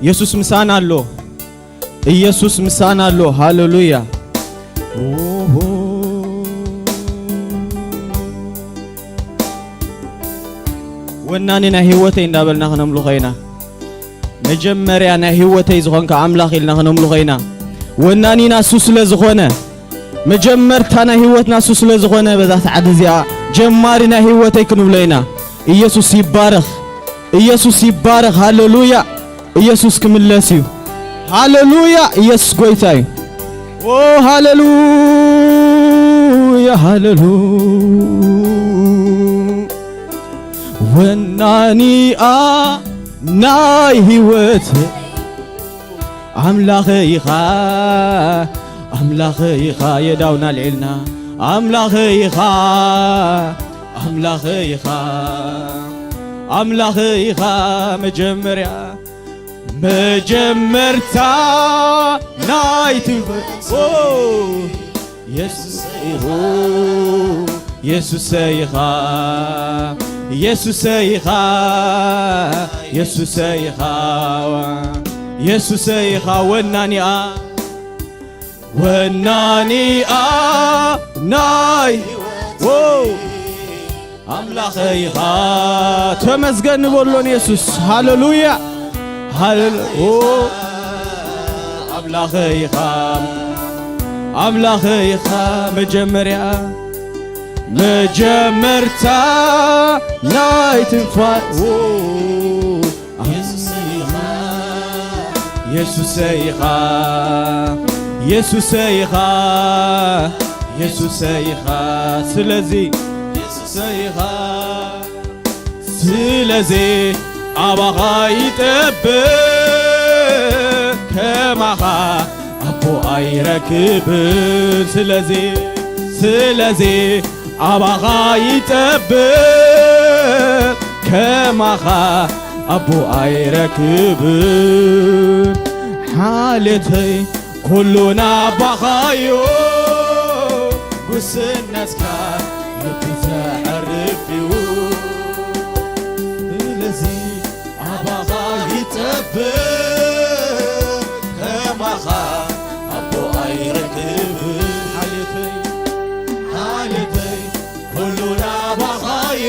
ኢየሱስ ምሳና አሎ ኢየሱስ ምሳና አሎ ሃሌሉያ ወናኒና ህይወተይ እንዳበልና ከነምሉ ኸይና መጀመሪያና ህይወተይ ዝኾንከ አምላኽ ኢልና ከነምሉ ኸይና ወናኒና እሱ ስለ ዝኾነ መጀመርታና ህይወትና እሱ ስለ ዝኾነ በዛ ሰዓት እዚኣ ጀማሪና ህይወተይ ክንብለይና ኢየሱስ ይባረኽ ኢየሱስ ይባረኽ ሃሌሉያ ኢየሱስ ክምለስ እዩ ሃሌሉያ ኢየሱስ ጎይታ እዩ ኦ ሃሌሉያ ሃሌሉያ ወናኒኣ ናይ ህይወት አምላኽ ኢኻ አምላኽ ኢኻ የዳውና ልዕልና አምላኽ ኢኻ አምላኽ ኢኻ አምላኽ ኢኻ መጀመርያ መጀመርታ ናይቲ ኢየሱስ ኢኻ ኢየሱስ ኢኻ ኢየሱስ ኢኻ ኢየሱስ ኢኻ ኢየሱስ ኢኻ ወናኒኣ ወናኒኣ ናይ አምላኽ ኢኻ ተመስገን በሎን ኢየሱስ ሃሌሉያ ሃሌሉያ አምላኽ ኢኻ አምላኽ ኢኻ መጀመርያ መጀመርታ ናይትንፋ ኢየሱስ ኢኻ ኢየሱስ ኢኻ ኢየሱስ ኢኻ ስለዚ ኢየሱስ ኢኻ ስለዚ አባኻ ይጠብቅ ከማኻ አቦ አይረክብን ስለዚ ስለዚ አባኻ ይጠብቅ ከማኻ አቦ አይረክብን ሓልየተይ ኩሉና አባኻዮ ጉስነትካ ልቢ ዘዕርፍ እዩ ስለዚ አባኻ ይጠብቅ ከማኻ አቦ አይረክብን ሓልየተይ ኩሉና አባኻዮ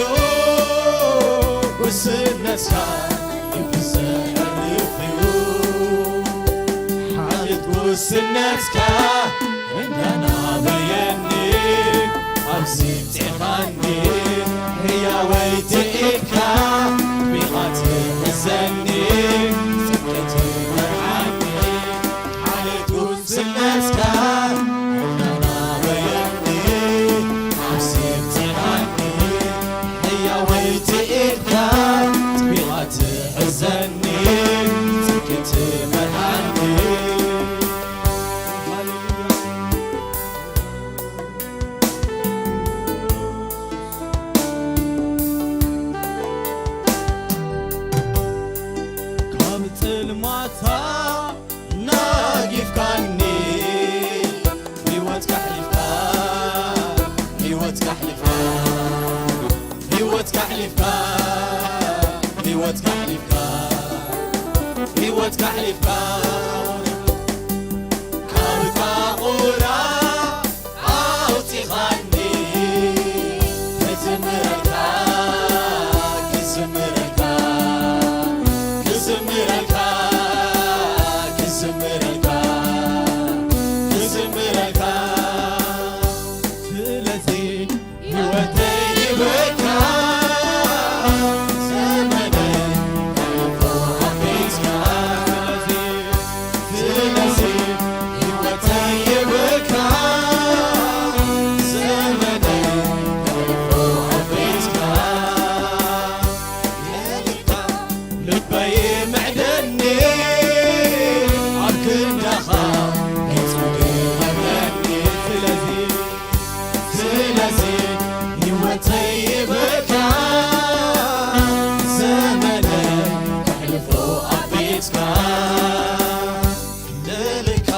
ጉስነትካ ልቢ ዘዕርፍ እዩ ውስነትካ እንዳናበየኒ ኣብዚብፅኻኒ ሕያወይ ትኢድካ ቢኻ ትሕዘኒ ጽድቅቲ መርሓኒ ሓልየት ውስነትካ እንዳናበየኒ ኣብዚብፅኻኒ ሕያወይ ትኢድካ ቢኻ ትሕዘኒ ጽድቅቲ መርሓኒ ጽልማታ ናጊፍካኒ ሕይወትካ ሕሊፍካ ሕይወትካ ሕሊፍካ ሕይወትካ ሕሊፍካ ሕይወትካ ሕሊፍካ ሕይወትካ ሕሊፍካ ካብካ ቁራ ኣውፂኻኒ ክዝምረልካ ክዝምረልካ ክዝምረልካ ክዝምረልካ ክዝምረልካ ስለዚ ሕይወተይ ይበካ ዘመነይ ከልፎ ኣፊስካ ስለዚ ሕይወተይ ይበካ ዘመነይ ከልፎ ኣፊስካ የልካ ልበይ ምዕደኒ ኣብ ክንዳኻ ገጽግበኒ ስለዚ ሕይወተይ ይበካ ዘመነይ ከሕልፎ ኣፊስካ ልልካ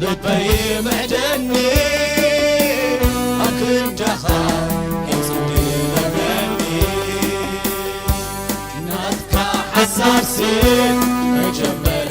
ልበይ ምዕደኒ ኣብ ክንዳኻ ገጽግበኒ ናትካ ሓሳብሲ መጀመር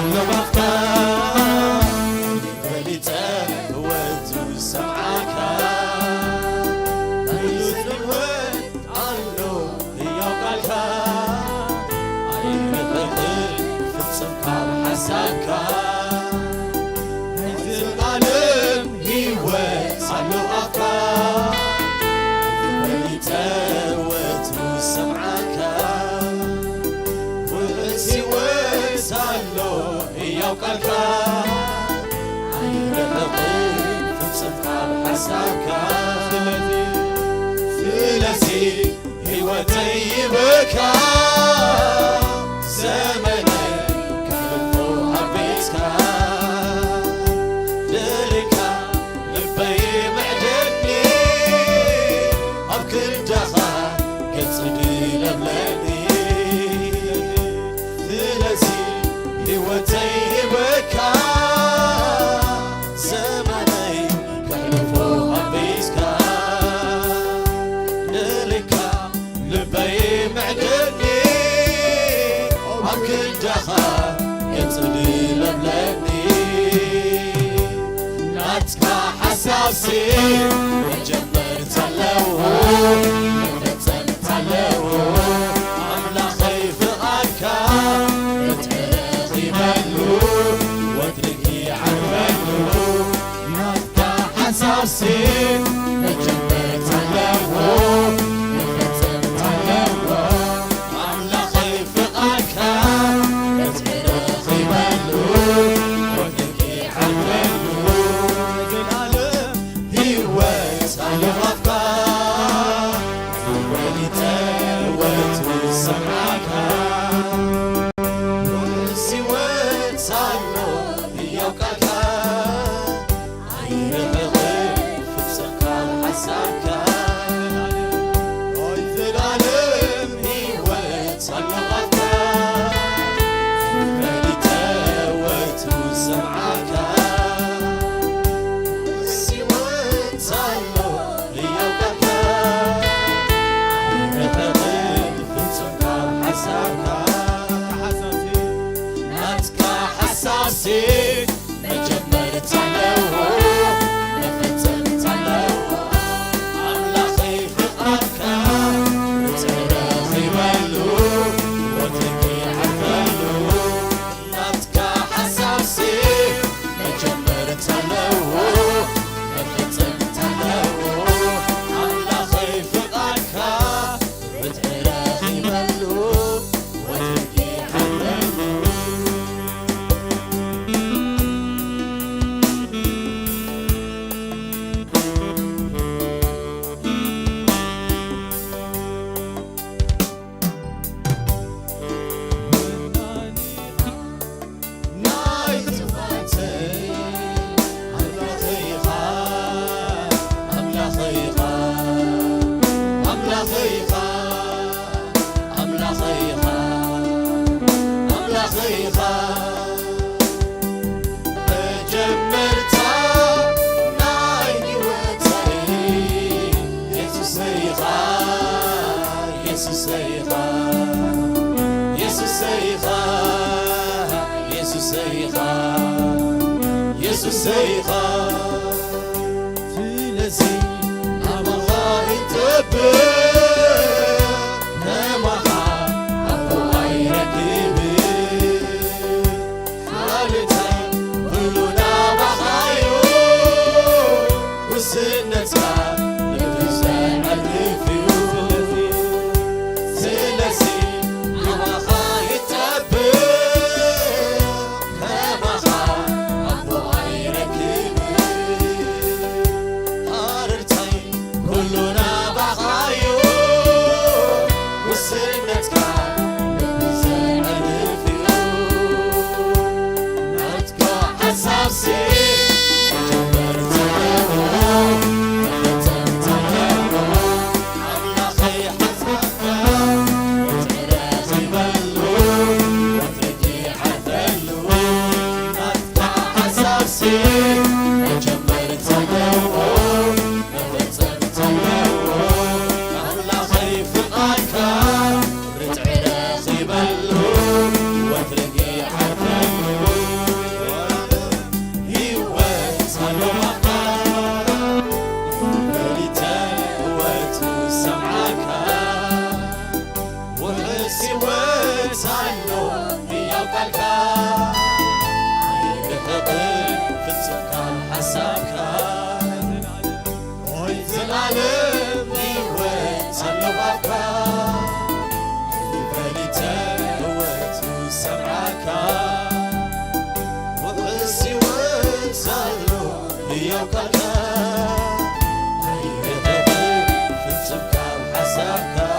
علو بفكا بليتا وتو سمعك يوسف الوقت علو يوقعك عين البقل فتصمك بحسابك هيز العالم هيوت علو بفكا بليتا وتو سمعك سالو يوقعك عين البقل فتصمك بحسابك فلسي هيوتي بكا زمني كلفو حبيتك لركا لبي معدني أبكر دخا قصدي لبلدي فلسي هيوتي بكا زمني كلفو حبيتك لركا لبي معدني أبكر دخا قصدي لبلدي ناتكا حساسي وجمر تلو نفتن تلو عملا خيف أكا رتعرقي ملو واتركي عملو ناتكا حساسي وجمر تلو نفتن تلو عملا خيف أكا رتعرقي ملو واتركي عملو هيوت على أفكار وليتا وتسمعك والسوات علو يوقعك عين البغي فتصمك بحسابك في العالم هيوت على أفكار وليتا وتسمعك حساسي مجمر تلو نفتن تلو عملا خيف أكا وتعرقي ملو وتركي عفلو ناتكا حساسي مجمر تلو نفتن تلو عملا خيف أكا وتعرقي ملو وتركي عفلو يسوع سيخا فلسي أما الله يتبع نمحا أبو غيرك بي حالتها كلنا بخايو وسنتها لبسا عرفيو فلسي أما الله يتبع بتعرق يبلو واترقي عفلو يوكلك أيرتك فنسبك وحسابك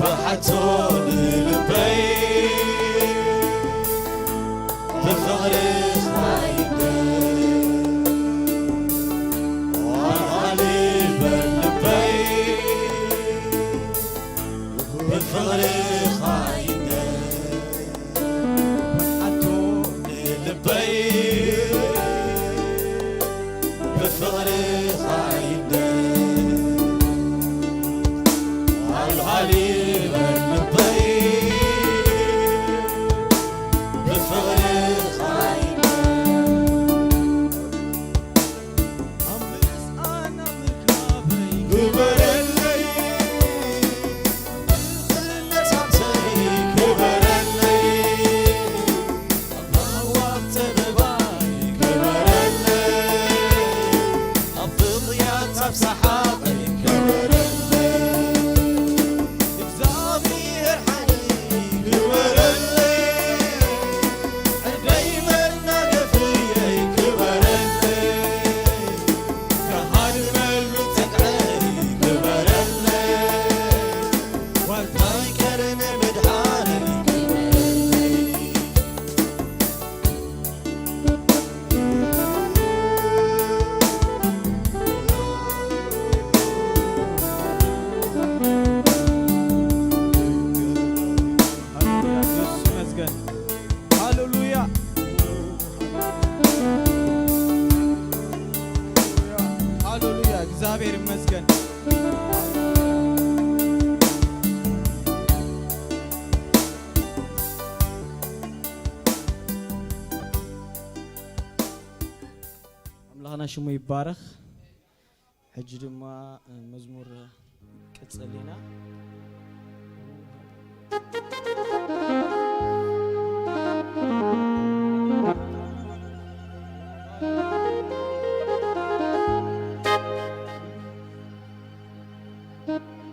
بحتون البي بفغر خايدة وعلي بالبي بفغر خايدة بحتون البي بفغر خايدة علي بالبي بفغر خايدة أمس أنا مكابري كبر الليل الناس عمسي كبر الليل الله وقت رباي كبر الليل أفض يا تفسحاقي كبر እግዚአብሔር ይመስገን። አምላኽና ሽሙ ይባረኽ። ሕጂ ድማ መዝሙር ቅጽልና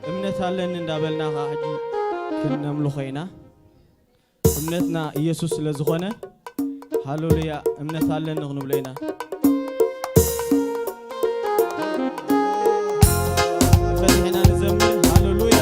እምነት አለን እንዳበልና ሕጂ ክንምልኾ ኢና እምነትና ኢየሱስ ስለዝኾነ ሃሌሉያ እምነት አለን ንኽንብሎ ኢና ፈትሒና ንዘምር ሃሌሉያ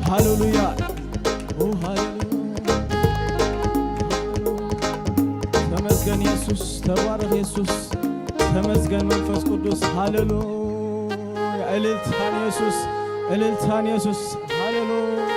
ሃሌሉያ ተመስገን ኢየሱስ ተባረክ ኢየሱስ ተመስገን መንፈስ ቅዱስ ሃሌሉያ እልልታን ኢየሱስ ሃሌሉያ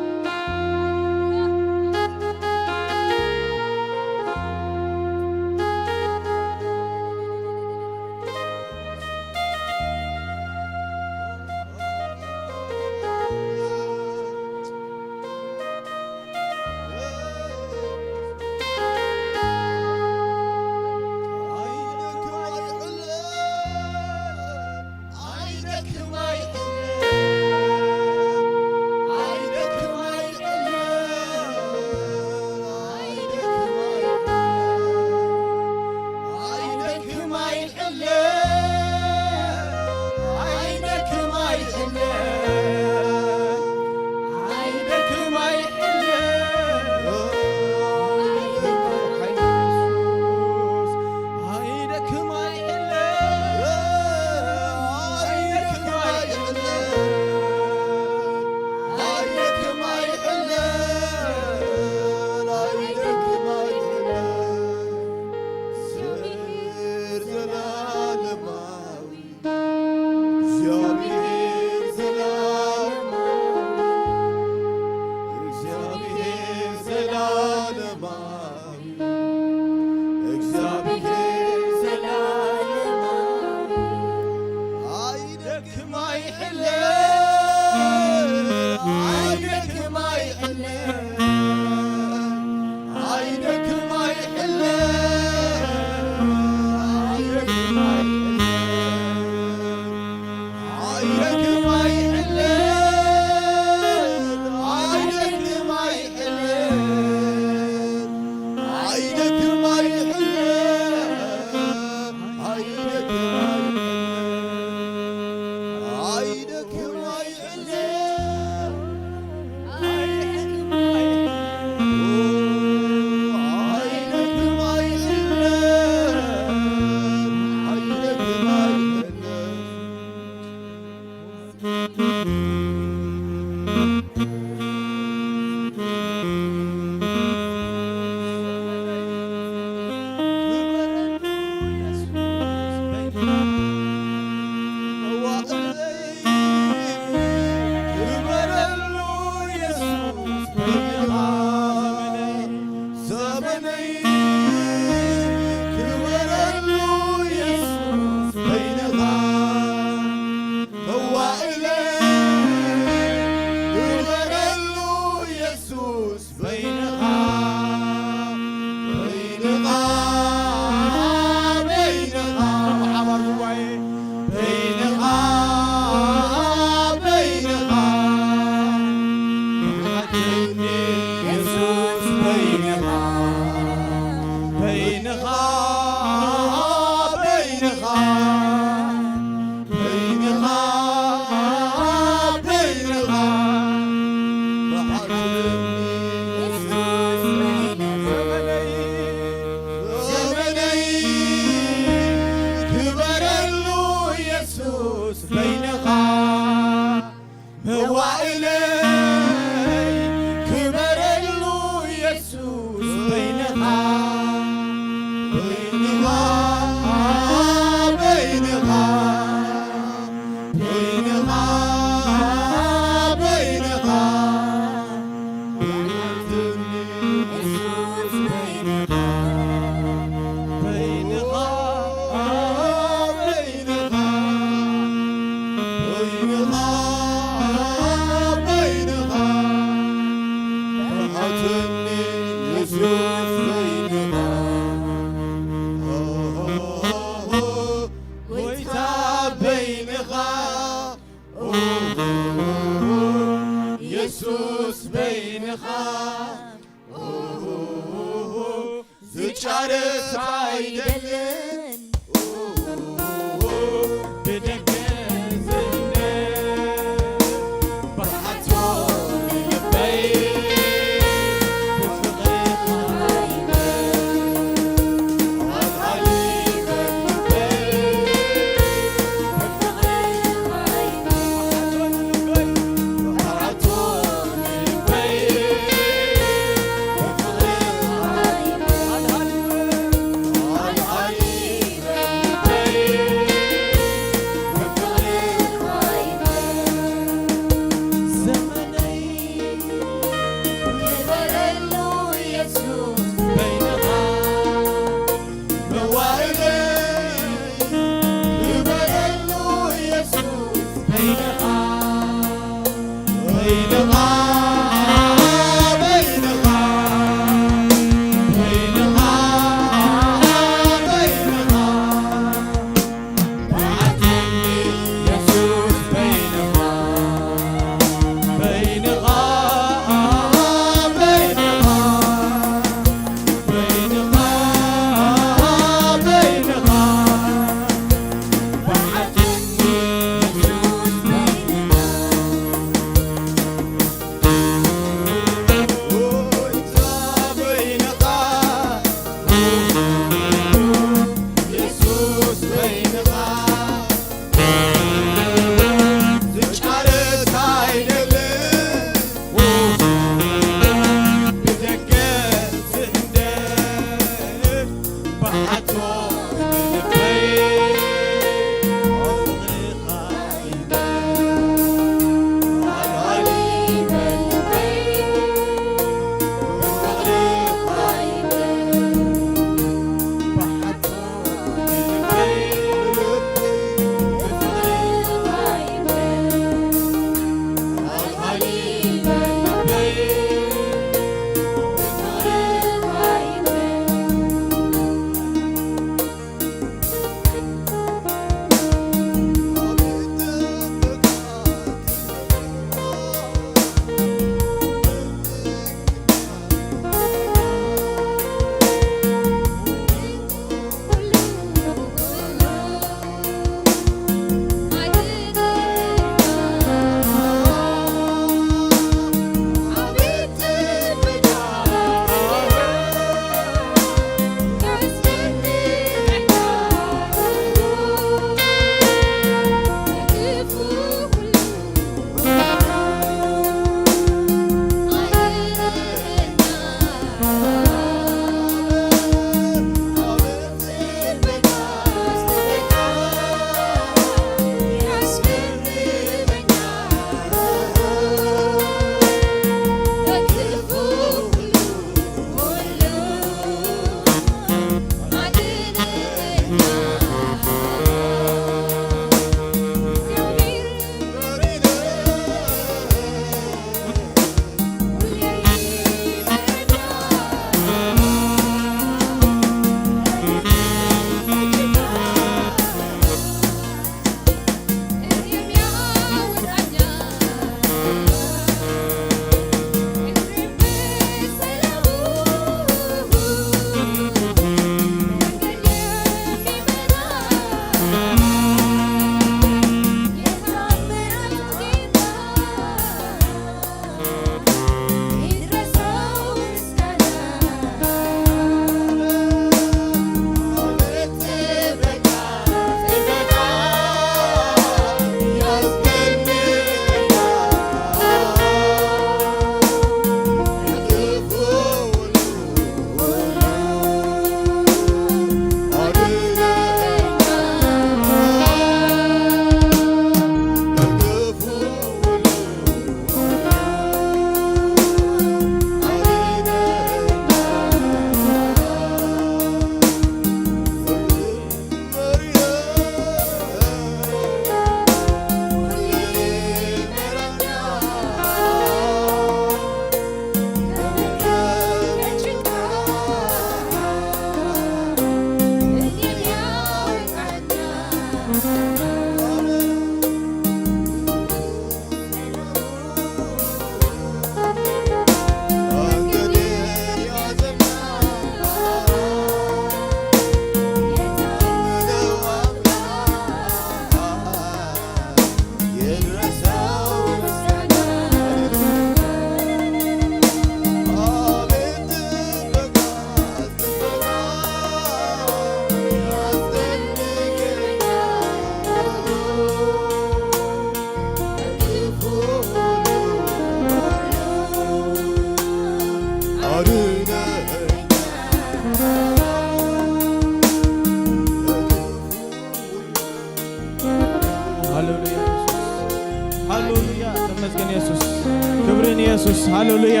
ኢየሱስ ሃሌሉያ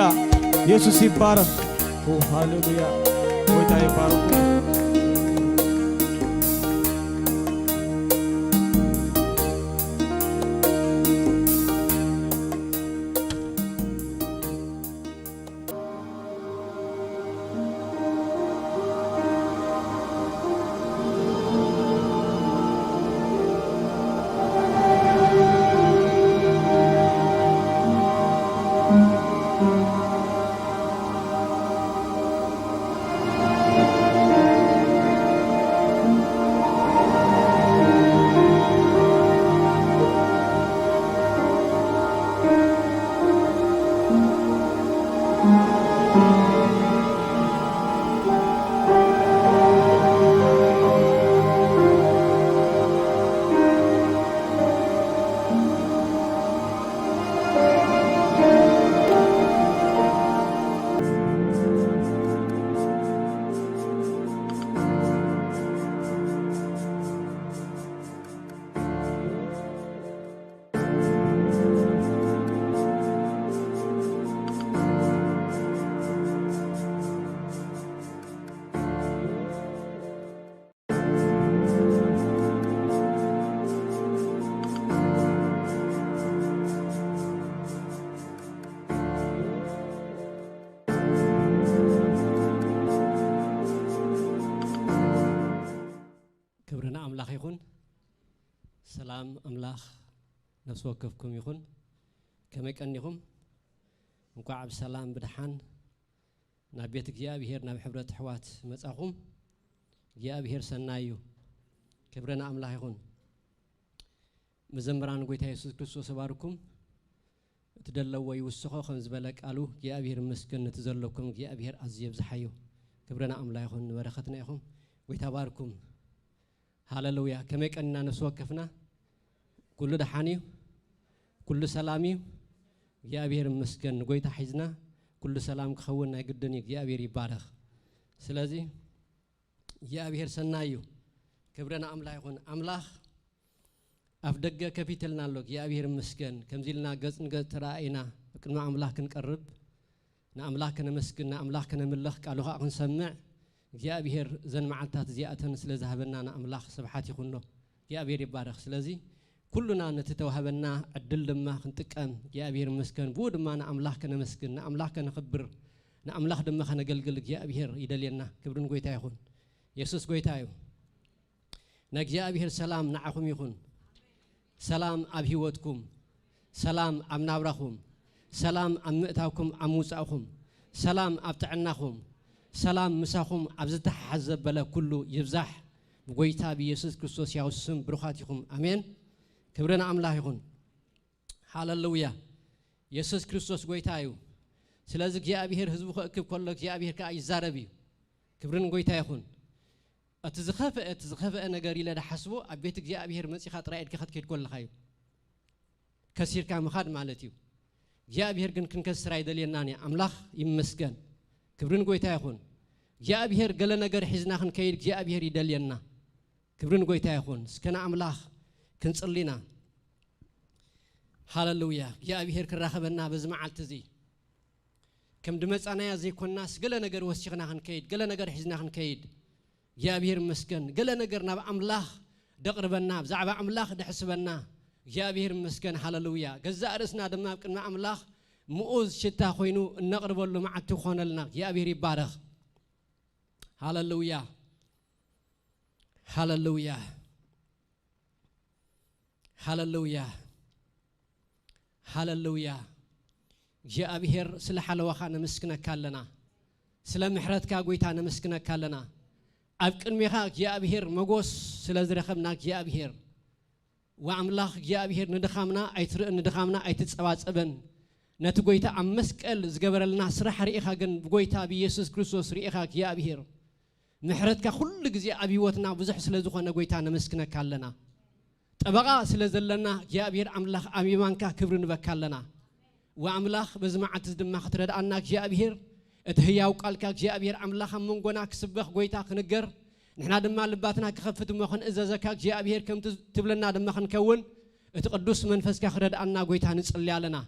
ኢየሱስ ይባረክ ሃሌሉያ ጌታ ይባረክ ሰላም አምላክ ነፍስ ወከፍኩም ይኹን ከመቀኒኹም እንኳዕ በሰላም ብድሓን ናብ ቤት እግዚአብሔር ናብ ሕብረት ሕዋት መጻኹም እግዚአብሔር ሰናዩ ክብረና አምላክ ይኹን መዘምራን ጌታ ኢየሱስ ክርስቶስ ባርኩም ትደለዎ ይውስኹ ከም ዝበለ ቃሉ እግዚአብሔር መስገን ተዘለኩም እግዚአብሔር አዝየብ ዝሓዩ ክብረና አምላክ ይኹን በረኸትና ይኹን ጌታ ባርኩም ሃሌሉያ ከመቀንና ነፍስ ወከፍና كل دحاني كل سلامي እግዚአብሔር መስገን ጎይታ ሒዝና كل ሰላም ከወና ይግደን እግዚአብሔር ይባረክ ስለዚህ እግዚአብሔር ሰናዩ ክብረና አምላክ ይሁን አምላክ አፍደገ ከፊትልናሎ እግዚአብሔር መስገን ከምዚልና ገጽን ገጽ ተራእይና በቅድመ አምላክ እንቀርብ ናአምላክ ነመስግን ናአምላክ ነምልኽ ቃሉኻ ክንሰምዕ እግዚአብሔር ዘን መዓልታት ዚያተን ስለዛህበና ናአምላክ ስብሐት ይኹኖ እግዚአብሔር ይባረክ ስለዚህ كلنا نتتوهبنا عدل دما خنطقم እግዚአብሔር መስገን ቡድማና አምላክ ከነመስግን አምላክ ከነخبر አምላክ ደማ ከነገልግል እግዚአብሔር ይደልየና ክብርን ጎይታ ይሁን ኢየሱስ ጎይታ ይሁን ነግዚአብሔር ሰላም ናዓኹም ይሁን ሰላም አብ ህይወትኩም ሰላም አብ ናብራኹም ሰላም አብ ምእታውኩም አሙጻኹም ሰላም አብ ጥዕናኹም ሰላም ምሳኹም አብ ዝተሐዘበለ ኩሉ ይብዛሕ ጎይታ በኢየሱስ ክርስቶስ ያውስም ብሩኻትኩም አሜን ክብረና አምላክ ይሁን ሃሌሉያ ኢየሱስ ክርስቶስ ጎይታ ይሁን ስለዚህ እግዚአብሔር ህዝቡ ከእክብ ኮሎ እግዚአብሔር ከይዛረብ ክብርን ጎይታ ይሁን እትዝኸፈ ነገር ይለዳ ሐስቦ አቤት እግዚአብሔር መጽኻ ጥራይድ ከኸትከድ ኮልኻዩ ከሲርካ መኻድ ማለት እዩ እግዚአብሔር ግን ክንከስራ ይደልየናኒ አምላክ ይመስገን ክብርን ጎይታ ይሁን እግዚአብሔር ገለ ነገር ሒዝና ክንከይድ እግዚአብሔር ይደልየና ክብርን ጎይታ ይሁን እስከና አምላክ كنصلينا هاللويا يا أبيهر كراخبنا بزمعلت زي كم دمصانا يا زي كنا سقلا نجر وسخنا خنكيد قلا نجر حزنا خنكيد يا أبيهر مسكن قلا نجر ناب أملاخ دقربنا بزعب أملاخ دحسبنا يا أبيهر مسكن هاللويا جزاء رسنا دمنا كنا أملاخ مؤوز شتا خوينو نقرب له مع تخون لنا يا أبيهر يبارك هاللويا هاللويا هاللويا هاللويا جاء بهر سلح لوخا نمسكنا كالنا سلام محرتك قويتا نمسكنا كالنا أبكن ميخا جاء بهر مغوس سلا زرخمنا جاء بهر وعملاخ جاء بهر ندخامنا أيترق ندخامنا أيتتصوات أبن نتقويتا عمسكال زقبر لنا سرح رئيخا جن بقويتا بيسوس كريستوس رئيخا جاء بهر محرتك كل جزء أبيوتنا بزح سلا زخنا قويتا نمسكنا كالنا طبقا سلازلنا يا أبير أملاخ أميمانك كبرن بكالنا وأملاخ بزمعت دم خطرد أنك يا أبير اتهيا وقالك يا أبير أملاخ منقناك سبخ قويتاك نجر نحن دم لباتنا كخفت مخن إذا زكاك يا أبير كم تبلنا دم خن كون اتقدس منفسك خرد أنك قويتها نصلي علينا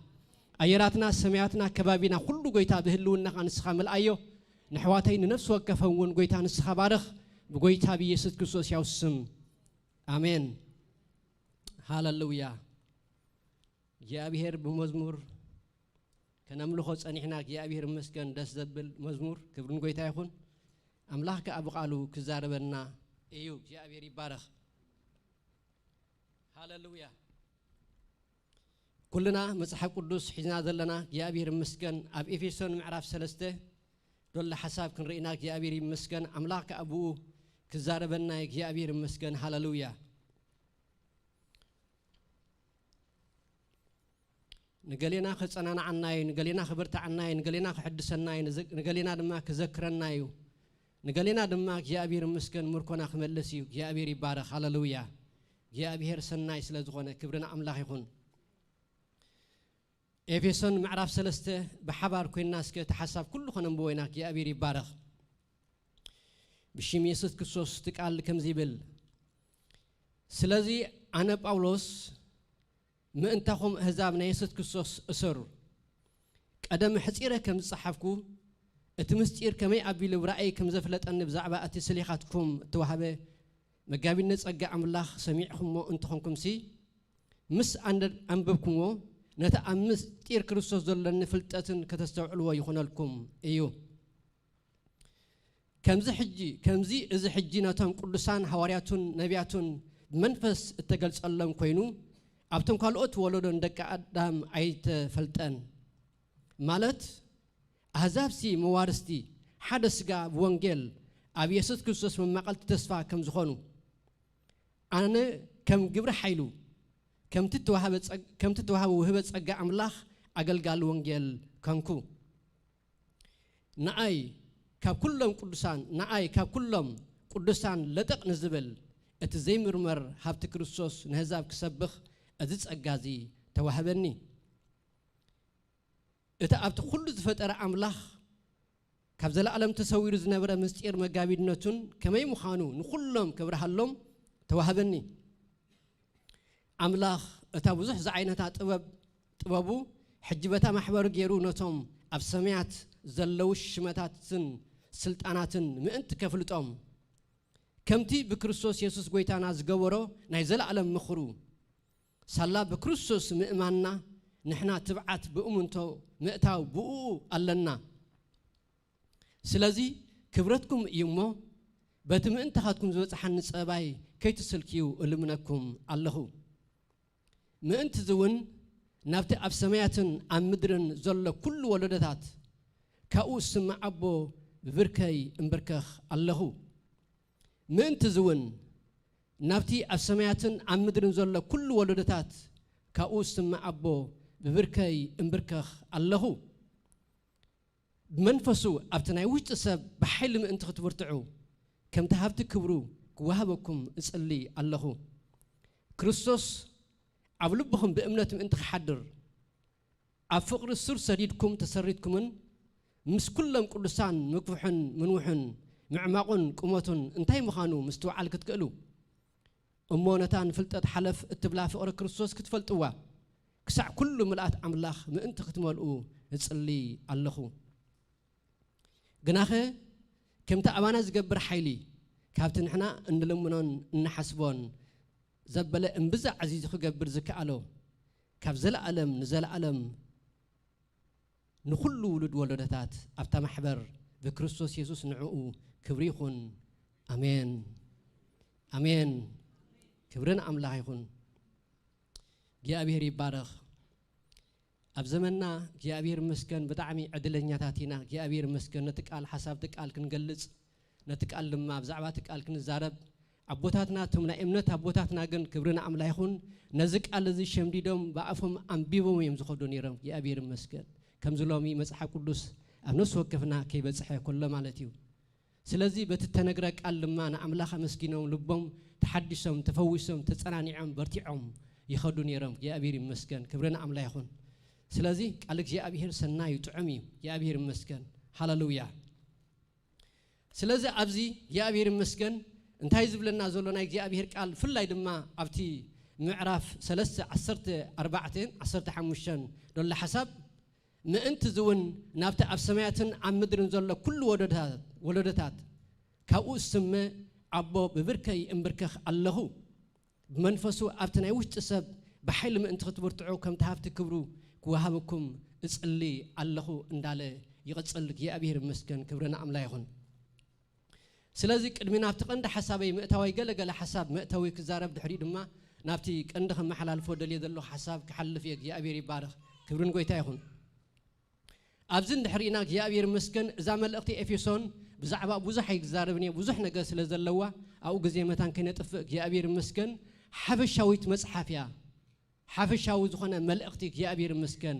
أيراتنا سمياتنا كبابنا كل قويتا بهلونا عن السخام الأيو نحواتين نفس وقفون قويتا عن السخابارخ بقويتا بيسد كريستوس يوسم آمين هاللويا يا بهير بمزمور كنملخوص أنيحنا يا بهير مسكن دس زبل مزمور كبرن قويتا يكون أملاك أبو قالو كزاربنا أيو يا بهير يبارخ هاللويا كلنا مصحف قدوس حزنا زلنا يا أبير مسكن أب إفيسون معرف سلسته دول حساب كن رئيناك يا أبير مسكن أملاك أبو كزاربنا يا أبير مسكن هاللويا نقلينا خصنا عناي نقلينا خبرت عناي نقلينا حدثناي نقلينا دما كذكرناي نقلينا دما يا أبير مسكن مركونا خملسيو يا أبير يبارك هاللويا يا أبير سناي سلازغونه كبرنا أملاك يكون إفيسون معرف سلسته بحبار كل الناس كتحسب كل خنم بوينك يا أبي يبارك بشيم يسوس كسوس تقال كم زيبل سلازي أنا باولوس ما أنتهم هزابنا يسوس كسوس أسر أدم حسيرة كم صحفكو اتمستير كمي أبي لورأي كم زفلت أن بزعبة أتسليخاتكم توهبه مقابل الناس أجا الله سميعهم وأنتهم كمسي مس أنببكم نتأمس تير كريستوس دلنا نفلتاتن كتستوعلوا يخون لكم أيوه كمزي إذا حجينا تام قدسان حوارياتون نبياتون منفس التجلس الله كوينو أبتم قالوت ولودن دك أدم عيت فلتان مالت أحزاب سي موارستي حدث جا بوانجيل أبي يسوع كريستوس من مقالة تسفى كم زخانو أنا كم جبر حيلو كم تتوهب وهبت أجا أملاخ أجل قال وانجيل كانكو نأي ككلهم قدسان نأي ككلهم قدسان لتق نزبل اتزي مرمر هابت كريستوس نهزاب كسبخ أزيز أجازي توهبني اتأبت كل زفتر أملاخ كابزل ألم تسوير زنبرة مستير مقابل نتون كما يمخانو نخلهم كبرهالهم توهبني أملاخ أتابوزح زعينة طبابو حجبتا محبر جيرو نتوم أبسميات زلوش شمتاتن سلطاناتن مئنت كفلتهم كمتي بكريستوس يسوس قويتانا زقورو نايزل علم مخرو سالا بكريستوس مئماننا نحنا تبعت بأمنتو مئتاو بؤو ألنا سلازي كبرتكم يمو بتمئنت هاتكم زوج حنس أباي كي تسلكيو ألمنكم اللهو ما أنت زون نبت أبسمياتن عن مدرن زل كل ولدات كأوس مع أبو ببركي إمبركخ الله ما أنت زون نبتي أبسمياتن عن مدرن زل كل ولدات كأوس مع أبو ببركي إمبركخ الله بمنفسو أبتناي وش تسب بحلم أنت ختورتعو كم تهبت كبرو كوهبكم اسألي الله كريستوس أولبهم بأمنتهم أنت حدر أفقر السر سريدكم تسريدكمن مس كلهم قدسان مكفحن منوحن معماقن قمتن انتهي مخانو مستوعال كتقلو أمونتان فلتت حلف اتبلا فقر كريستوس كتفلتوا كسع كل ملأت أملاخ ما أنت ختمالو تسألي اللهو جناخه كم تأمانة زجبر حيلي كابتن إحنا نلمنون نحسبون زبلة انبزع عزيز خجبر زكالو كاب زل ألم نزل ألم نخلو ولد ولدتات أبتا محبر بكريستوس يسوس نعو كبريخون أمين أمين كبرنا أملاحيخون يا أبي هري بارخ أبزمنا يا أبي مسكن بدعمي عدلنيا تاتينا يا أبي مسكن نتقال حساب تقال كنجلص نتقال لما بزعبا تقال كنزارب أبوتاتنا تمنا إمنت أبوتاتنا جن كبرنا أملاحيخون نزك على ذي شمديدهم بأفهم أنبيبهم يمزخدون يرم يا أبي مسكن كم زلامي مسح قدوس أبنس وقفنا كي بتصح كل مالتيو سلازي بتتنقرك لما أنا أملاخ مسكينهم لبهم تحدثهم تفوسهم تتصنعنهم برتعهم يخدون يرم يا أبي مسكن كبرنا أملاحيخون سلازي قالك يا أبي سناي تعمي يا أبي مسكن هاللويا سلازي أبزي يا أبي مسكن انتهي زبلنا زولنا يا أبي قال في الله لما أبتي معرف 3 10 4 10 5 دول حسب ምእንቲ ዝውን ናብቲ ኣብ ሰማያትን ኣብ ምድርን ዘሎ ኩሉ ወለደታት ካብኡ ስመ ኣቦ ብብርከይ እምብርከኽ ኣለኹ ብመንፈሱ ኣብቲ ናይ ውሽጢ ሰብ ብሓይሊ ምእንቲ ክትብርትዑ ከም ተሃብቲ ክብሩ ክወሃበኩም እጽሊ ኣለኹ እንዳለ ይቕጽል እግዚአብሔር ይመስገን ክብረና ኣምላኽ ይኹን ስለዚህ ቅድሚና ኣብቲ ቀንዲ ሓሳበይ ምእታወይ ገለገለ ሓሳብ ምእታወይ ክዛረብ ድሕሪ ድማ ናብቲ ቀንዲ ከመሓላልፎ ደልየ ዘሎ ሓሳብ ክሓልፍ እግዚአብሔር ይባረኽ ክብርን ጎይታ ይኹን ኣብዝን ድሕሪና እግዚአብሔር ይመስገን እዛ መልእኽቲ ኤፌሶን ብዛዕባ ብዙሕ ይዛረብኒ ብዙሕ ነገር ስለ ዘለዋ ኣብኡ ግዜ መታን ከነጥፍ እግዚአብሔር ይመስገን ሓበሻዊት መጽሓፍያ ሓፈሻዊ ዝኾነ መልእኽቲ እግዚአብሔር ይመስገን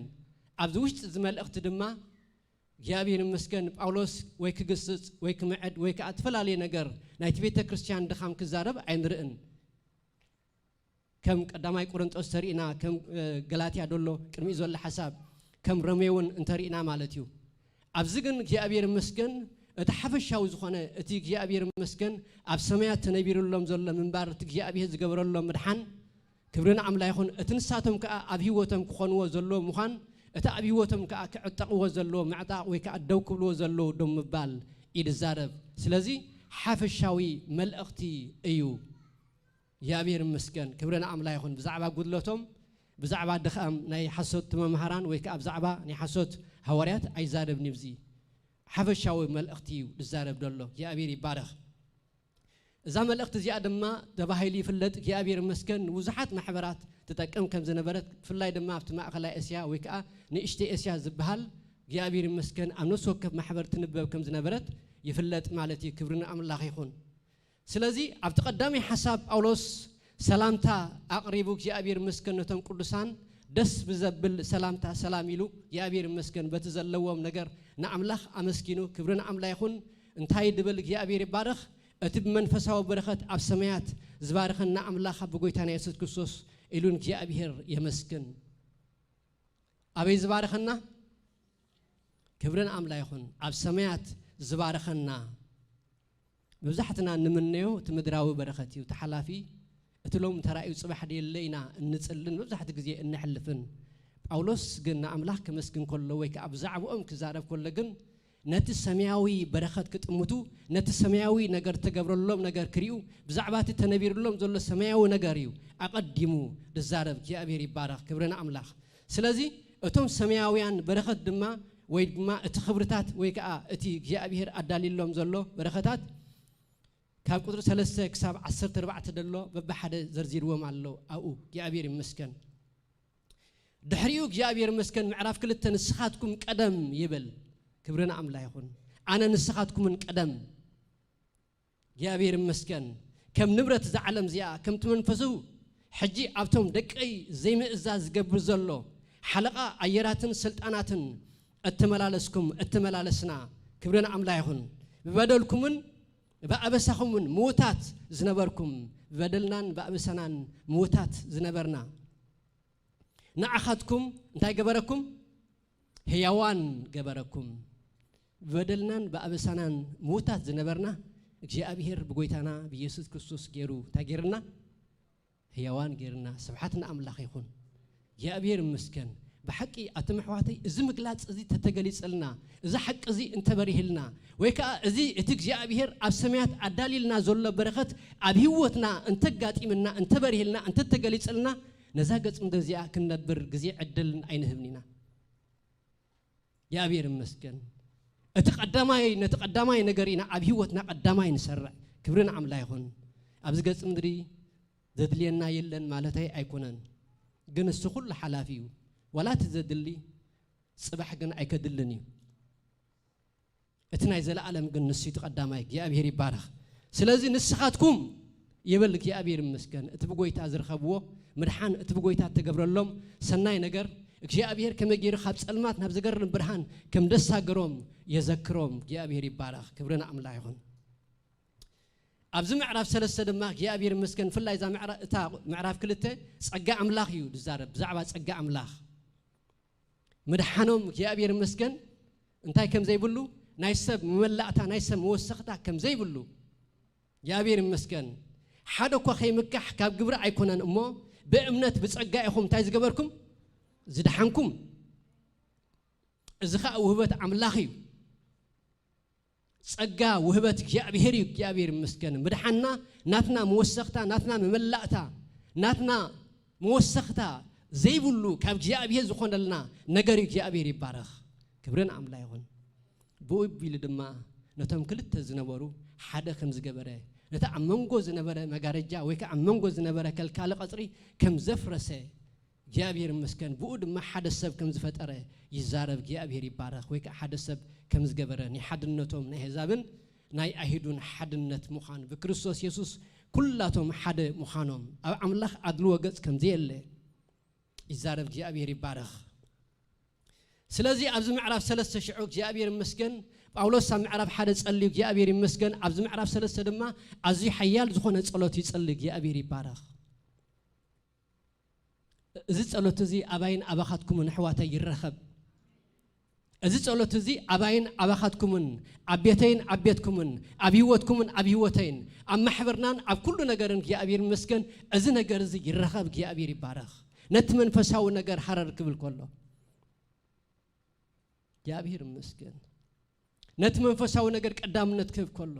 ኣብዚ ውሽጢ እዚ መልእኽቲ ድማ እግዚአብሔር ይመስገን ጳውሎስ ወይ ክግስጽ ወይ ክምዕድ ወይ ከኣትፈላለየ ነገር ናይቲ ቤተ ክርስቲያን ድኻም ክዛረብ ኣይንርእን ከም ቀዳማይ ቆሮንጦስ ተሪእና ከም ገላትያ ደሎ ቅድሚ ዘሎ ሓሳብ ከም ሮሜውን እንተሪእና ማለት እዩ ኣብዚ ግን እግዚአብሔር ይመስገን እቲ ሓፈሻዊ ዝኾነ እቲ እግዚአብሔር ይመስገን ኣብ ሰማያት ተነቢሩሎም ዘሎ ምንባር እቲ እግዚአብሔር ዝገበረሎም ምድሓን ክብርን ኣምላኽ ይኹን እቲ ንሳቶም ከዓ ኣብ ህይወቶም ክኾንዎ ዘሎ ምዃን እቲ ኣብ ህይወቶም ከዓ ክዕጠቕዎ ዘሎ ማዕጣቕ ወይ ከዓ ደው ክብልዎ ዘሎ ዶም ምባል ይዛረብ ስለዚ ሓፈሻዊ መልእኽቲ እዩ እግዚአብሔር ይመስገን ክብርን ኣምላኽ ይኹን ብዛዕባ ጉድለቶም ብዛዕባ ድኻም ናይ ሓሶት መምህራን ወይ ከዓ ብዛዕባ ናይ ሓሶት ሐዋርያት ኣይዛረብኒ ብዚ ሓፈሻዊ መልእኽቲ እዩ ዝዛረብ ደሎ እግዚአብሔር ይባረኽ እዛ መልእኽቲ እዚኣ ድማ ተባሂሉ ይፍለጥ እግዚአብሔር ይመስገን ብዙሓት ማሕበራት ተጠቅም ከም ዝነበረት ፍላይ ድማ ኣብቲ ማእኸላይ እስያ ወይ ከዓ ንእሽተ እስያ ዝበሃል እግዚአብሔር ይመስገን ኣብ ነፍሲ ወከፍ ማሕበር ትንበብ ከም ዝነበረት ይፍለጥ ማለት እዩ ክብርን ኣምላኽ ይኹን ስለዚ ኣብቲ ቀዳሚ ሓሳብ ጳውሎስ ሰላምታ ኣቕሪቡ እግዚአብሔር ይመስገን ነቶም ቅዱሳን ደስ ብዘብል ሰላምታ ሰላም ኢሉ እግዚአብሔር ይመስገን በቲ ዘለዎም ነገር ንኣምላኽ ኣመስኪኑ ክብርን ኣምላኽ ይኹን እንታይ ድብል እግዚአብሔር ይባረኽ እቲ ብመንፈሳዊ በረኸት ኣብ ሰማያት ዝባረኸና ኣምላኽ ብጎይታና ኢየሱስ ክርስቶስ ኢሉን እግዚአብሔር ይመስገን ኣበይ ዝባረኸና ክብርን ኣምላኽ ይኹን ኣብ ሰማያት ዝባረኸና መብዛሕትና ንምንዮ እቲ ምድራዊ በረኸት እዩ ተሓላፊ እቲ ሎም ተራእዩ ጽባሕ ደለይና እንጽልን መብዛሕቲ ግዜ እንሕልፍን ጳውሎስ ግን ንኣምላኽ ከመስግን ከሎ ወይ ከዓ ብዛዕባኦም ክዛረብ ከሎ ግን ነቲ ሰማያዊ በረኸት ክጥምቱ ነቲ ሰማያዊ ነገር ተገብረሎም ነገር ክሪኡ ብዛዕባ እቲ ተነቢሩሎም ዘሎ ሰማያዊ ነገር እዩ ኣቀዲሙ ዝዛረብ እግዚአብሔር ይባረኽ ክብረና ኣምላኽ ስለዚ እቶም ሰማያውያን በረኸት ድማ ወይ ድማ እቲ ክብርታት ወይ ከዓ እቲ እግዚአብሔር ኣዳሊሎም ዘሎ በረኸታት ካብ ቁጥሪ 3 ክሳብ 14 ደሎ በባሓደ ዘርዚርዎም ኣሎ ኣብኡ እግዚአብሔር ይመስገን ድሕሪኡ እግዚአብሔር ይመስገን ምዕራፍ 2 ንስኻትኩም ቀደም ይብል ክብረና ኣምላኽ ይኹን ኣነ ንስኻትኩምን ቀደም እግዚአብሔር ይመስገን ከም ንብረት ዝዓለም እዚኣ ከም ትመንፈሱ ሕጂ ኣብቶም ደቀይ ዘይምእዛዝ ዝገብር ዘሎ ሓለቓ ኣየራትን ስልጣናትን እተመላለስኩም እተመላለስና ክብረና ኣምላኽ ይኹን ብበደልኩምን በአበሳኹምን ሞታት ዝነበርኩም በደልናን በአበሳናን ሞታት ዝነበርና ንዓኻትኩም እንታይ ገበረኩም ሕያዋን ገበረኩም በደልናን በአበሳናን ሞታት ዝነበርና እግዚአብሔር ብጎይታና በኢየሱስ ክርስቶስ ገይሩ ታገርና ሕያዋን ገይርና ስብሐትና ኣምላኽ ይኹን እግዚአብሔር ይመስገን بحقي أتمحواتي إذا مقلات إذا تتجلسلنا إذا حق إذا أنت بريهلنا ويكا إذا إتجزي أبيهر أبسميات أداليلنا زول بركات أبيوتنا أنت قاتي منا أنت بريهلنا أنت تتجلسلنا نزاقت من ذي كنا برجزي عدل عينهمنينا يا أبير مسكين نتقدماي نجارينا أبيوتنا قداماي نسرع كبرنا عملا يهون أبزقت من ذي ذدلينا يلن مالتي أيكونن جنس كل حلافيو ولا تزدلي صباح جن أيكدلني اتنا يزال عالم جن نسيت قدامك يا أبي هري بارخ سلازي نسخاتكم يبلك يا أبي المسكن اتبقوا يتعذر خبوه مرحان اتبقوا يتعتقبر اللهم سناي نجر يا أبي هر كم يجير خبز المات نبز جر برهان كم دسا جروم يذكرهم يا أبي هري بارخ كبرنا عملا يهون أبزم معرف سلسة دماغ يا أبي المسكن فلا إذا معرف كلته سجع عملاخ يو دزارب زعبات سجع عملاخ مدحنهم يا أبي المسكن انتي كم زي بلو نايسب مملأتا نايسب موسختا كم زي بلو يا أبي المسكن حدا كو خي مكح كاب جبر أيكونن أمه بأمنة بتسجعهم تايز جبركم زدحنكم إذا وهبت أملاخي ጸጋ ወህበት እግዚአብሔር ይመስገን መድሐና ናትና መወሰኽታ ናትና መመላእታ ናትና መወሰኽታ ዘይብሉ ካብ እግዚአብሔር ዝኾነልና ነገር እግዚአብሔር ይባረኽ ክብርን አምላክ ይሁን ቦይቢል ድማ ነቶም ክልተ ዝነበሩ ሓደ ከም ዝገበረ ነታ አመንጎ ዝነበረ መጋረጃ ወይ ከአመንጎ ዝነበረ ከልካለ ቀጽሪ ከም ዘፍረሰ እግዚአብሔር ይመስገን ብኡ ድማ ሓደ ሰብ ከም ዝፈጠረ ይዛረብ እግዚአብሔር ይባረኽ ወይ ከሓደ ሰብ ከም ዝገበረ ንሓድነቶም ናይ ህዛብን ናይ አይሁድን ሓድነት ሙኻን በክርስቶስ ኢየሱስ ኩላቶም ሓደ ሙኻኖም ኣብ አምላኽ አድልዎ ገጽ ከም ዘየለ ይዛረብ እግዚአብሔር ይባረኽ ስለዚህ ኣብዚ ምዕራፍ 3 ሽዑ እግዚአብሔር ይመስገን ጳውሎስ ኣብ ምዕራፍ 1 ጸልዩ እግዚአብሔር ይመስገን ኣብዚ ምዕራፍ 3 ድማ ኣዝዩ ሓያል ዝኾነ ጸሎት ይጸልይ እግዚአብሔር ይባረኽ እዚ ጸሎት እዚ አባይን አባኻትኩምን ሕዋታይ ይረኸብ እዚ ጸሎት እዚ አባይን አባኻትኩምን አቤተይን አቤትኩምን አብይወትኩምን አብይወተይን አማሕበርናን ኣብ ኩሉ ነገርን እግዚአብሔር ይመስገን እዚ ነገር እዚ ይረኸብ እግዚአብሔር ይባረኽ ነት መንፈሳዊ ነገር ሓረር ክብል ከሎ እግዚአብሔር ይመስገን ነት መንፈሳዊ ነገር ቀዳምነት ክብ ከሎ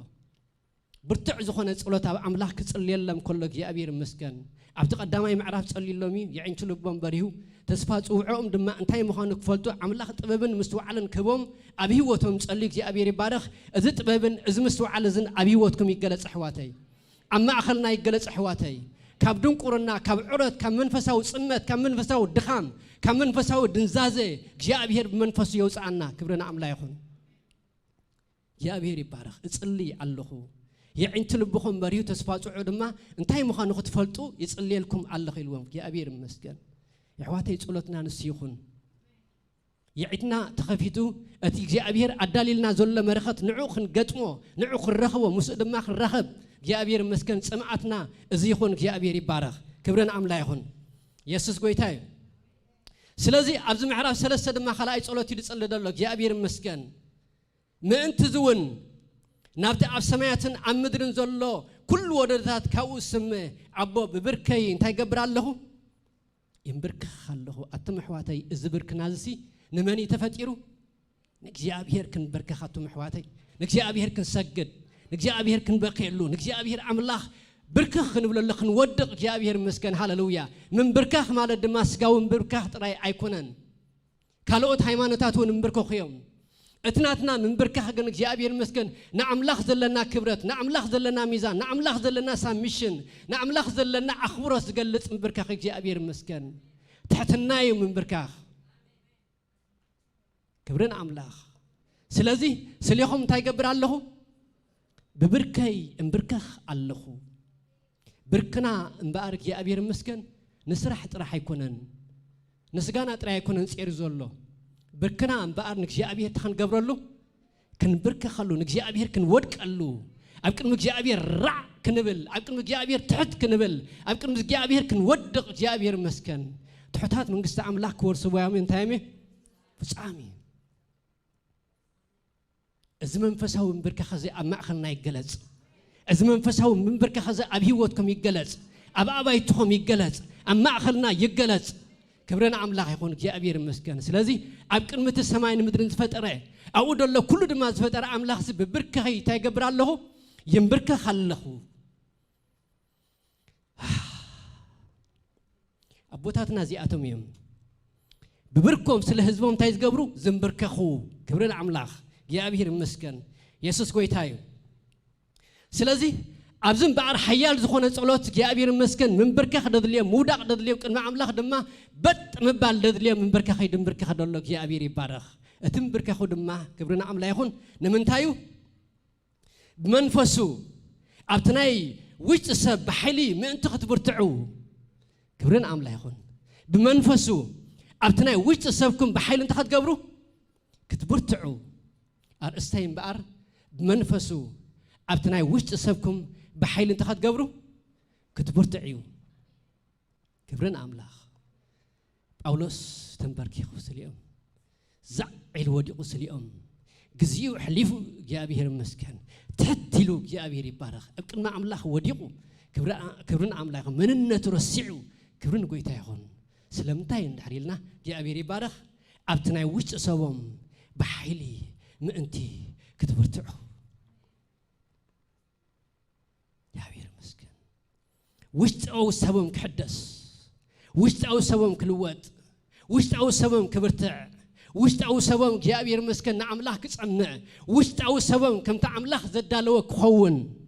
ብርቱዕ ዝኾነ ጸሎት ኣብ አምላኽ ክጽልየለም ከሎ እግዚአብሔር ይመስገን ኣብቲ ቀዳማይ ምዕራፍ ጸልይሎሚ ይዕንቹ ልቦም በሪሁ ተስፋ ጽውዖም ድማ እንታይ ምዃኑ ክፈልጡ አምላኽ ጥበብን ምስተዋዕልን ክቦም ኣብ ህይወቶም ጸልይ እግዚአብሔር ይባረኽ እዚ ጥበብን እዚ ምስተዋዕል ዝን ኣብ ህይወትኩም ይገለጽ ሕዋተይ ኣብ ማእኸልና ይገለጽ ሕዋተይ ካብ ድንቁርና ካብ ዑረት ካብ መንፈሳዊ ጽመት ካብ መንፈሳዊ ድኻም ካብ መንፈሳዊ ድንዛዜ እግዚአብሔር በመንፈሱ ይውጻአና ክብረና አምላክ ይሁን እግዚአብሔር ይባረኽ እጽልይ ኣለኹ ይዕንቹ ልብኹም በሪሁ ተስፋ ጽውዖ ድማ እንታይ ምዃኑ ክትፈልጡ ይጽልየልኩም ኣለኹ ኢልዎም እግዚአብሔር ይመስገን يحواتي صلوتنا نسيخون يعتنا تخفيتو اتي እግዚአብሔር አዳሊልና ዘሎ መረኸት ንዑኽን ገጥሞ ንዑኽን ረኸቦ ሙስድማ ክረኸብ እግዚአብሔር መስከን ጽማዓትና እዚ ይኹን እግዚአብሔር ይባረኽ ክብረን አምላክ ይሁን ኢየሱስ ጎይታይ ስለዚህ ኣብዚ ምዕራፍ 3 ድማ ኸላይ ጸሎት ይጽልይ ደሎ እግዚአብሔር መስከን ምእንቲ ዝውን ናብቲ ኣብ ሰማያትን ኣብ ምድርን ዘሎ ኩሉ ወደታት ካብኡ ስም አቦ ብብርከይ እንታይ ገብር ኣለኹ ينبركخ الله أتمحواتي إزبركنا زسي نماني تفتيرو نجزي أبيهر كن بركخ أتمحواتي نجزي أبيهر كن سجد نجزي أبيهر كن بقيلو نجزي أبيهر عملاخ بركخ نقول الله خن ودق نجزي أبيهر مسكن هاللويا من بركخ مال الدماسك ومن بركخ ترى أيقونن كالوت هيمانوتاتون من بركخ يوم اتناتنا من بركخ نجزي أبيهر مسكن نعم لحظ لنا كبرت نعم لحظ لنا ميزان نعم لحظ لنا ساميشن نعم لحظ لنا أخبرس قلت من بركخ نجزي أبيهر مسكن تحت النايم من بركخ كبرنا أملاخ سلازي سليهم تايقبر الله ببركي انبركخ الله بركنا انبارك يا أبيهر مسكن نسرح تراح يكونن نسقانا تراح يكونن سير زولو بركنا انبار نكجي أبيهر تخن قبر الله كن بركخ الله نكجي أبيهر كن ودك الله أبكن نكجي أبيهر رع كنبل أبكن نكجي أبيهر تحت كنبل أبكن نكجي أبيهر كن ودق جي أبيهر مسكن تحتات من قصة أملاك ورسوا من تايمه فسامي الزمن فسهو من بركة خزي أما أخلنا يجلس الزمن فسهو من بركة خزي أبي وتكم يجلس أبا يتهم يجلس أما أخلنا يجلس كبرنا أملاك يكون جاء أبير مسكين سلازي أبكر مت السماء مدرن فترة أود الله كل دم فترة أملاك ببركة هي تجبر الله ينبركة خله أبوتاتنا زياتهم يوم ببركم سل حزبهم تايز قبرو زنبركخو كبرنا أملاك يا أبيهر مسكن يسوع كويتايو سلازي أبزم بعر حيال زخونة صلوت يا أبيهر مسكن من بركة ددليه مودع ددليه كن مع أملاك دما بت مبال ددليه من بركة خيد من بركة دلوك يا أبيهر يبارخ أتم بركة خود دما كبرنا أملاك يخون نمنتايو بمنفسو أبتناي ويش سب بحلي من تخت برتعو كبرنا أملاك يخون بمنفسو أبتناي ويش سبكم بحلي أنت خد قبرو كتبرتعو أرستين بأر بمنفسو أبتناي وش تسبكم بحيل أنت خد قبره كتبرتعيو كبرنا أملاخ أولوس تنبركي خص اليوم زعل ودي خص اليوم جزيو حليفو جاء به المسكن تهتلو جاء به يبارخ أبكن ما أملاخ وديقو كبرنا أملاخ من النترسعو كبرنا قويتايخون سلمتاين حريلنا جاء به يبارخ أبتناي وش تسبهم بحيلي مأنتي كتبرتعو يا بير مسكن وشت أو سبم كحدس وشت أو سبم كلوات وشت أو سبم كبرتع وشت أو سبم يا بير مسكن نعم الله كتصنع وشت أو سبم كم تعمل الله زدالو كخون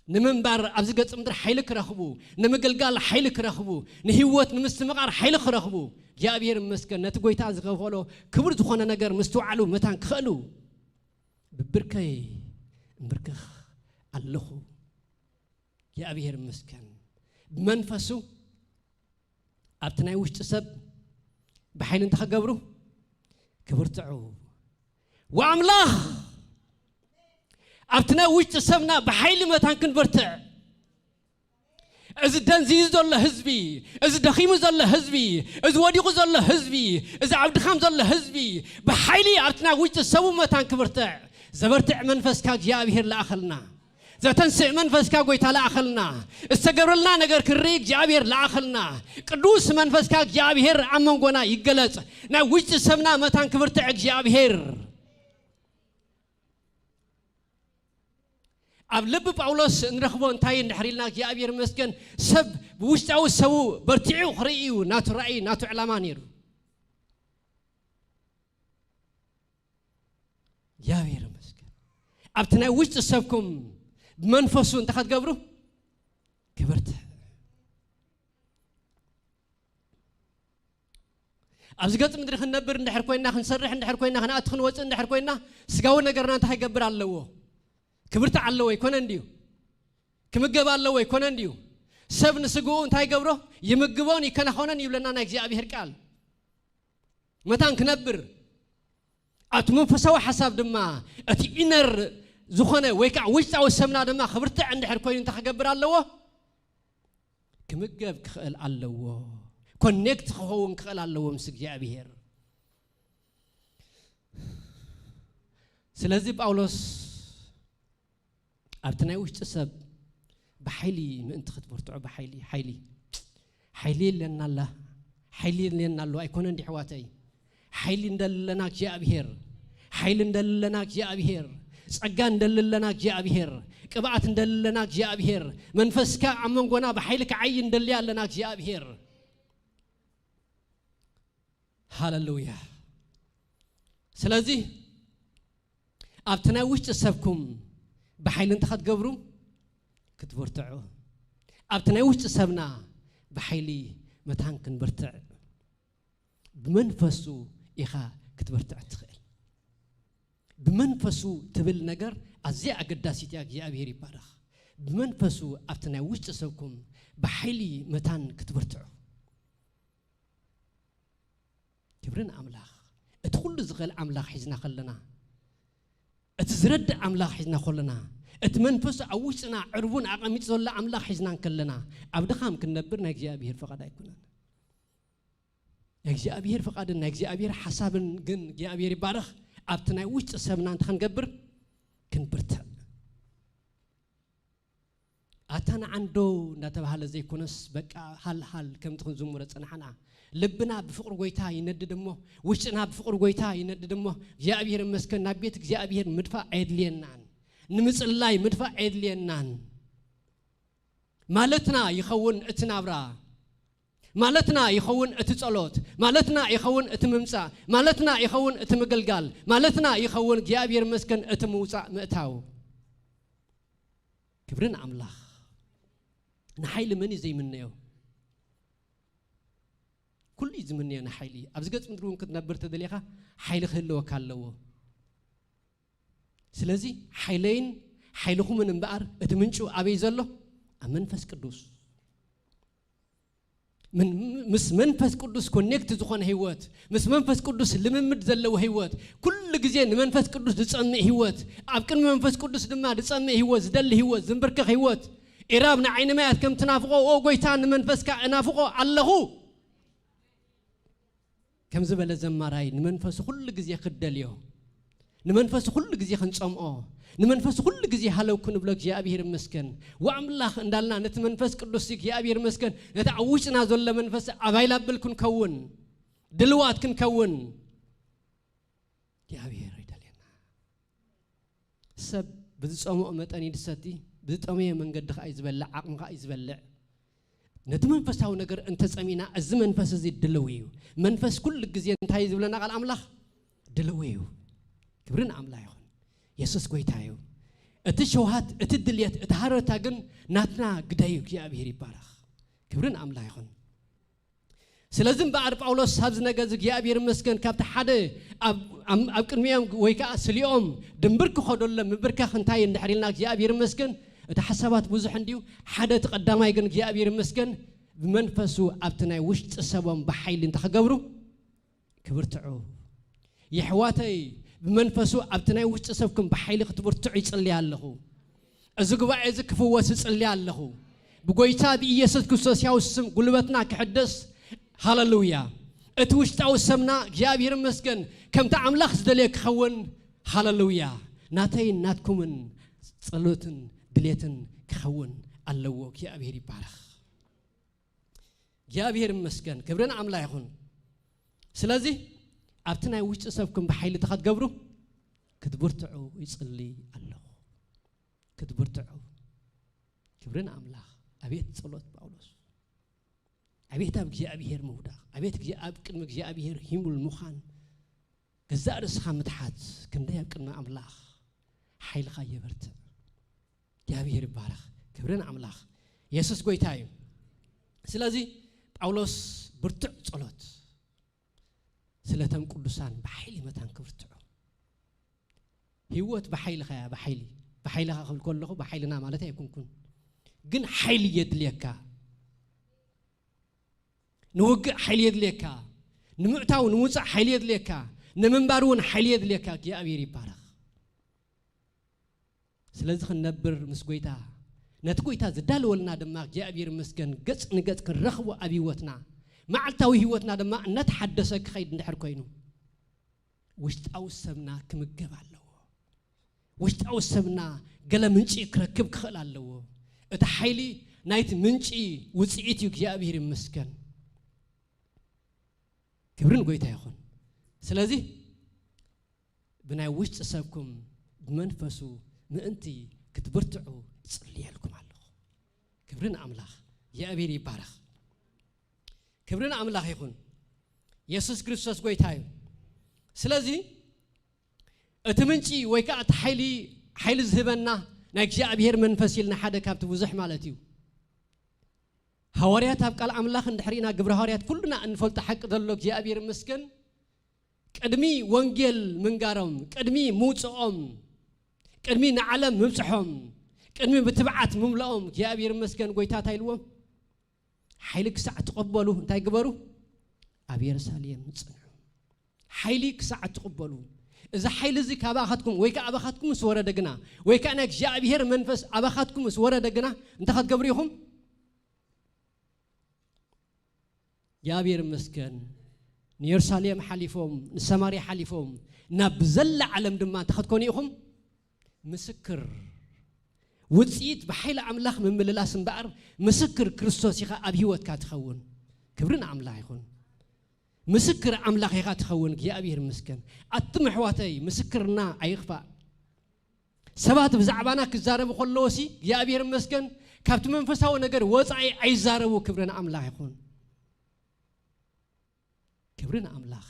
نمنبر أبزقت مدر حيلك رخبو نمقلقال حيلك رخبو نهيوت نمستمقار حيلك رخبو يا بير مسكن نتقوي تازغ فولو كبر دخونا نقر مستوعلو متان كخلو ببركي مبركخ اللخو يا بير مسكن بمنفسو أبتناي وش تسب بحيل انت خقبرو كبرتعو وعملاه أبتنا وش تسمنا بحيل ما تانكن برتع إذا دنزيز الله حزبي إذا دخيم الله حزبي إذا وديق الله حزبي إذا عبد خام الله حزبي بحيلي أبتنا وش تسوي ما تانك برتع زبرتع منفس كاج يا بير لآخلنا إذا تنسع منفس كاج ويت لآخلنا استقبل لنا نجار كريك يا بير لآخلنا قدوس منفس كاج يا بير عمم قنا يجلس نا وش تسمنا ما تانك برتع يا بير أبلب باولوس نرخبو انتاي نحريلنا يا أبير مسكن سب بوشتاو سو برتعو خريو ناتو رأي ناتو علامانير يا أبير مسكن أبتنا وشت سبكم بمنفسو انت خد قبرو كبرت أبزقت مدري خنبر نحر كوينا خنسرح نحر كوينا خنأتخن وجه نحر كوينا سقاو نقرنا انت قبر علوه كبرت على ويكون عنديو كم جب على ويكون عنديو سب نسقون تاي قبره يمجبوني كان هونا يبلنا نجزي أبي هركال متى نكنبر أتمنى فسوا حساب دما أتي إنر زخنة ويكع وش أو سمنا دما خبرت عند حركوين انت قبر على وه كم جب خال على وه كونكت خون خال على وه مسك يا أبي هر سلازي باولوس أبتناي وش تسب بحيلي ما أنت خدبرتوا حيلي لأن الله حيلي لأن الله يكون عندي حواتي حيلي ندلناك يا أبيهر حيلي ندلناك يا أبيهر سجان ندلناك يا أبيهر كبعت ندلناك يا أبيهر منفسك عمون قنا بحيلك عين دليا لناك يا أبيهر هاللويا سلازي أبتناي وش تسبكم بحيل انت خد قبرو كتبرتعو أبتنا وش تسبنا بحيلي متان كن برتع بمنفسو إخا كتبرتع تخيل بمنفسو تبل نجر أزيع قداسي تياج يا أبيري بارخ بمنفسو أبتنا وش تسبكم بحيلي متان كتبرتعو كبرنا أملاخ ادخل زغل أملاخ حزنا خلنا اتزرد أملاخ حزنا خلنا اتمنفس أوشنا عربون عقميت زول أملاخ حزنا كلنا أبدخام كنبرنا يجزي أبيهر فقد يكونن يجزي أبيهر فقد يجزي أبيهر حساب جن يجزي أبيهر بارخ أبتنا وش سبنا نتخن قبر كنبرتها أتانا عنده نتبه هذا زي كونس بقى حال كم تكون زمرة أنا لبنا بفقر قويتا يندد دمه وشنا بفقر قويتا يندد دمه يا أبيهر مسكن نبيتك يا أبيهر مدفع عدلينان نمس الله مدفع عدلينان مالتنا يخون اتنابرا مالتنا يخون اتتصالوت مالتنا يخون اتممسا مالتنا يخون اتمقلقال مالتنا يخون يا أبيهر مسكن اتموسا مأتاو كبرنا أملاخ نحيل مني زي منيو كل زمني أنا حيلي أبزقت مدرون كنت نبرت دليخة حيل خلوا كاللوا سلازي حيلين حيلهم من بقر اتمنشوا أبي زلوا منفس قدوس من مس منفس قدوس كونكت زخون هيوات مس منفس قدوس لممد زلوا هيوات كل جزين منفس قدوس تصنع هيوات أبكن منفس قدوس دم تصنع هيوات زدل هيوات زنبرك هيوات إرابنا عين ما كم تنافقوا أو قويتان منفس كنافقوا الله كم زبل زمراي نمنفس كل جزية خدليو نمنفس كل جزية خنصمأ نمنفس كل جزية هلو كن بلوك يا أبيهر مسكن وعمله ندلنا نتمنفس كدوسك يا أبيهر مسكن نتعوشنا زول منفس available كن كون دلوات كن كون እግዚአብሔር ይደለና ሰብ ብዝጾምኦ መጠን ይድሰቲ ብዝጦመየ መንገድ ኸ ይዝበልዕ ዓቕም ኸ ይዝበልዕ ነቲ መንፈሳዊ ነገር እንተ ጸሚና እዚ መንፈስ እዚ ድለው እዩ መንፈስ ኩሉ ግዜ እንታይ ዝብለና ቃል አምላኽ ድለው እዩ ክብርን አምላኽ ይኹን ኢየሱስ ጎይታ እዩ እቲ ሸውሃት እቲ ድልየት እቲ ሃረታ ግን ናትና ግዳዩ እግዚአብሔር ይባረኽ ክብርን አምላኽ ይኹን ስለዚህ በአር ጳውሎስ ሀብዝ ነገዝ እግዚአብሔር መስገን ካብታ ሓደ ኣብ ቅድሚኦም ወይ ከዓ ስሊኦም ድንብር ክኸዶለ ምብርካ እንታይ እንድሕሪልና እግዚአብሔር መስገን እቲ ሓሳባት ብዙሕ እንዲዩ ሓደ ተቀዳማይ ግን እግዚአብሔር መስገን ብመንፈሱ ኣብቲ ናይ ውሽጢ ሰቦም በኃይል እንተኸገብሩ ክብርትዑ ይሕዋተይ ብመንፈሱ ኣብቲ ናይ ውሽጢ ሰብኩም በኃይል ክትብርትዑ ይጽልይ ኣለኹ እዚ ጉባኤ እዚ ክፍወስ ይጽልይ ኣለኹ ብጎይታ ብኢየሱስ ክርስቶስ ያው ስም ጉልበትና ክሕደስ ሃሌሉያ እቲ ውሽጣው ሰምና እግዚአብሔር መስገን ከምታ አምላኽ ዝደልየ ክኸውን ሃሌሉያ ናተይ ናትኩምን ጸሎትን ድሌትን ክኸውን ኣለዎ እግዚአብሔር ይባረኽ እግዚአብሔር መስገን ክብርን አምላኽ ይኹን ስለዚህ ኣብቲ ናይ ውሽጢ ሰብኩም በኃይል ተኸትገብሩ ክትብርትዑ ይጽልይ ኣለኹ ክትብርትዑ ክብርን አምላኽ አቤት ጸሎት ጳውሎስ አቤት ኣብ እግዚአብሔር መውዳቕ አቤት ኣብ ቅድሚ እግዚአብሔር ሂሙል ሙኻን ገዛእ ርእስኻ ምትሓት ክንደይ ኣብ ቅድሚ አምላኽ ሓይልኻ የበርትዕ እግዚአብሔር ይባረኽ ክብርን አምላኽ ኢየሱስ ጎይታ እዩ ስለዚህ ጳውሎስ ብርቱዕ ጸሎት ስለተም ቅዱሳን በኃይል መታን ክብርትዑ ህይወት በኃይል ኸያ በኃይል ኸል ኮለኹ በኃይልና ማለት አይኩንኩን ግን ኃይል የድልየካ ንውግእ ኃይል የድልየካ ንምዕታው ንምውፃእ ኃይል የድልየካ ንምንባሩን ኃይል የድልየካ እግዚአብሔር ይባረኽ ስለዚህ ነብር ምስ ጎይታ ነቲ ጎይታ ዝዳልወልና ድማ እግዚአብሔር መስገን ገጽ ንገጽ ክንረኽቦ ኣብ ህይወትና ማዕልታዊ ህይወትና ድማ እናተሐደሰ ክኸይድ እንድሕር ኮይኑ ውሽጣዊ ሰብና ክምገብ ኣለዎ ውሽጣዊ ሰብና ገለ ምንጪ ክረክብ ክኽእል ኣለዎ እቲ ኃይሊ ናይቲ ምንጪ ውጽኢት እዩ እግዚአብሔር መስገን ክብርን ጎይታ ይኹን ስለዚህ ብናይ ውሽጢ ሰብኩም ብመንፈሱ ምእንቲ ክትብርትዑ ጽልየልኩም ኣለኹ ክብርን አምላኽ እግዚአብሔር ይባረኽ ክብርን አምላኽ ይኹን ኢየሱስ ክርስቶስ ጎይታ እዩ ስለዚህ እቲ ምንጪ ወይ ከዓ እቲ ኃይሊ ዝህበና ናይ እግዚአብሔር መንፈስ ኢልና ሓደ ካብቲ ብዙሕ ማለት እዩ ሐዋርያት ኣብ ቃል አምላኽ እንድሕሪና ግብረ ሐዋርያት ኩሉና እንፈልጥ ሐቅ ዘሎ እግዚአብሔር መስገን ቅድሚ ወንጌል ምንጋሮም ቅድሚ ሙጽኦም ቅድሚ ንዓለም ምብጽሖም ቅድሚ ብትብዓት ምምልኦም እግዚአብሔር መስገን ጎይታ ታይልዎም ኃይሊ ክሳዕ ተቀበሉ እንታይ ግበሩ ኣብ ኢየሩሳሌም ጽንዑ ኃይሊ ክሳዕ ተቀበሉ እዛ ኃይሊ እዚ ካባኻትኩም ወይ ከዓ አባኻትኩም ስወረደ ግና ወይ ከዓ ናይ እግዚአብሔር መንፈስ አባኻትኩም ስወረደ ግና እንታይ ክትገብሩ ኢኹም እግዚአብሔር መስገን ንኢየሩሳሌም ሓሊፎም ንሰማርያ ሓሊፎም ናብ ዘላ ዓለም ድማ ተኸትኮኑ ኢኹም ምስክር ውጽኢት በኃይል አምላኽ ምምልላስ እምበኣር ምስክር ክርስቶስ ኢኻ ኣብ ህይወትካ ትኸውን ክብርን አምላኽ ይኹን ምስክር አምላኽ ኢኻ ትኸውን እግዚአብሔር መስገን ኣትም ኣሕዋተይ ምስክርና ኣይኽፋእ ሰባት ብዛዕባና ክዛረቡ ከለዎሲ እግዚአብሔር መስገን ካብቲ መንፈሳዊ ነገር ወጻኢ ኣይዛረቡ ክብርን አምላኽ ይኹን ክብርን አምላኽ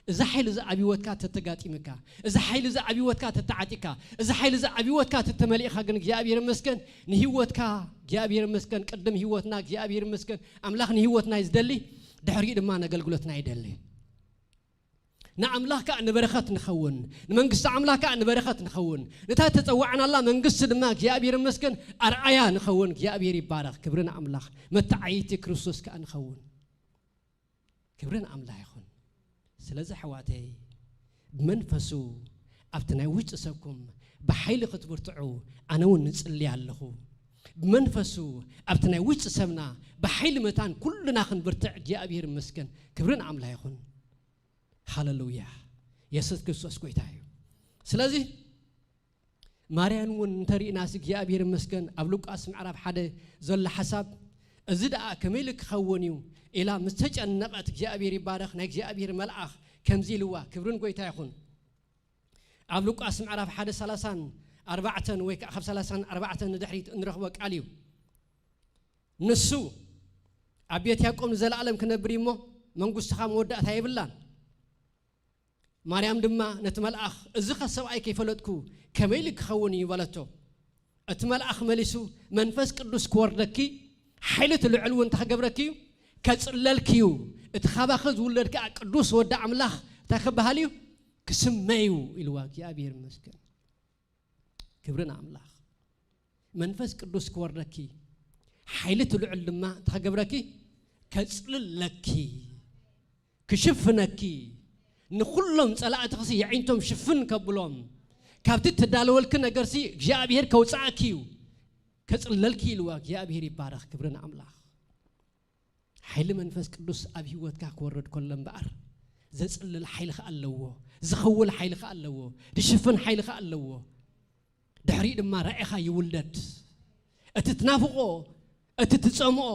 እዛ ኃይል ዛ አብይወትካ ተተጋጢምካ እዛ ኃይል ዛ አብይወትካ ተተዓጢካ እዛ ኃይል ዛ አብይወትካ ተተመሊእኻ ግን እግዚአብሔር መስገን ንህይወትካ እግዚአብሔር መስገን ቀደም ህይወትና እግዚአብሔር መስገን አምላኽ ንህይወትና ይዝደሊ ድሕሪ ድማ ነገልግሎትና ይደሊ ንአምላኽካ ንበረኸት ንኸውን ንመንግስቲ አምላኽካ ንበረኸት ንኸውን ነታ ተጸዋዕናላ መንግስቲ ድማ እግዚአብሔር መስገን አርአያ ንኸውን እግዚአብሔር ይባረኽ ክብርን አምላኽ መታዓይቲ ክርስቶስ ካ ንኸውን ክብርን አምላኽ ይኹን ስለዚህ حواتي بمنفسو أبتناي وجه سكم بحيل خطبرتعو أنا ونصلي عليه بمنفسو أبتناي وجه سمنا بحيل متان كلنا خنبرتع جاء بير مسكن كبرنا عملا يخون هاللويا يسوع كريستوس كويتاي سلازي ماريان ونتري ناس جاء بير مسكن أبلوك اسم عرب حدا زل حساب أزيد كملك خونيو إلى مستجع النقط جاء بير بارخ نك جاء بير ملأخ كم زيلوا كبرون قوي تايخون ኣብ ሉቃስ ምዕራፍ 1:34 ወይ ከዓ 34 ንድሕሪት እንረኽቦ ቃል እዩ ንሱ ኣብ ቤት ያዕቆብ ንዘለዓለም ክነብር እሞ መንግሥትኻ መወዳእታ የብላን ማርያም ድማ ነቲ መልአኽ እዚ ኸሰብኣይ ከይፈለጥኩ ከመይ ኢሉ ክኸውን እዩ በለቶ እቲ መልአኽ መሊሱ መንፈስ ቅዱስ ክወርደኪ ሓይሊ ልዕል እውን ተኸገብረኪ እዩ ከጽለልኪ እዩ እቲ ኻባኺ ዝውለድ ከዓ ቅዱስ ወዲ ኣምላኽ ተኸባሃል እዩ ክስመዩ ኢልዋ እግዚአብሔር ይመስገን ክብርን ኣምላኽ መንፈስ ቅዱስ ክወርደኪ ሓይሊ ልዕል ድማ ተኸገብረኪ ከጽልለኪ ክሽፍነኪ ንኹሎም ጸላእትኺ የዒንቶም ሽፍን ከብሎም ካብቲ ተዳለወልክ ነገርሲ እግዚአብሔር ከውጻእኪ እዩ ከጽልለልኪ ኢልዋ እግዚአብሔር ይባረኽ ክብርን ኣምላኽ ሓይሊ መንፈስ ቅዱስ ኣብ ህይወትካ ክወርድ ከሎ እምበኣር ዘጽልል ሓይልኻ ኣለዎ ዝኸውል ሓይልኻ ኣለዎ ድሽፍን ሓይልኻ ኣለዎ ድሕሪ ድማ ራእይኻ ይውለድ እቲ ትናፍቆ እቲ ትጸምኦ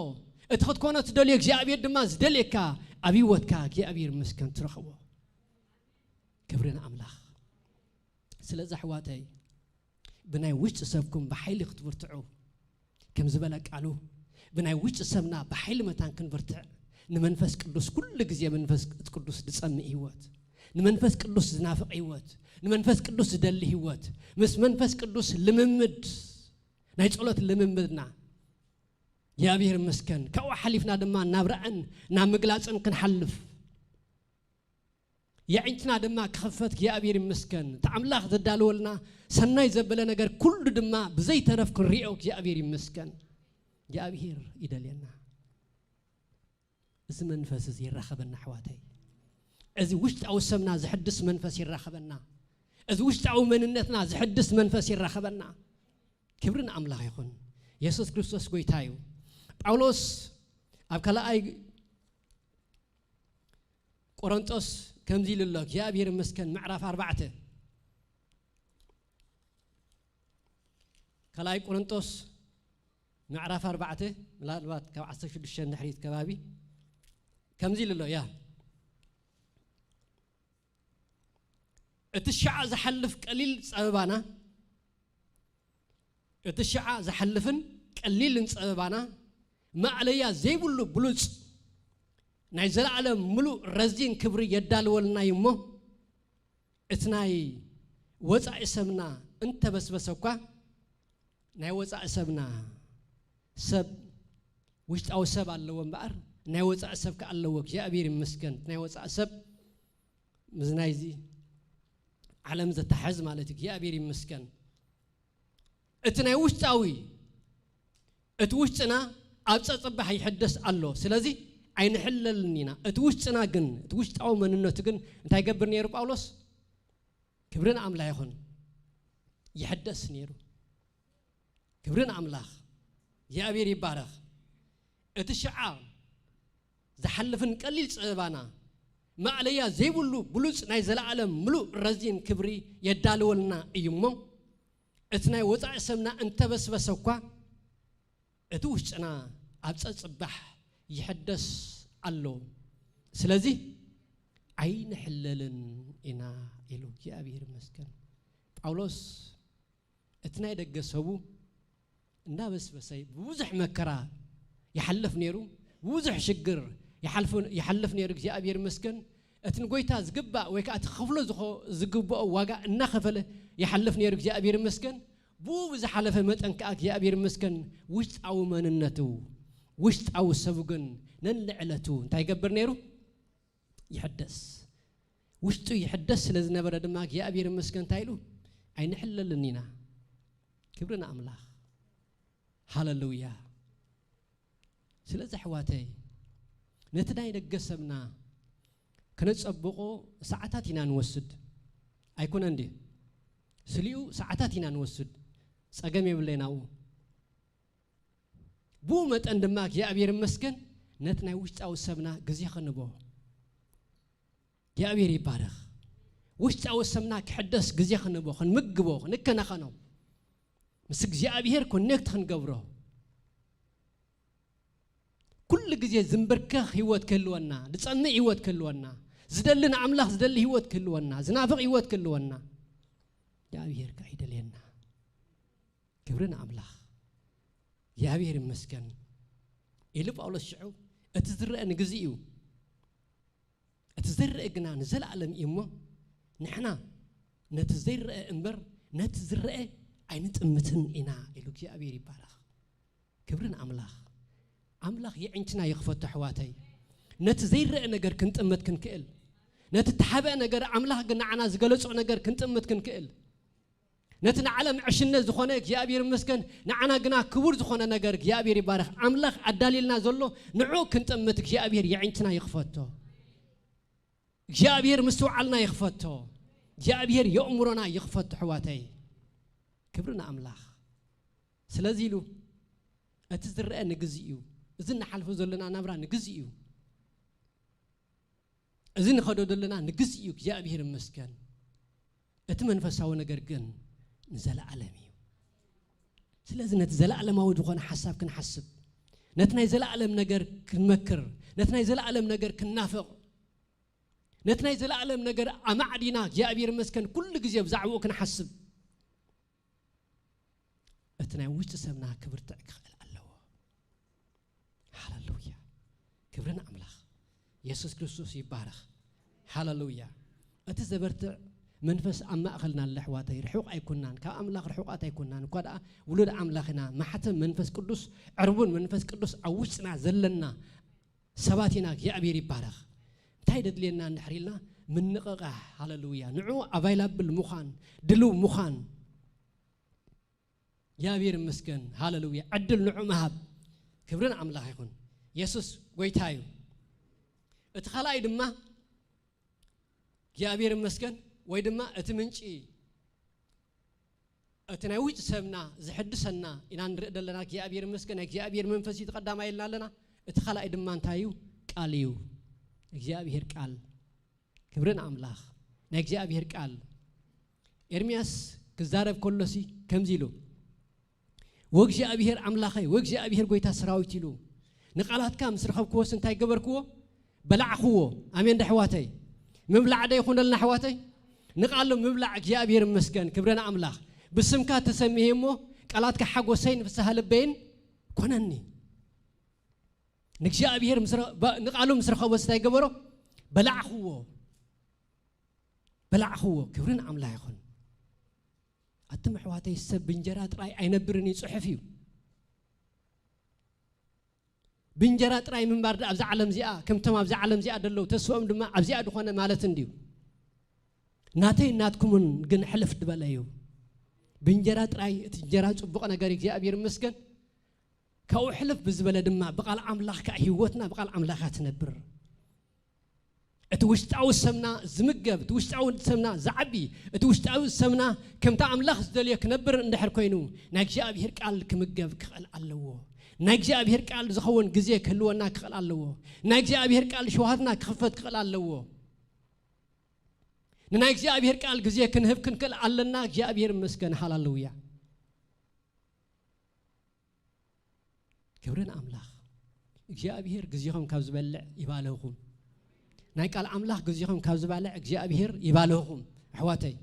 እቲ ክትኮነ ትደልዮ እግዚአብሔር ድማ ዝደልየካ ኣብ ህይወትካ እግዚአብሔር ይመስገን ትረኽቦ ክብርን ኣምላኽ ስለዚ ኣሕዋተይ ብናይ ውሽጢ ሰብኩም ብሓይሊ ክትብርትዑ ከም ዝበለ ቃሉ ብናይ ውሽጢ ሰብና ብሓይሊ መታን ክንብርትዕ ንመንፈስ ቅዱስ ኩሉ ግዜ መንፈስ ቅዱስ ዝጸምእ ህይወት ንመንፈስ ቅዱስ ዝናፍቕ ህይወት ንመንፈስ ቅዱስ ዝደሊ ህይወት ምስ መንፈስ ቅዱስ ልምምድ ናይ ጸሎት ልምምድና እግዚአብሔር ይመስገን ካብኡ ሓሊፍና ድማ ናብ ራእን ናብ ምግላጽን ክንሓልፍ የዕንትና ድማ ክኸፈት እግዚአብሔር ይመስገን ተአምላኽ ዘዳልወልና ሰናይ ዘበለ ነገር ኩሉ ድማ ብዘይ ተረፍ ክንሪኦ እግዚአብሔር ይመስገን እግዚአብሔር ይደልየና እዚ መንፈስ እዚ ይራኸበና ኣሕዋተይ እዚ ውሽጣዊ ሰብና ዝሕድስ መንፈስ ይራኸበና እዚ ውሽጣዊ መንነትና ዝሕድስ መንፈስ ይራኸበና ክብርን ኣምላኽ ይኹን ኢየሱስ ክርስቶስ ጎይታ እዩ ጳውሎስ ኣብ ካልኣይ ቆሮንጦስ كم زي لله እግዚአብሔር ይመስገን ምዕራፍ 4 ከላይ ቆሮንጦስ ምዕራፍ 4 ምናልባት ካብ 16 ንሕሪት ከባቢ كم زي لله ያ እቲ ሸዓ ዝሐልፍ ቀሊል ጸበባና እቲ ሸዓ ዝሐልፍን ቀሊልን ጸበባና ማዕለያ ዘይብሉ ብሉጽ ናይ ዘላለም ሙሉእ ረዚን ክብሪ የዳልወልና ይሞ እትናይ ወጻኢ ሰብና እንተበስበሰኳ ናይ ወጻኢ ሰብና ሰብ ውሽጣዊ ሰብ ኣለዎ እምበኣር ናይ ወጻኢ ሰብ ከኣለዎ እግዚአብሔር ይመስገን ናይ ወጻኢ ሰብ ምዝናይዚ ዓለም ዘተሐዝ ማለት እግዚአብሔር ይመስገን እቲ ናይ ውሽጣዊ እቲ ውሽጥና ኣብ ጸጸባህ ይሕደስ ኣሎ ስለዚ ኣይንሕለልኒና እቲ ውሽጥና ግን እቲ ውሽጣዊ መንነቱ ግን እንታይ ገብር ነይሩ ጳውሎስ ክብርን ኣምላኽ ይኹን ይሕደስ ነይሩ ክብርን ኣምላኽ እግዚአብሔር ይባረኽ እቲ ሸዓ ዝሐልፍን ቀሊል ጸባና ማዕለያ ዘይብሉ ብሉጽ ናይ ዘላለም ሙሉእ ረዚን ክብሪ የዳልወልና እዩሞ እቲ ናይ ወጻኢ ሰብና እንተበስበሰኳ እቲ ውሽጥና ኣብ ጸጸባህ ይሕደስ ኣሎ ስለዚ ኣይንሕለልን ኢና ኢሉ እግዚአብሔር ይመስገን ጳውሎስ እቲ ናይ ደገሰቡ እንዳበስበሰይ ብዙሕ መከራ ይሐልፍ ነይሩ ብዙሕ ሽግር ይሐልፍ ነይሩ እግዚአብሔር ይመስገን እቲ ንጎይታ ዝግባእ ወይ ከዓ ተኸፍሎ ዝግባእ ዋጋ እናኸፈለ ይሐልፍ ነይሩ እግዚአብሔር ይመስገን ብዝሓለፈ መጠን ከዓ እግዚአብሔር ይመስገን ውሽጣዊ መንነቱ ውሽጣዊ ሰቡ ግን ነንልዕለቱ እንታይ ይገብር ነይሩ ይሕደስ ውሽጡ ይሕደስ ስለዝነበረ ድማ እግዚአብሔር ይመስገን እንታይ ኢሉ ኣይንሕለልን ኢና ክብርን ኣምላኽ ሃሌሉያ ስለዚ ኣሕዋተይ ነቲ ናይ ደገሰብና ከነጸብቆ ሰዓታት ኢና ንወስድ ኣይኮነ እንዴ ስሊኡ ሰዓታት ኢና ንወስድ ጸገም የብለናው ቡ መጠን ድማ እግዚአብሔር ይመስገን ነቲ ናይ ውሽጣዊ ሰብና ግዜ ክንቦ እግዚአብሔር ይባረኽ ውሽጣዊ ሰብና ክሕደስ ግዜ ክንቦ ክንምግቦ ክንከናኸኖ ምስ እግዚአብሔር ኮኔክት ክንገብሮ ኩሉ ግዜ ዝንብርከኽ ህይወት ክህልወና ዝጸምእ ህይወት ክህልወና ዝደልን ኣምላኽ ዝደሊ ህይወት ክህልወና ዝናፍቕ ህይወት ክህልወና يا أبير كايد لنا كبرنا أملاخ يا أبير مسكن يلف أول الشعوب أتزرع نجزيو أتزرع جنا نزل على إمه نحنا نتزرع إمبر نتزرع عين تمتن إنا إلوك يا أبير يبارك كبرنا أملاخ يعنتنا يخفت حواتي نتزرع نجر كنت أمت كن كئل نتتحبأ نجر أملاخ جنا عنا زجلس نجر كنت أمت كن كئل نتنا علم عشنا زخونك يا أبير مسكن نعنا جنا كبر زخونا نجر يا أبير يبارك أملاخ الدليلنا زلوا نعو كنت أمتك يا أبير يعنتنا يخفته يا أبير مستوعلنا يخفته يا أبير يأمرنا يخفت حواتي كبرنا أملاخ سلازيلو أتزرع نجزيو إذن حلفوا زلنا نبرا نجزيو إذن خدوا دلنا نجزيو يا أبير مسكن أتمنى فساو نجرجن نزل عالمي سلازم نتزل على ما ودخون حساب كنحسب نتنا يزل علم نجر كنمكر نتنا يزل علم نجر كنافق نتنا يزل علم نجر أمعدينا يا أبير مسكن كل جزء بزعوه كنحسب أتنا وش تسمنا كبرتك الله هاللويا كبرنا أملاخ يسوع كريستوس يبارك هاللويا أتزبرت منفس أما أخلنا اللحواتي رحوق أيكونان كأملاخ رحوقات أيكونان قد ولد أملاخنا ما حتى منفس قدوس عربون منفس قدوس أوسنا زلنا سباتنا يا أبي يبارك تايد لنا نحريلنا من نققه هاللويا نعو available مخان دلو مخان يا أبي مسكن هاللويا عدل نعو مهاب كبرنا أملاخ يكون يسوس ويتايو اتخلاي دما يا أبي مسكن ويدما أتمنشي أتناويج سمنا زحدسنا إن نرد لنا يا أبير مسكن يا أبير منفسي تقدم إلنا لنا اتخلق دمان تايو قاليو يا أبير قال كبرنا أملاخ نك يا أبير قال إرمياس كزارب كلسي كم زيلو وجه أبير أملاخي وجه أبير قويتا سراويتيلو نقالات كام سرخب كوس انتاي قبر كو بلع خوو أمين دحواتي مبلع دا يخون لنا حواتي نقالو مبلع يا أبير مسكن كبرنا أملاخ بسمكا تسميهمو قالاتك حقو سين بسهل بين كونني نكجي أبير نقالو مسرخو وستاي قبرو بلع خوو كبرنا أملاخ يخون أتم حواتي السب بنجرات راي أينبرني صحفيو بنجرات راي من بارد أبزع علم زياء كم تم أبزع علم زياء دلو تسوم دم أبزع دخونا مالتن ديو ناتي ناتكمن جن حلف دبلايو بنجرات راي تجرات بقنا جاريك يا أبير مسكن كأو حلف بزبلة دم بقال عملاخ كأهيوتنا بقال عملاخات نبر اتوشتعو سمنا زمقب اتوشتعو سمنا زعبي اتوشتعو سمنا كم تعملاخ زدليك نبر ندحر كوينو ناكجي أبير قال كمقب كقل علوه ناكجي أبير قال زخون جزيك هلونا كقل علوه ناكجي أبير قال شوهرنا كخفت كقل علوه ناكجي أبير قال جزيك نهب كنكل علنا جي أبير مسكن هاللويا كبرنا أملاخ جي أبير جزيهم كابزبلع يبالغهم نايقال أملاخ جزيهم كابزبلع جي أبير يبالغهم حواتي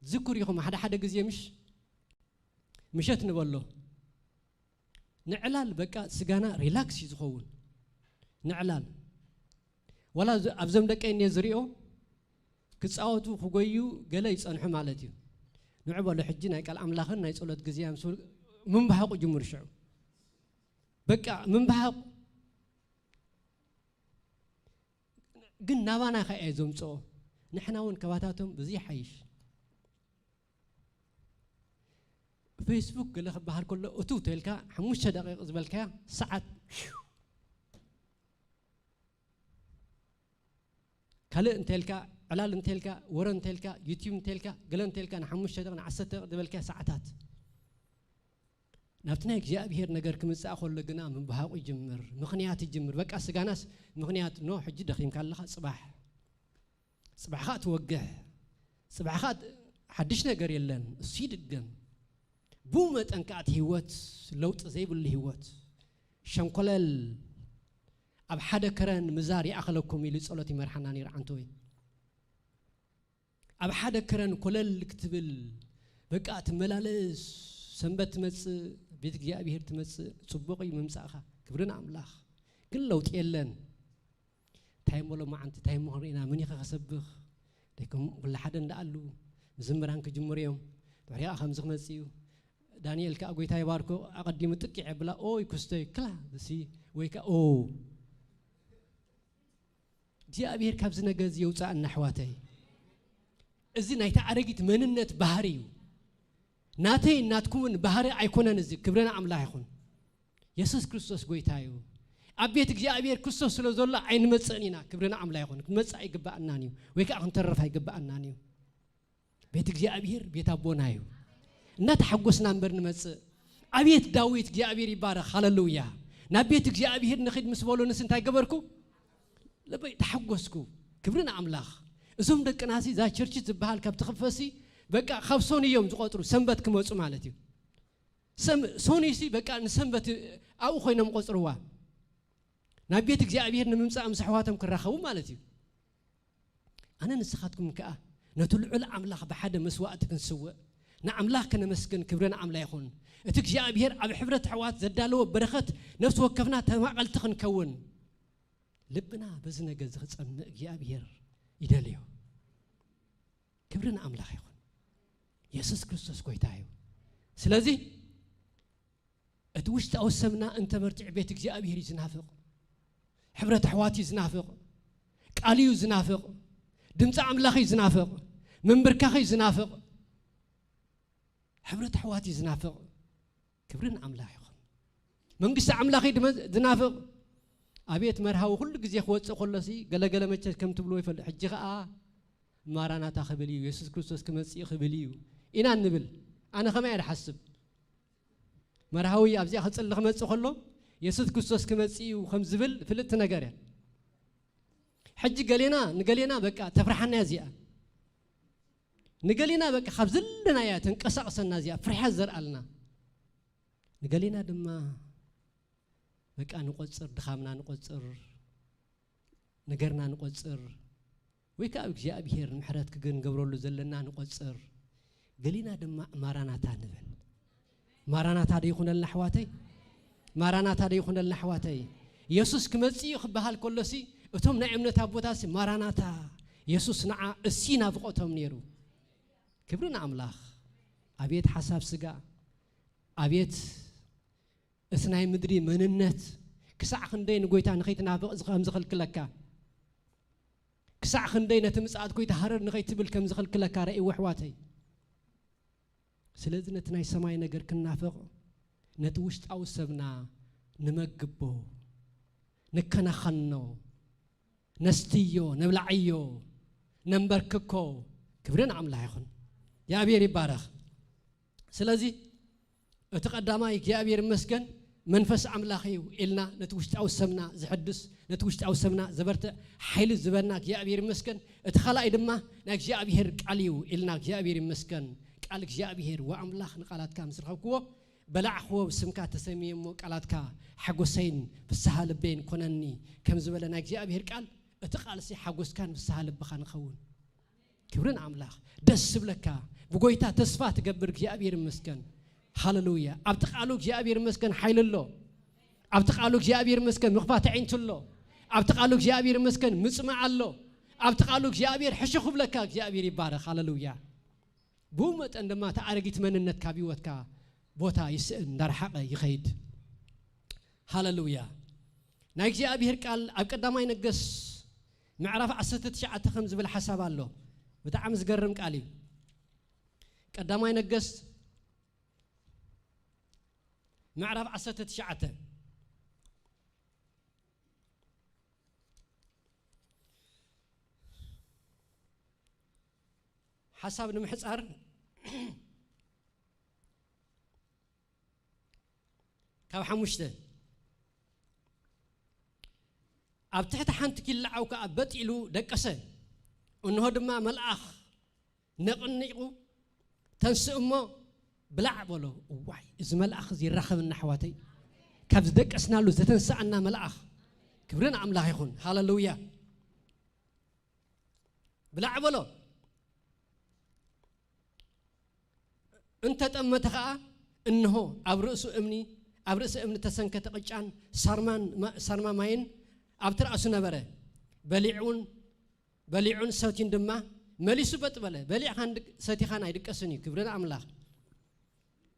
ذكر يهم حدا جزيه مشت نبله نعلال بقى سجانا ريلاكس يزخون نعلال ولا أبزم دك إني زريو كتساوتو خجيو جلا يصنح مالتي نعبا لحجنا قال أملاخنا يصلت جزيام سول من بحق جمهور الشعب بقى من بحق قلنا وانا خايزهم صو نحنا ون كباتاتهم بزي حيش فيسبوك قال بحر كله أتو تلك حموش دقيقة زبالك ساعة كله انتلك علال انتلك ورا انتلك يوتيوب انتلك قال انتلك أنا حموش دقيقة عسّت زبالك ساعات نفتناك جاء بهير نجار كمس أخول لجنا من بهاق يجمر مخنيات يجمر بق أسجانس مخنيات نوح جدا خيم كان لها صباح خات وجه صباح خات حدش نجار يلان السيد الجن بومت أنكات هيوت لو تزيب اللي هيوت شنقلل أب حدا كران مزاري أخلكم يلي صلاتي مرحناني رعنتوي أب حدا كرن كلل كتبل بقى تملالس سنبت مس بيتك يا أبي هرت مس صبغي ممساخة كبرنا أملاخ كل لو تقلن تايم ولا ما أنت تايم مهرينا مني خسبخ لكم ولا حدا نقلو زمران كجمريهم توريا خمس خمسيو دانيال كأقوي تاي باركو أقدم تكي عبلا أوي كستي كلا بسي ويكا أو جي أبي هرت كابزنا جزء يوسع النحواتي إذن هي تعرقت من النت بحريو ناتي ناتكون بحري أيقونا نزي كبرنا عملا يخون يسوع كريستوس قوي تايو أبيتك جاء أبير كريستوس لو زولا عين متسأنينا كبرنا عملا يخون متسأ يقبأ النانيو ويك أخن ترف يقبأ النانيو بيتك جاء أبير بيت أبونايو نتحقسنا نبرن متسأ أبيت داويت جاء أبير يبارك هاللويا نبيتك جاء أبير نخد مسبولو نسنتاي قبركو لبي تحقسكو كبرنا عملا زوم دك ناسي زا شرشت بحال كاب تخفسي بقى خفصوني يوم زقطرو سنبت كموصو مالتي سوني سي بقى نسنبت او خوينا مقصروا نبيت እግዚአብሔር نمصا مسحواتم كرخو مالتي انا نسخاتكم كا نتلعل املاح بحد مسواعت كنسوء نعملاح كنمسكن كبرنا املا يخون اتك እግዚአብሔር اب حبرت حوات زدالو برخت نفس وكفنا تماقلت خنكون لبنا بزنه ገዝ خصم እግዚአብሔር يدليو كبرنا أملاخ يكون يسوع كريستوس كويتايو سلازي اتوشت أوسمنا أنت مرتع بيتك جاء بيري زنافق حبرة حواتي زنافق قاليو زنافق دمت أملاخي زنافق من بركاخي زنافق حبرة حواتي زنافق كبرنا أملاخ يكون من قصة أملاخي زنافق أبيت مرهاو كل جزء خوات خلصي قلا ما كم تبلو يفل حجة مارانا تخبليو يسوع كريستوس كمسيح خبليو إنا النبل أنا خمير حسب مرهاوي أبزي أخذ الله خمس خلّو يسوع كريستوس كمسيح وخمس بل فلت نجارة حج نقلينا بقى تفرحنا زيا نقلينا بقى خبزلنا يا تنقصنا زيا فرح زرقلنا نقلينا دما بقى نقصر دخامنا نقصر نجرنا نقصر ويكا أبجاء بهير محرات كجن قبرولو زلنا نقصر قلينا دم ماراناتا نبل ماراناتا ديخون النحواتي ماراناتا ديخون النحواتي يسوس كمسيح بهال كلسي أتوم نعمنا تابوتاسي ماراناتا يسوس نع السينا فوقتهم نيرو كبرنا أملاخ أبيت حساب سجا أبيت إثناء مدري من النت كساع خندين قويتان خيتنا بقزقهم زخل كلكا كساع خندينا تمسعد كوي تهرر نغيت بالكم زخل كلا كارئي وحواتي سلازنا نتناي سماي نجر كنا فوق نتوشت أو سبنا نمجبو نكنا خنو نستيو نبلعيو نمبرككو كبرنا عملا يخون يا أبير يبارخ سلازي اتقدامايك يا أبير مسكن منفس عملاخيو إلنا نتوشت أو سمنا زحدس نتوشت أو سمنا زبرت حيل زبرناك يا أبير مسكن اتخلق دما ناك يا أبير عليو إلناك يا أبير مسكن قالك يا أبير وعملاخ نقالات كام سرخوكو بلع خو بسمكا تسميمو قالات كا حقوسين بالسهال بين كونني كم زبلناك يا أبير قال اتقال سي حقوس كان بالسهال بخان خون كبرنا عملاخ دس بلكا بقويتا تصفات تقبرك يا أبير مسكن هاللويا أبتقالوك يا أبير مسكن حيل الله أبتقالوك يا أبير مسكن مخفات عينت الله أبتقالوك يا أبير مسكن مسمع الله أبتقالوك يا أبير حشخ بلكاك يا أبير يبارك هاللويا بومت عندما تعرقت من النت كابيوتك بوتا يسأل دار حقه يخيد هاللويا نايك يا أبير قال أبقدما ينقص معرف عساتة شعة خمس بالحساب الله بتعمز قرم قالي قدما ينقص معرف عساتة شعته حساب نمحصر كاب حموشته أبتحت حنت كل عوك أبت إلو دكسة إنه دما ملأخ نقنيقو تنسمه بلع بلو واي إذا ملأخ زي الرخم النحواتي كاب دكسنا له زتنسأنا ملأخ كبرنا عملاخ يخون هاللويا بلع بلو أنت تأمتها إنه أبرأس أمني تسنكت قجان سارما ماين أبتر أسنا برا بليعون سوتين دما مليسو بتبلا بليع خان سوتي خان هيدك أسني كبرنا أملاخ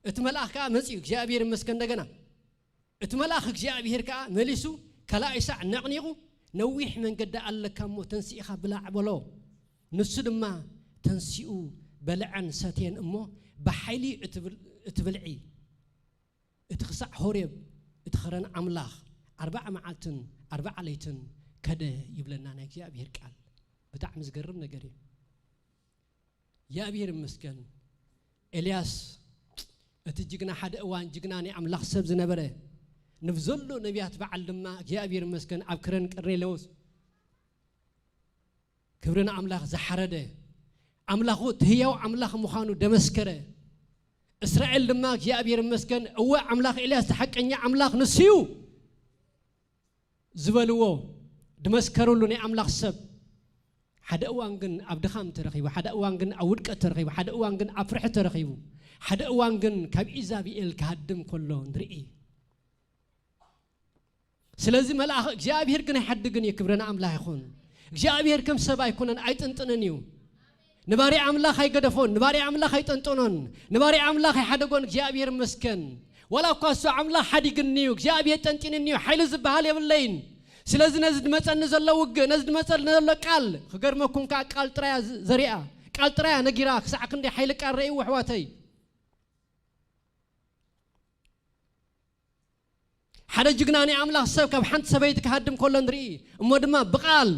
اتملاخ كا مسيو جابير مسكن دجنا اتملاخ جابير كا مليسو كلا إسع نعنيغو نويح من قد الله كمو تنسيخها بلا عبلو نسد ما تنسيو بلعن ساتين أمه بحيلي اتبلعي اتخسع هوريب اتخرن عملاخ 4 معالتن 4 ليتن كده يبلنا ناك يا أبير قال بتاع مزقرب نقري يا أبير مسكن إلياس اتجينا حد أوان جيناني عملاخ سبز نبره نفزلو نبيات بعد لما يا أبير مسكن أبكرن كريلوس كبرنا عملاخ زحرده عملاخو تهيو عملاخ مخانو دمسكره إسرائيل لما يا أبير مسكن هو عملاخ إلياس حقني عملاخ نسيو زبلوه دمسكروا لني عملاخ سب حدا أوانجن أبدخام ترخيبه حدا أوانجن أودك ترخيبه حدا أوانجن أفرح ترخيبه حدا أوانجن كاب إيزابيل كهدم كله نرئي سلازم الأخ جابير كنا حد جني كبرنا عملاخ يخون جابير كم سبا يكونن أيت أنتنيو نباري عملاخ هيقدفون نباري عملاخ هيتنطنون نباري عملاخ هيحدقون جابير مسكن ولا قاسو عملاخ حد يقنيو جابير تنتينيو حيل زبهال يبلين سلاز نزد مثل نزل وق نزد مثل نزل قال خجر ما كون قال ترى زريعة قال ترى نجراك ساعة كندي حيلك الرأي وحواتي حدا جناني عملاخ سبك بحنت سبيتك هدم كل نري مودما بقال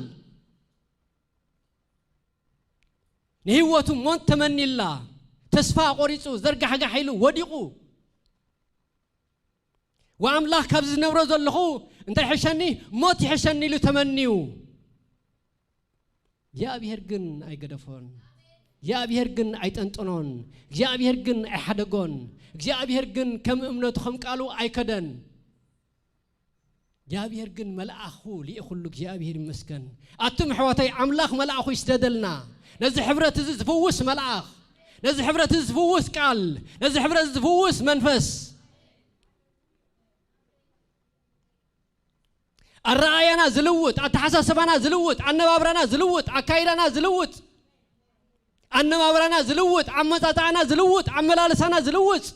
نهوتو مون تمني الله تسفى قريصو زرق حاجة حيلو وديقو وأملاك كابز نورز اللخو انت حشاني موت حشاني لو تمنيو يا بيهرجن أي قدفون يا بيهرجن أي تنتنون يا بيهرجن أي حدقون يا بيهرجن كم أمنتهم قالوا أي كدن يا بيهرجن ملأخو ليأخلك يا بيهر مسكن أتم حواتي أملاك ملأخو يستدلنا نزل حبرة تزفوس ملأخ نزل حبرة تزفوس قال نزل حبرة تزفوس منفس الرأينا زلوت التحسسبنا زلوت النبابرنا زلوت أكايرنا زلوت النبابرنا زلوت عمتاتنا زلوت عملالسنا زلوت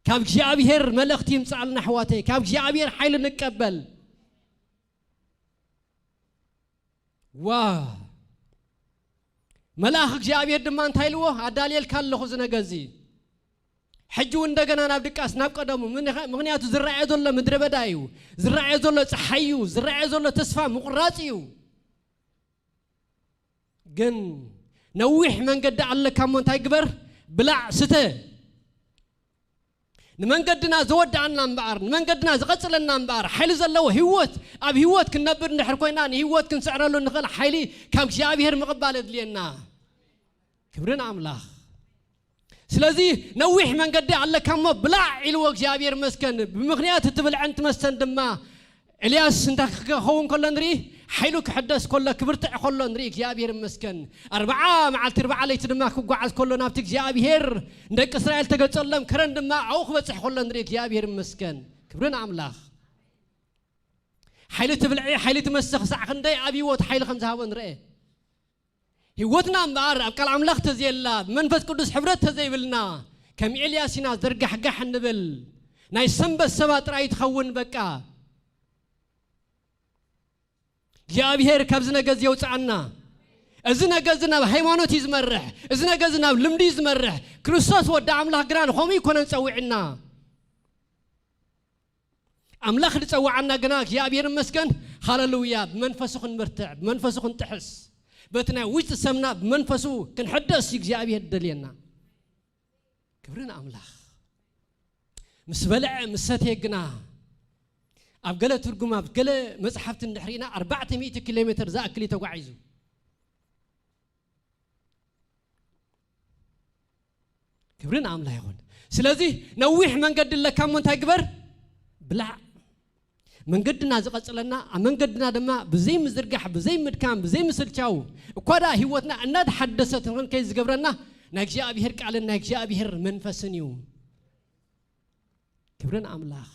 كاب جابير ملختي مسألنا حواتي كاب جابير حيل نقبل واه ملاخ جابير دمان تايلوه عداليل كالله خزنا غزي حجو እንደገና ናብ ድቃስ ናብ ቀደሙ ምክንያቱ ዝራእየ ዘሎ ምድረ በዳ እዩ ዝራእየ ዘሎ ፀሐይ እዩ ዝራእየ ዘሎ ተስፋ ምቁራጽ እዩ ግን ነዊሕ መንገዲ ኣለካ ሞንታይ ግበር ብላዕ ስተ ንመንገድና ዝወድዓና እምበኣር ንመንገድና ዝቐጽለና እምበኣር ሓይሊ ዘለዎ ህይወት ኣብ ህይወት ክንነብር እንድሕር ኮይና ንህይወት ክንስዕረሉ ንኽእል ሓይሊ ካብ እግዚኣብሔር ምቕባል የድልየና ክብርን ኣምላኽ ስለዚህ ነዊሕ መንገዲ ኣለካ ሞ ብላዕ ኢልዎ እግዚኣብሔር መስከን ብምኽንያት እትብልዕን ትመስተን ድማ ኤልያስ እንታይ ክኸውን ከሎ ንርኢ ሓይሉ ክሕደስ ከሎ ክብርትዕ ከሎ ንርኢ እግዚኣብሔር መስከን 40 መዓልቲ 40 ለይቲ ድማ ክጓዓዝ ከሎ ናብቲ እግዚኣብሔር ንደቂ እስራኤል ተገጸሎም ከረን ድማ ኣብኡ ክበፅሕ ከሎ ንርኢ እግዚኣብሔር መስከን ክብርን ኣምላኽ ሓይሊ ትብልዒ ሓይሊ ትመስኽ ሳዕ ክንደይ ኣብ ህይወት ሓይሊ ከም ዝሃቦ ንርኢ هيوتنا مبار أبقال عملاق تزيلا منفذ قدس حبرت تزيبلنا كم إلياسنا زرقح قح النبل ناي سنب السبات رأي تخون بكا يا بيهر كابزنا قز يوتعنا ازنا قزنا بحيوانات يزمرح ازنا قزنا بلمدي يزمرح كريستوس ودع عملاق قران خومي يكون نسوي عنا عملاق نسوي عنا قناك يا بيهر مسكن هاللويا بمنفسخن مرتع بمنفسخن تحس بتنا ويت سمنا بمنفسو كنحدث يجابي الدليلنا كبرنا أملاخ مسبلع مساتيقنا أبقى ترجم أبقى مزحفة النحرينا 400 كيلومتر ذاك اللي توعيزو كبرنا أملاخ يقول سلازي نويح من قد الله كم من تكبر بلا من قدنا زقصلنا من قدنا دما بزي مزرقح بزي مدكام بزي مسلچاو وكذا هيوتنا ان تحدثت من كيز قبرنا ناجي أبيهر قالن ناجي أبيهر منفسنيو كبرن أملاخ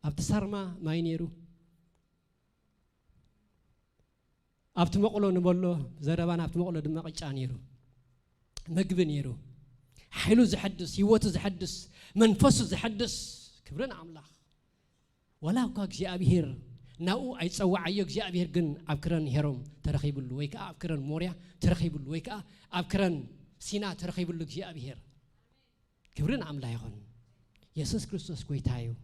أبتسرما ما ينيرو أبتمقلو نبلو زربان أبتمقلو دماغ يرو مقبن يرو حلو زحدس يوتو زحدس منفسو زحدس كبرن أملاخ ولا كاك جي أبيهر ناو أي تسوى عيوك جي أبيهر جن أبكرن هيروم ترخيب اللويكا أبكرن موريا ترخيب اللويكا أبكرن سينا ترخيب اللوك جي أبيهر كبرن أملا يغن يسوس كريستوس كويتايو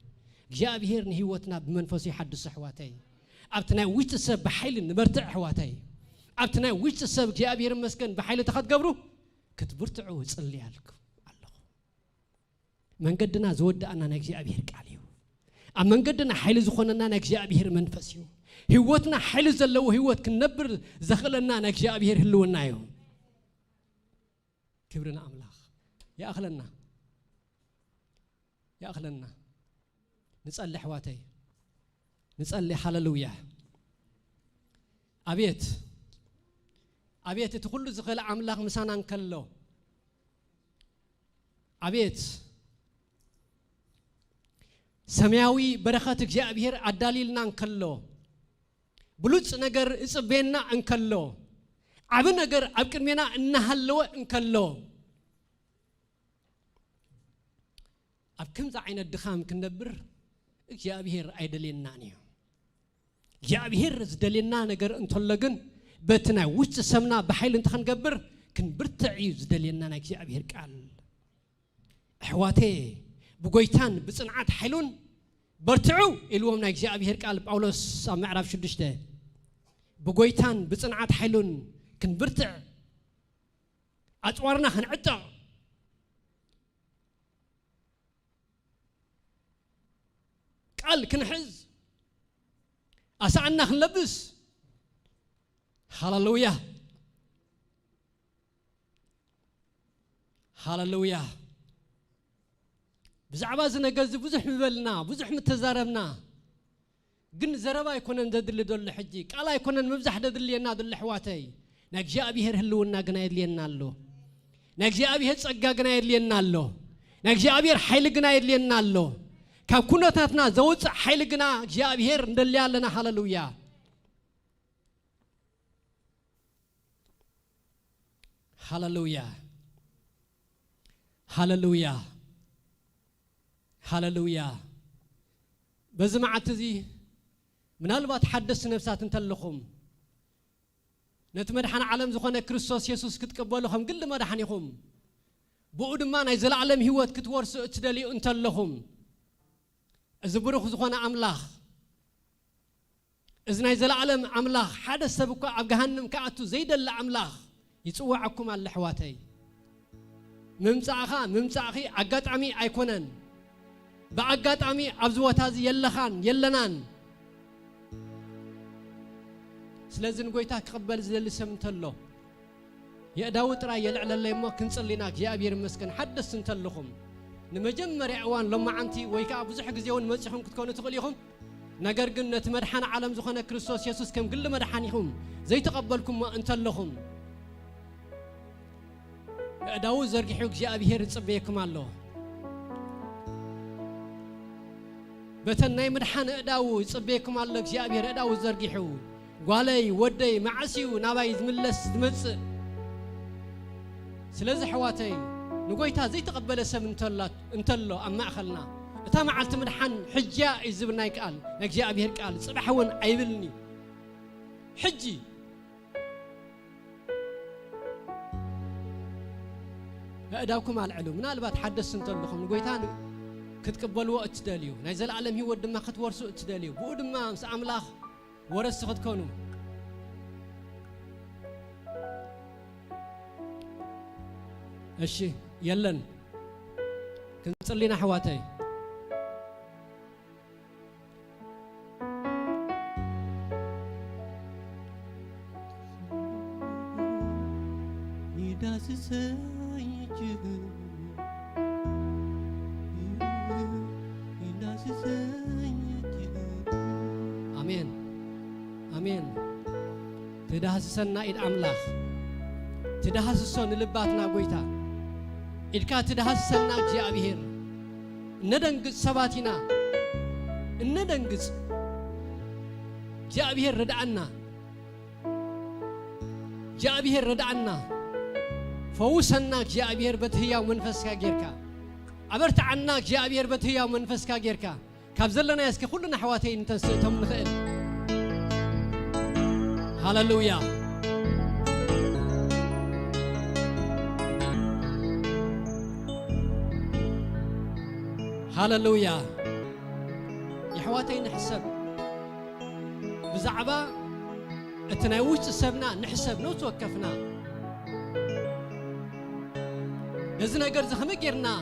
جي أبيهر نهيوتنا بمنفسي حدس حواتي أبتنا ويت السب بحيل نبرتع حواتي أبتنا ويت السب جي أبيهر مسكن بحيل تخد قبرو كتبرتعو تصلي عليكم الله من قدنا زود أنا نجي أبيهر قاليو أما من قدنا حيل زخوننا نجي أبيهر منفسيو هوتنا حيل زلو هوت كنبر زخلنا نجي أبيهر هلونا يوم كبرنا أملاخ يا أخلنا نسأل حواتي نسأل حللويا أبيت تقول زغل أملاخ مسانا نكلو أبيت سماوي بركاتك جاء بهير الدليلنا نكلو بلوت نجر إسبينا نكلو عب نجر أبكرمينا نهلو نكلو أبكم زعين الدخام كنبر جاء بهير أيدلينا نيو جاء بهير زدلينا نجر انطلقن بتنا وش سمنا بحيل انتخن قبر كنبرتعي زدلينا نجاء بهير قال حواتي بقويتان بصنعات حيلون برتعو إلوهم نجاء بهير قال بأولوس معرف شدشته بقويتان بصنعات حيلون كنبرتع أطوارنا هنعطى قال كنحز أسعنا خنلبس هاللويا هاللويا بزعبا زنقز بزح مبلنا بزح متزاربنا قن زربا يكون ندل دول حجي قال يكون مبزح دلينا دل حواتي نجي أبيهر هلونا قنا يدلينا له نجي أبيهر صقا قنا يدلينا له نجي أبيهر حيل قنا يدلينا له كم كنا تاتنا زوج حيل قنا جي أبيهر ندلي لنا هاللويا هاللويا هاللويا هاللويا بزمعت زي من البات حدث نفسات انتلخم نتمدحن عالم زخونه كريستوس يسوس كتقبلوهم كل مدحنيهم بؤد ما نزل عالم هيوت كتورسو اتدلي انتلخم زبروخ زخونه املاح اذن نزل عالم املاح حدث سبكو اب جهنم كاتو زيد الاملاح يصوعكم على حواتي ممصاخي اغاطامي ايكونن باغاطامي ابزوتاز يلخان يلنان سلازن غويتا تقبل زل سمتلو يا داوود را يلعل ليمو كنصلينا እግዚአብሔር መስከን حدث እንተልኹም ንመጀመሪያ እዋን لما አንቲ ወይ ካ ብዙሕ ግዜውን መጽኹም ክትኮኑ ትኽእሊኹም ነገር ግን ነቲ መድሓን ዓለም ዝኾነ ክርስቶስ ኢየሱስ ከም ግል መድሓኒኹም ዘይተቀበልኩም እንተልኹም داوود زرقحو እግዚአብሔር ጽበየኩም አሎ በተናይ መድሓን داوود ጽበየኩም አሎ እግዚአብሔር داوود زرقحو قالي ودي معسيو ناباي زملس دمص سلازي حواتي نقويتا زي تقبل سم انتلو اما اخلنا اتا معلت مدحن حجا يزبنا يقال እግዚአብሔር قال صباحون ايبلني حجي اداوكم على العلو من البات حدث انتلخم نقويتا كتقبلوا اتداليو نايزل عالم هي ودما ختورسو اتداليو بودما مس املاح ورسخت كونو اشي يلن كنصلينا حواتي يداس سيجو يداس سيجو امين امين تدهس سنا إد أملاخ تدهس سون لباتنا قويتا إدكا تدهسنا እግዚአብሔር ندنقص سباتنا ندنقص እግዚአብሔር ردعنا እግዚአብሔር ردعنا فوسنا እግዚአብሔር በትህያው መንፈስካ ጌርካ አበርታዓና እግዚአብሔር በትህያው መንፈስካ ጌርካ ካብዘለና ያስከ ሁሉና حواتي እንተንስተም ንኽእል ሃሌሉያ هاللويا يحواتي نحسب بزعبا التناوش سبنا نحسب نو توقفنا نزنا قرز كما جيرنا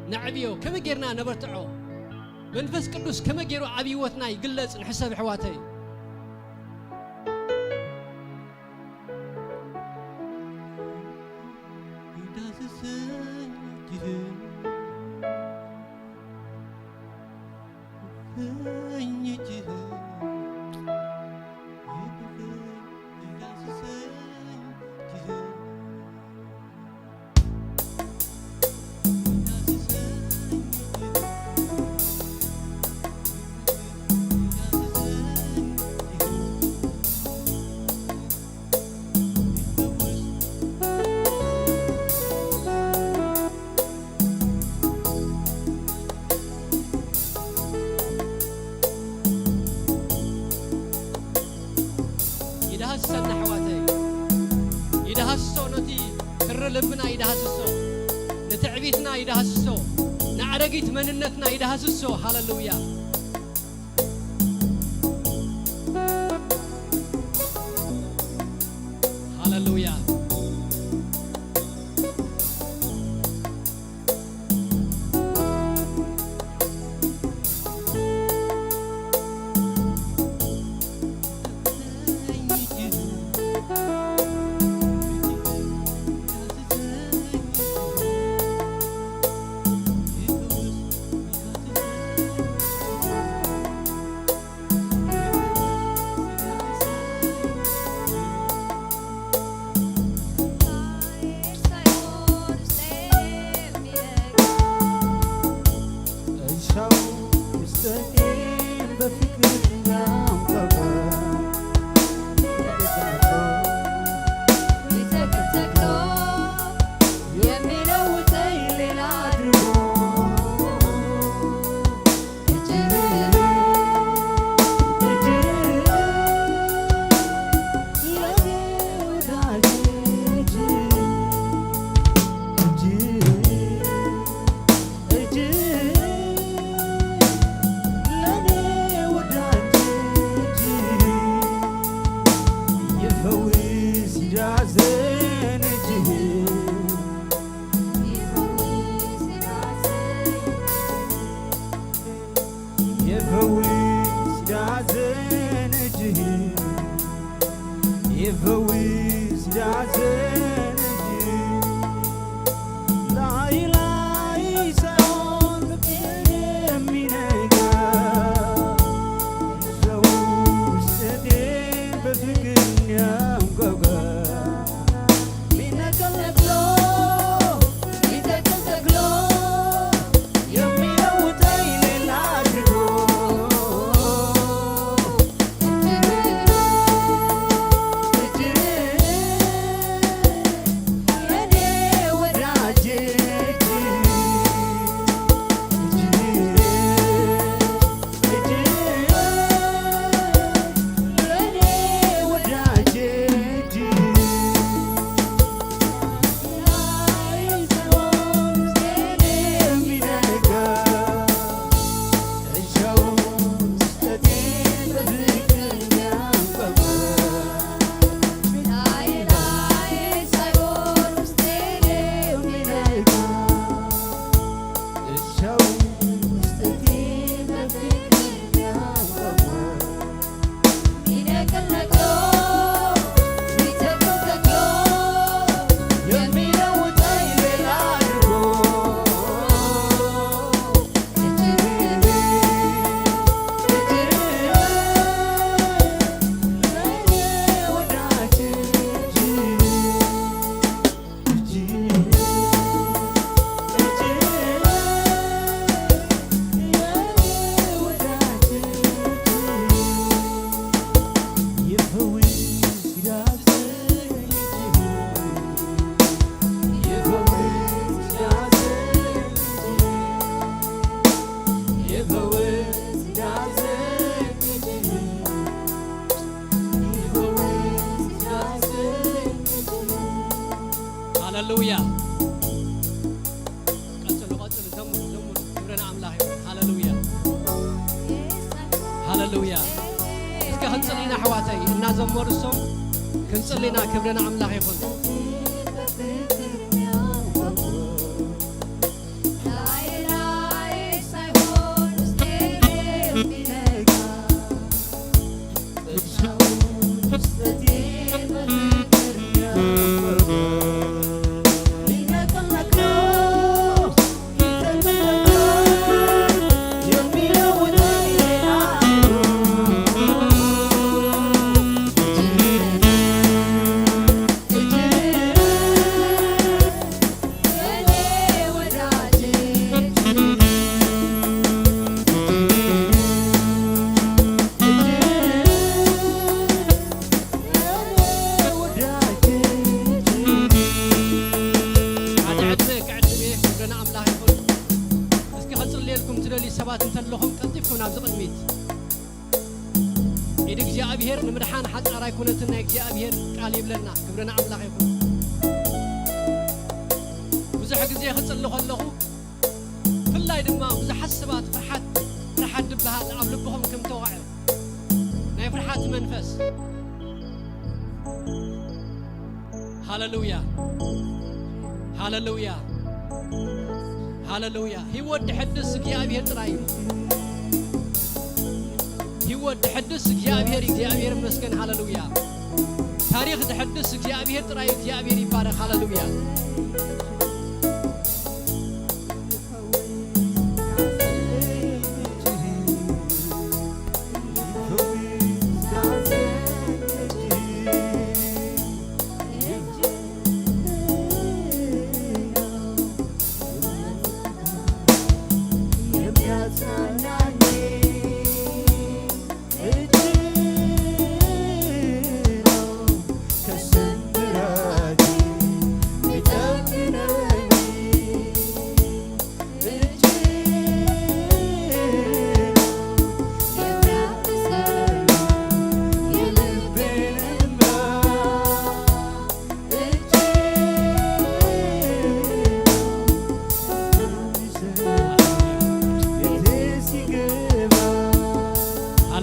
نعبيو كما جيرنا نبرتعو منفس قدوس كما جيرو عبيوتنا يقلص نحسب حواتي يدهسنا حواتي يدهسو نتي كرلبنا يدهسو نتعبيتنا يدهسو نعرقيت مننتنا يدهسو هاللويا هاللويا ሃሌሉያ እስከ ክንጽልይና ሕዋተይ እናዘመሩሶም ክንጽልይና ክብረና አምላኽ ይኹን እግዚአብሔር ንምድሓን ሓጻራይ ኩነትና እግዚአብሔር ቃል ይብለና ክብረና አምላኽ ይኹን ብዙሕ ግዜ ክጽልይ ከለኹ ፍላይ ድማ ብዙሓት ሰባት ፍርሓት ድበሃል ኣብ ልብኹም ከም ተዋዕዮ ናይ ፍርሓት መንፈስ ሃሌሉያ ሃሌሉያ ሃሌሉያ ህይወት ድሕድስ እግዚአብሔር ጥራይ ህይወት ድሕድስ እግዚአብሔር መስገን ሃሌሉያ ታሪኽ ድሕድስ እግዚአብሔር ጥራይ እግዚአብሔር ይባረክ ሃሌሉያ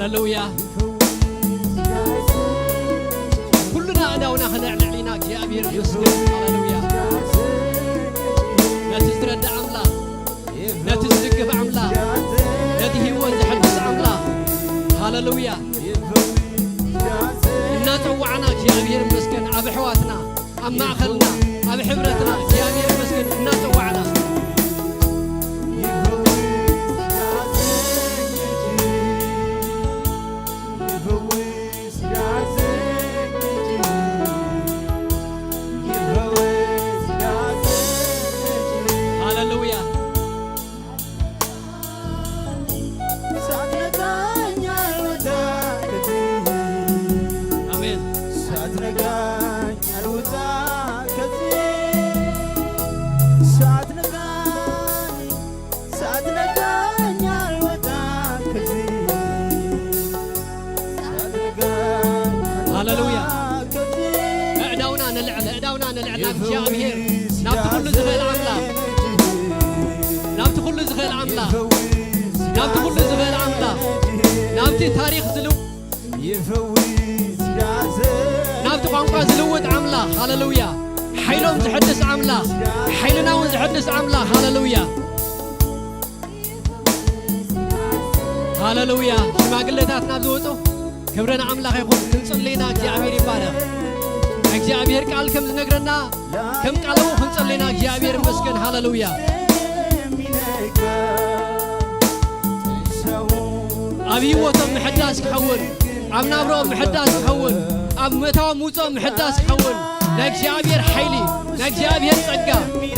ሃሌሉያ ኩሉና ኣዳውና ኸነዕልዕሊና እግዚአብሔር ይመስገን ሃሌሉያ ነቲ ዝረዳእ ኣምላኽ ነቲ ዝድግፍ ኣምላኽ ነቲ ህይወት ዝሕድስ ኣምላኽ ሃሌሉያ እናፀዋዕና እግዚአብሔር ይመስገን ኣብ ኣሕዋትና ኣብ ማእኸልና ኣብ ሕብረትና እግዚአብሔር ይመስገን እናፀዋዕና እግዚአብሔር ናብቲ ኩሉ ዝኽእል ኣምላኽ ናብቲ ኩሉ ዝኽእል ኣምላኽ ናብቲ ኩሉ ዝኽእል ኣምላኽ ናብቲ ታሪኽ ዝልው ናብቲ ቋንቋ ዝልውጥ ኣምላኽ ሃሌሉያ ሓይሎም ዝሕድስ ኣምላኽ ሓይልና እውን ዝሕድስ ኣምላኽ ሃሌሉያ ሃሌሉያ ሽማግሌታት ናብ ዝወፁ ክብረና ኣምላኽ ይኹን ክንጽልይና እግዚአብሔር ይባረኽ እግዚአብሔር ቃል ከም ዝነግረና ከም ቃልዎ ክንጸልይና እግዚአብሔር ይመስገን ሃሌሉያ ኣብ ህይወቶም ምሕዳስ ክኸውን ኣብ ናብሮኦም ምሕዳስ ክኸውን ኣብ መታዎም ውፅኦም ምሕዳስ ክኸውን ናይ እግዚአብሔር ሓይሊ ናይ እግዚአብሔር ጸጋ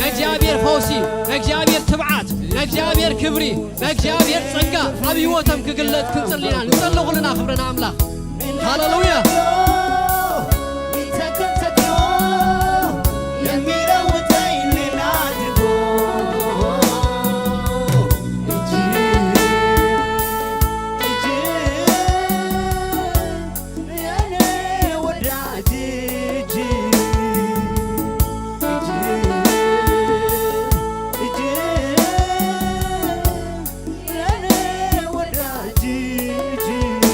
ናይ እግዚአብሔር ፈውሲ ናይ እግዚአብሔር ትብዓት ናይ እግዚአብሔር ክብሪ ናይ እግዚአብሔር ጸጋ ኣብ ህይወቶም ክግለጥ ክንጸልይና ንጸልይ ኩልና ክብረና ኣምላኽ ሃሌሉያ Yeah.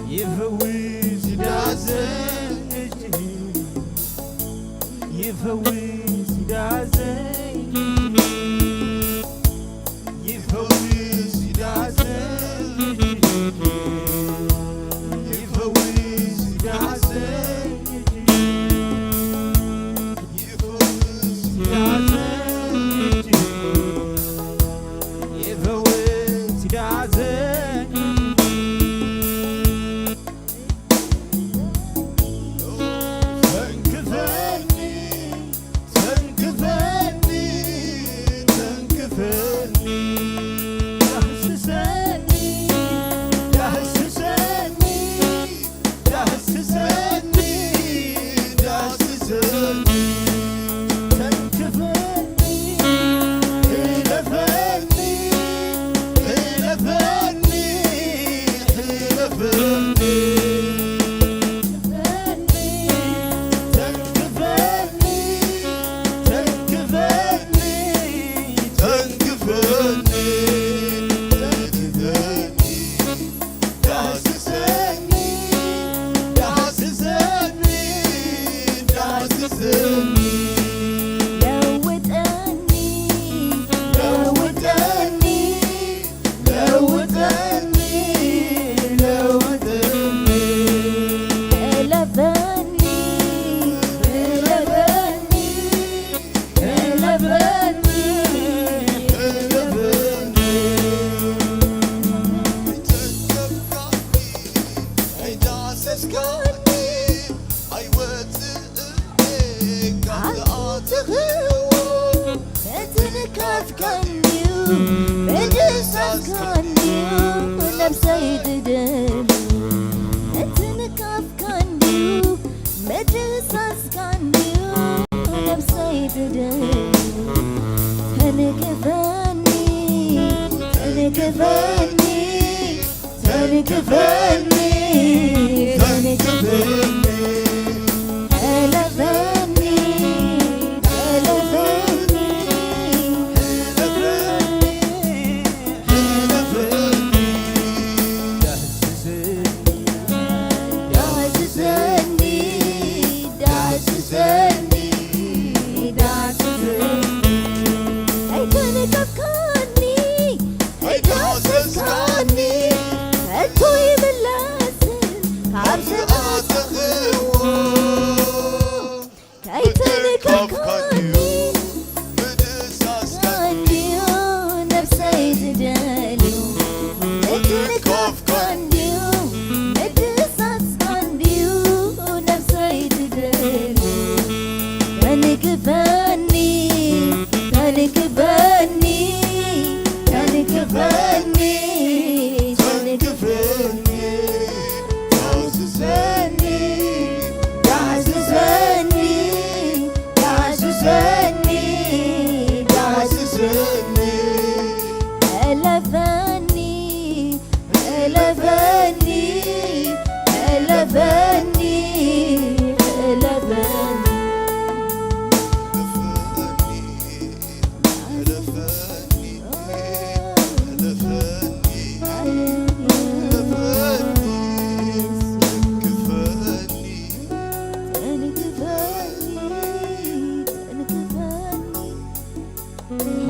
يفوز دازن يفوز دازن يفوز دازن يفوز دازن يفوز دازن يفوز دازن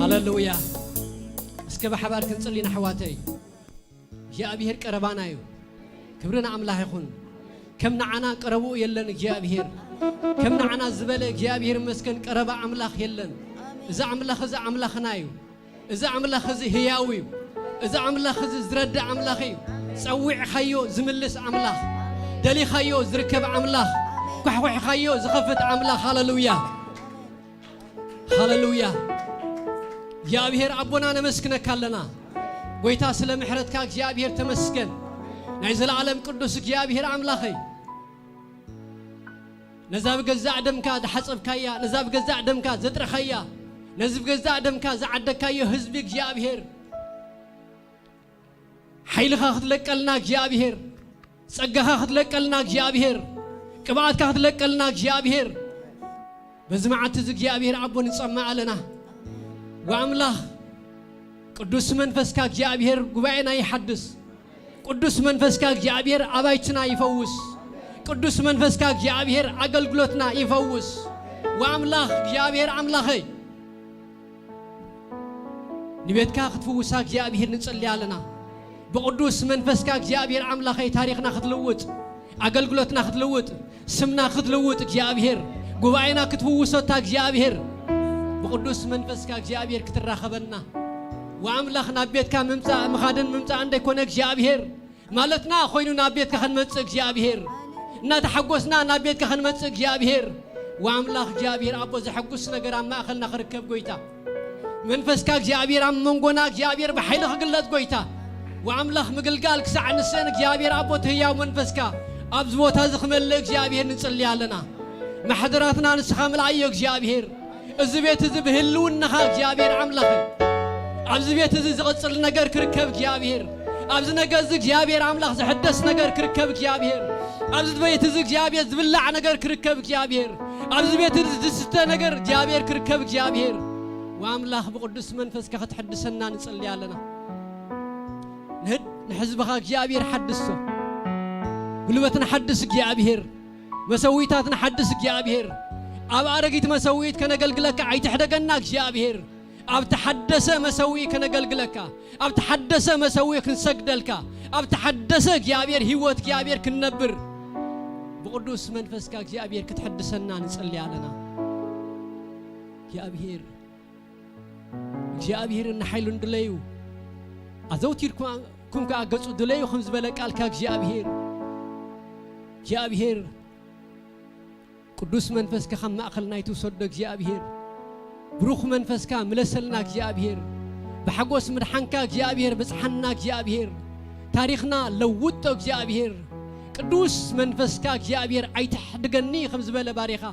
هللويا اسكب حبار كنصلي نحواتي يا أبيهر قربانا يو كبرنا أملاح يخون كم نعنا قربو يلن يا أبيهر كم نعنا زبالك يا أبيهر مسكن قربا أملاح يلن إذا أملاح نايو إذا أملاح هياوي إذا أملاح زرد أملاحي سوي خيو زملس أملاح دلي خيو زركب أملاح كحوح خيو زخفت أملاح هللويا هللويا يا أبيهر أبونا نمسكنك كلنا ويتا سلام حرتك يا أبيهر تمسكن نعز العالم قدوسك يا أبيهر أملاخي نزاب جزاء دمك حسب كيا نزاب جزاء دمك زتر خيا نزاب جزاء دمك زعدك كيا حزبك يا أبيهر حيلك أخذلك لناك يا أبيهر سجها أخذلك لناك يا أبيهر كبعتك أخذلك لناك يا أبيهر بزمعت زك يا أبيهر أبون يسمع لنا وأملاخ ቅዱስ መንፈስካ እግዚአብሔር ጉባኤና ይሐድስ ቅዱስ መንፈስካ እግዚአብሔር አባይትና ይፈውስ ቅዱስ መንፈስካ እግዚአብሔር አገልግሎትና ይፈውስ ወአምላክ እግዚአብሔር አምላኸይ ንቤትካ ክትፈውሳ እግዚአብሔር ንጽልያለና በቅዱስ መንፈስካ እግዚአብሔር አምላኸይ ታሪክና ክትለውጥ አገልግሎትና ክትለውጥ ስምና ክትለውጥ እግዚአብሔር ጉባኤና ክትፈውሰታ እግዚአብሔር በቅዱስ መንፈስካ እግዚአብሔር ክትራኸበና ወአምላክና ቤትካ መምጻእ መኻደን መምጻእ እንደይኮነ እግዚአብሔር ማለትና ኮይኑና ቤትካ ክንመጽእ እግዚአብሔር እናተሐጎስና ናቤትካ ክንመጽእ እግዚአብሔር ወአምላክ እግዚአብሔር አቦ ዘሐጉስ ነገር ኣብ ማእኸልና ክርከብ ጎይታ መንፈስካ እግዚአብሔር ኣብ መንጎና እግዚአብሔር በኃይል ክግለጽ ጎይታ ወአምላክ ምግልጋል ክሳዕ ንስን እግዚአብሔር አቦ ትህያው መንፈስካ ኣብ ዝቦታ ዝኽመልእ እግዚአብሔር ንጽልያለና ማሕደራትና ንስኻ ምልአዮ እግዚአብሔር እዚ ቤት እዚ ብህልውናኻ እግዚአብሔር አምላኽ ኣብዚ ቤት እዚ ዝቕጽል ነገር ክርከብ እግዚአብሔር ኣብዚ ነገር እዚ እግዚአብሔር አምላኽ ዝሕደስ ነገር ክርከብ እግዚአብሔር ኣብዚ ቤት እዚ እግዚአብሔር ዝብላዕ ነገር ክርከብ እግዚአብሔር ኣብዚ ቤት እዚ ዝስተ ነገር እግዚአብሔር ክርከብ እግዚአብሔር ወአምላኽ ብቅዱስ መንፈስካ ክትሕድሰና ንጽልያለና ንሕዝብኻ እግዚአብሔር ሓድሶ ጉልበትና ሓድስ እግዚአብሔር መሰዊታትና ሓድስ እግዚአብሔር ኣብ ኣረጊት መሰዊት ከነገልግለካ ኣይትሕደገና እግዚአብሔር ኣብ ተሐደሰ መሰዊ ከነገልግለካ ኣብ ተሐደሰ መሰዊ ክንሰግደልካ ኣብ ተሐደሰ እግዚአብሔር ህይወት እግዚአብሔር ክንነብር بقدوس منفسك እግዚአብሔር ክትحدثنا ንጽልያለና እግዚአብሔር ንኃይሉ እንድለዩ አዘውቲርኩም ካገጹ ድለዩ ከም ዝበለ ቃልካ እግዚአብሔር ቅዱስ መንፈስካ ከም ማእኸልና ይትወሰዶ እግዚአብሔር ብሩኽ መንፈስካ ምለሰልና እግዚአብሔር በሐጎስ ምድሓንካ እግዚአብሔር በጽሐና እግዚአብሔር ታሪኽና ለውጦ እግዚአብሔር ቅዱስ መንፈስካ እግዚአብሔር አይተሕድገኒ ከም ዝበለ ባሪኻ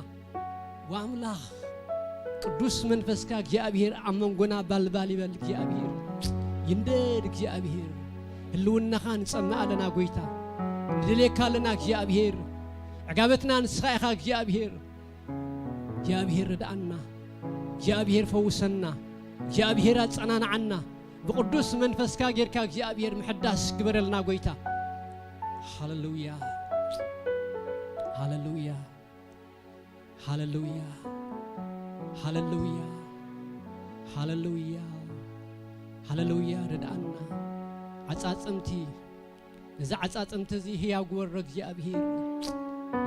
ወአምላኽ ቅዱስ መንፈስካ እግዚአብሔር አመንጎና ባልባል ይበል እግዚአብሔር ይንደድ እግዚአብሔር ህልውናኻ ንጸማለና ጎይታ ንድሌካለና እግዚአብሔር ዕጋበትና ንስኻይኻ እግዚአብሔር ርዳአና እግዚአብሔር ፈውሰና እግዚአብሔር አጸናናዓና بقدوس منفسك غيرك እግዚአብሔር محداس ግበረልና ጎይታ ሃሌሉያ ሃሌሉያ ሃሌሉያ ሃሌሉያ ሃሌሉያ ሃሌሉያ ረዳአና አጻጽምቲ እዛ አጻጽምቲ እዚ ህያው ግወረ እግዚአብሔር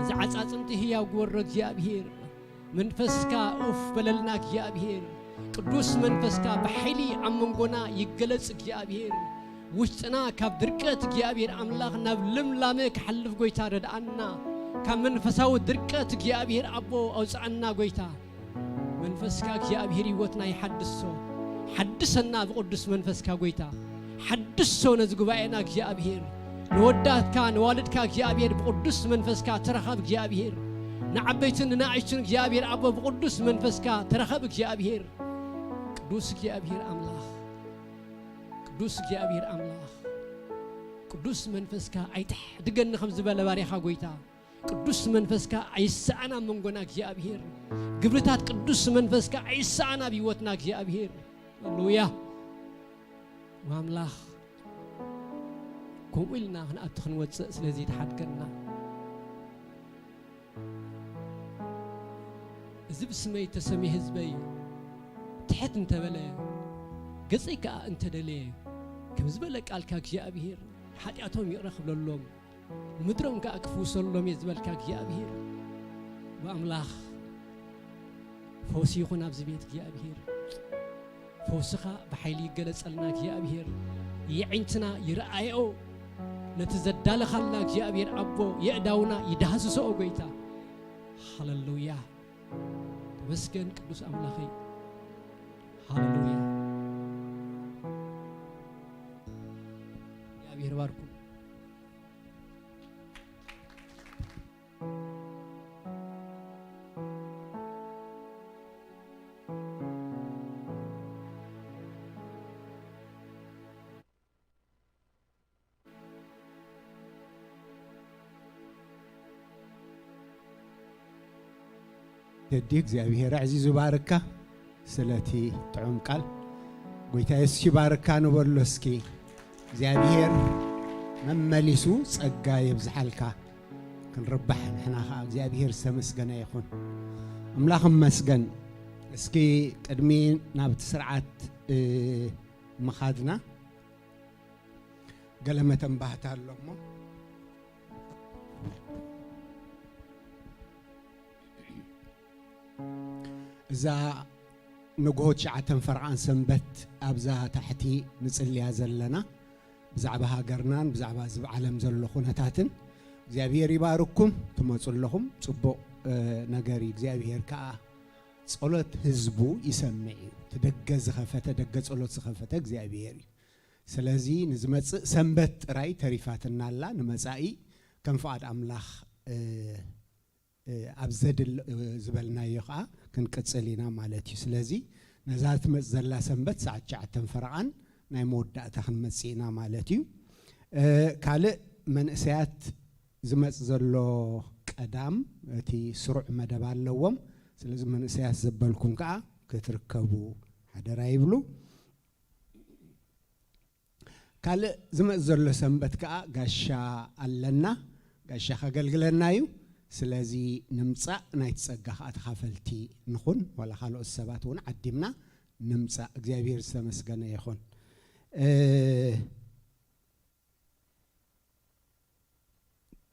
እዛ አጻጽምቲ ህያው ግወረ እግዚአብሔር መንፈስካ ኡፍ በለልና እግዚአብሔር ቅዱስ መንፈስካ በኃይሊ አመንጎና ይገለጽ እግዚአብሔር ውስጥና ካብ ድርቀት እግዚአብሔር አምላኽ ናብ ልምላመ ክሐልፍ ጎይታ ረዳአና ካብ መንፈሳዊ ድርቀት እግዚአብሔር አቦ አውጻአና ጎይታ መንፈስካ እግዚአብሔር ህይወትና ይሐድሶ حدثنا بقدس منفسك ጎይታ حدثو ነዝ ጉባኤና እግዚአብሔር ንወዳትካ ንዋልድካ እግዚአብሔር بقدس منفسك ተረኸብ እግዚአብሔር ንዓበይትን ንናእሽትን እግዚአብሔር አቦ بقدس منفسك ተረኸብ እግዚአብሔር ቅዱስ እግዚአብሔር አምላኽ ቅዱስ እግዚአብሔር አምላኽ ቅዱስ መንፈስካ አይተሕድገኒ ከም ዝበለ ባሪኻ ጎይታ ቅዱስ መንፈስካ አይሳአና መንጎና እግዚአብሔር ግብርታት ቅዱስ መንፈስካ አይሳአና ቢወትና እግዚአብሔር ሃሌሉያ ወአምላኽ ከምኡኢልና ክንኣቱ ክንወፅእ ስለዚ ተሓድገና እዚ ብስመይ ተሰሚ ህዝበይ ትሕት እንተበለ ገጸይ ከዓ እንተደለየ ከም ዝበለ ቃልካ እግዚአብሔር ሓጢኣቶም ይረኽብለሎም ምድሮም ከዓ ክፍውሰሎም እየ ዝበልካ እግዚአብሔር ወአምላኽ ፈውሲ ይኹን ኣብዚ ቤት እግዚአብሔር ፈውስኻ ብሓይሊ ይገለጸልና እግዚአብሔር ይዕንትና ይረአዮ ነቲ ዘዳለኻልና እግዚአብሔር አቦ የእዳውና ይዳህስሶ ጎይታ ሃሌሉያ ተመስገን ቅዱስ አምላኸይ ሃሌሉያ እግዚአብሔር ባርኩ تدي እግዚአብሔር عزيز باركة سلتي طعم قال ጎይታ ኢየሱስ ይባርካ ንበሎ እስኪ እግዚአብሔር መመሊሱ ጸጋ ይብዝሐልካ ክንርባሕ ንሕና ኸ እግዚአብሔር ዝተመስገነ ይኹን አምላኽ መስገን እስኪ ቅድሚ ናብቲ ስርዓት መኻድና ገለመተን ባህታ ኣለሞ እዛ ንግሆት ሸዓተን ፈርዓን ሰንበት ኣብዛ ታሕቲ ንጽልያ ዘለና ብዛዕባ ሃገርናን ብዛዕባ ዝብ ዓለም ዘሎ ኩነታትን እግዚአብሔር ይባርኩም ትመጹለኹም ጽቡቕ ነገሪ እግዚአብሔር ከዓ ጸሎት ህዝቡ ይሰምዕ ተደገ ዝኸፈተ ደገ ጸሎት ዝኸፈተ እግዚአብሔር ስለዚ ንዝመጽእ ሰንበት ጥራይ ተሪፋትናላ ንመጻኢ ከም ፍቃድ አምላኽ ኣብዘድል ዝበልናዮ ከዓ ክንቅጽሊና ማለት እዩ ስለዚ ነዛት መጽዘላ ሰንበት ሰዓት 9 ፈርዓን ናይ መወዳእታ ክንመጽኢና ማለት እዩ ካልእ መንእሰያት ዝመጽ ዘሎ ቀዳም እቲ ስሩዕ መደብ ኣለዎም ስለዚ መንእሰያት ዘበልኩም ከዓ ክትርከቡ ሓደራ ይብሉ ካልእ ዝመጽ ዘሎ ሰንበት ከዓ ጋሻ ኣለና ጋሻ ከገልግለና እዩ ስለዚ ንምጻእ ናይ ተጸጋ ከዓ ተኻፈልቲ ንኹን ወላ ካልኦት ሰባት እውን ዓዲምና ንምጻእ እግዚአብሔር ዝተመስገነ ይኹን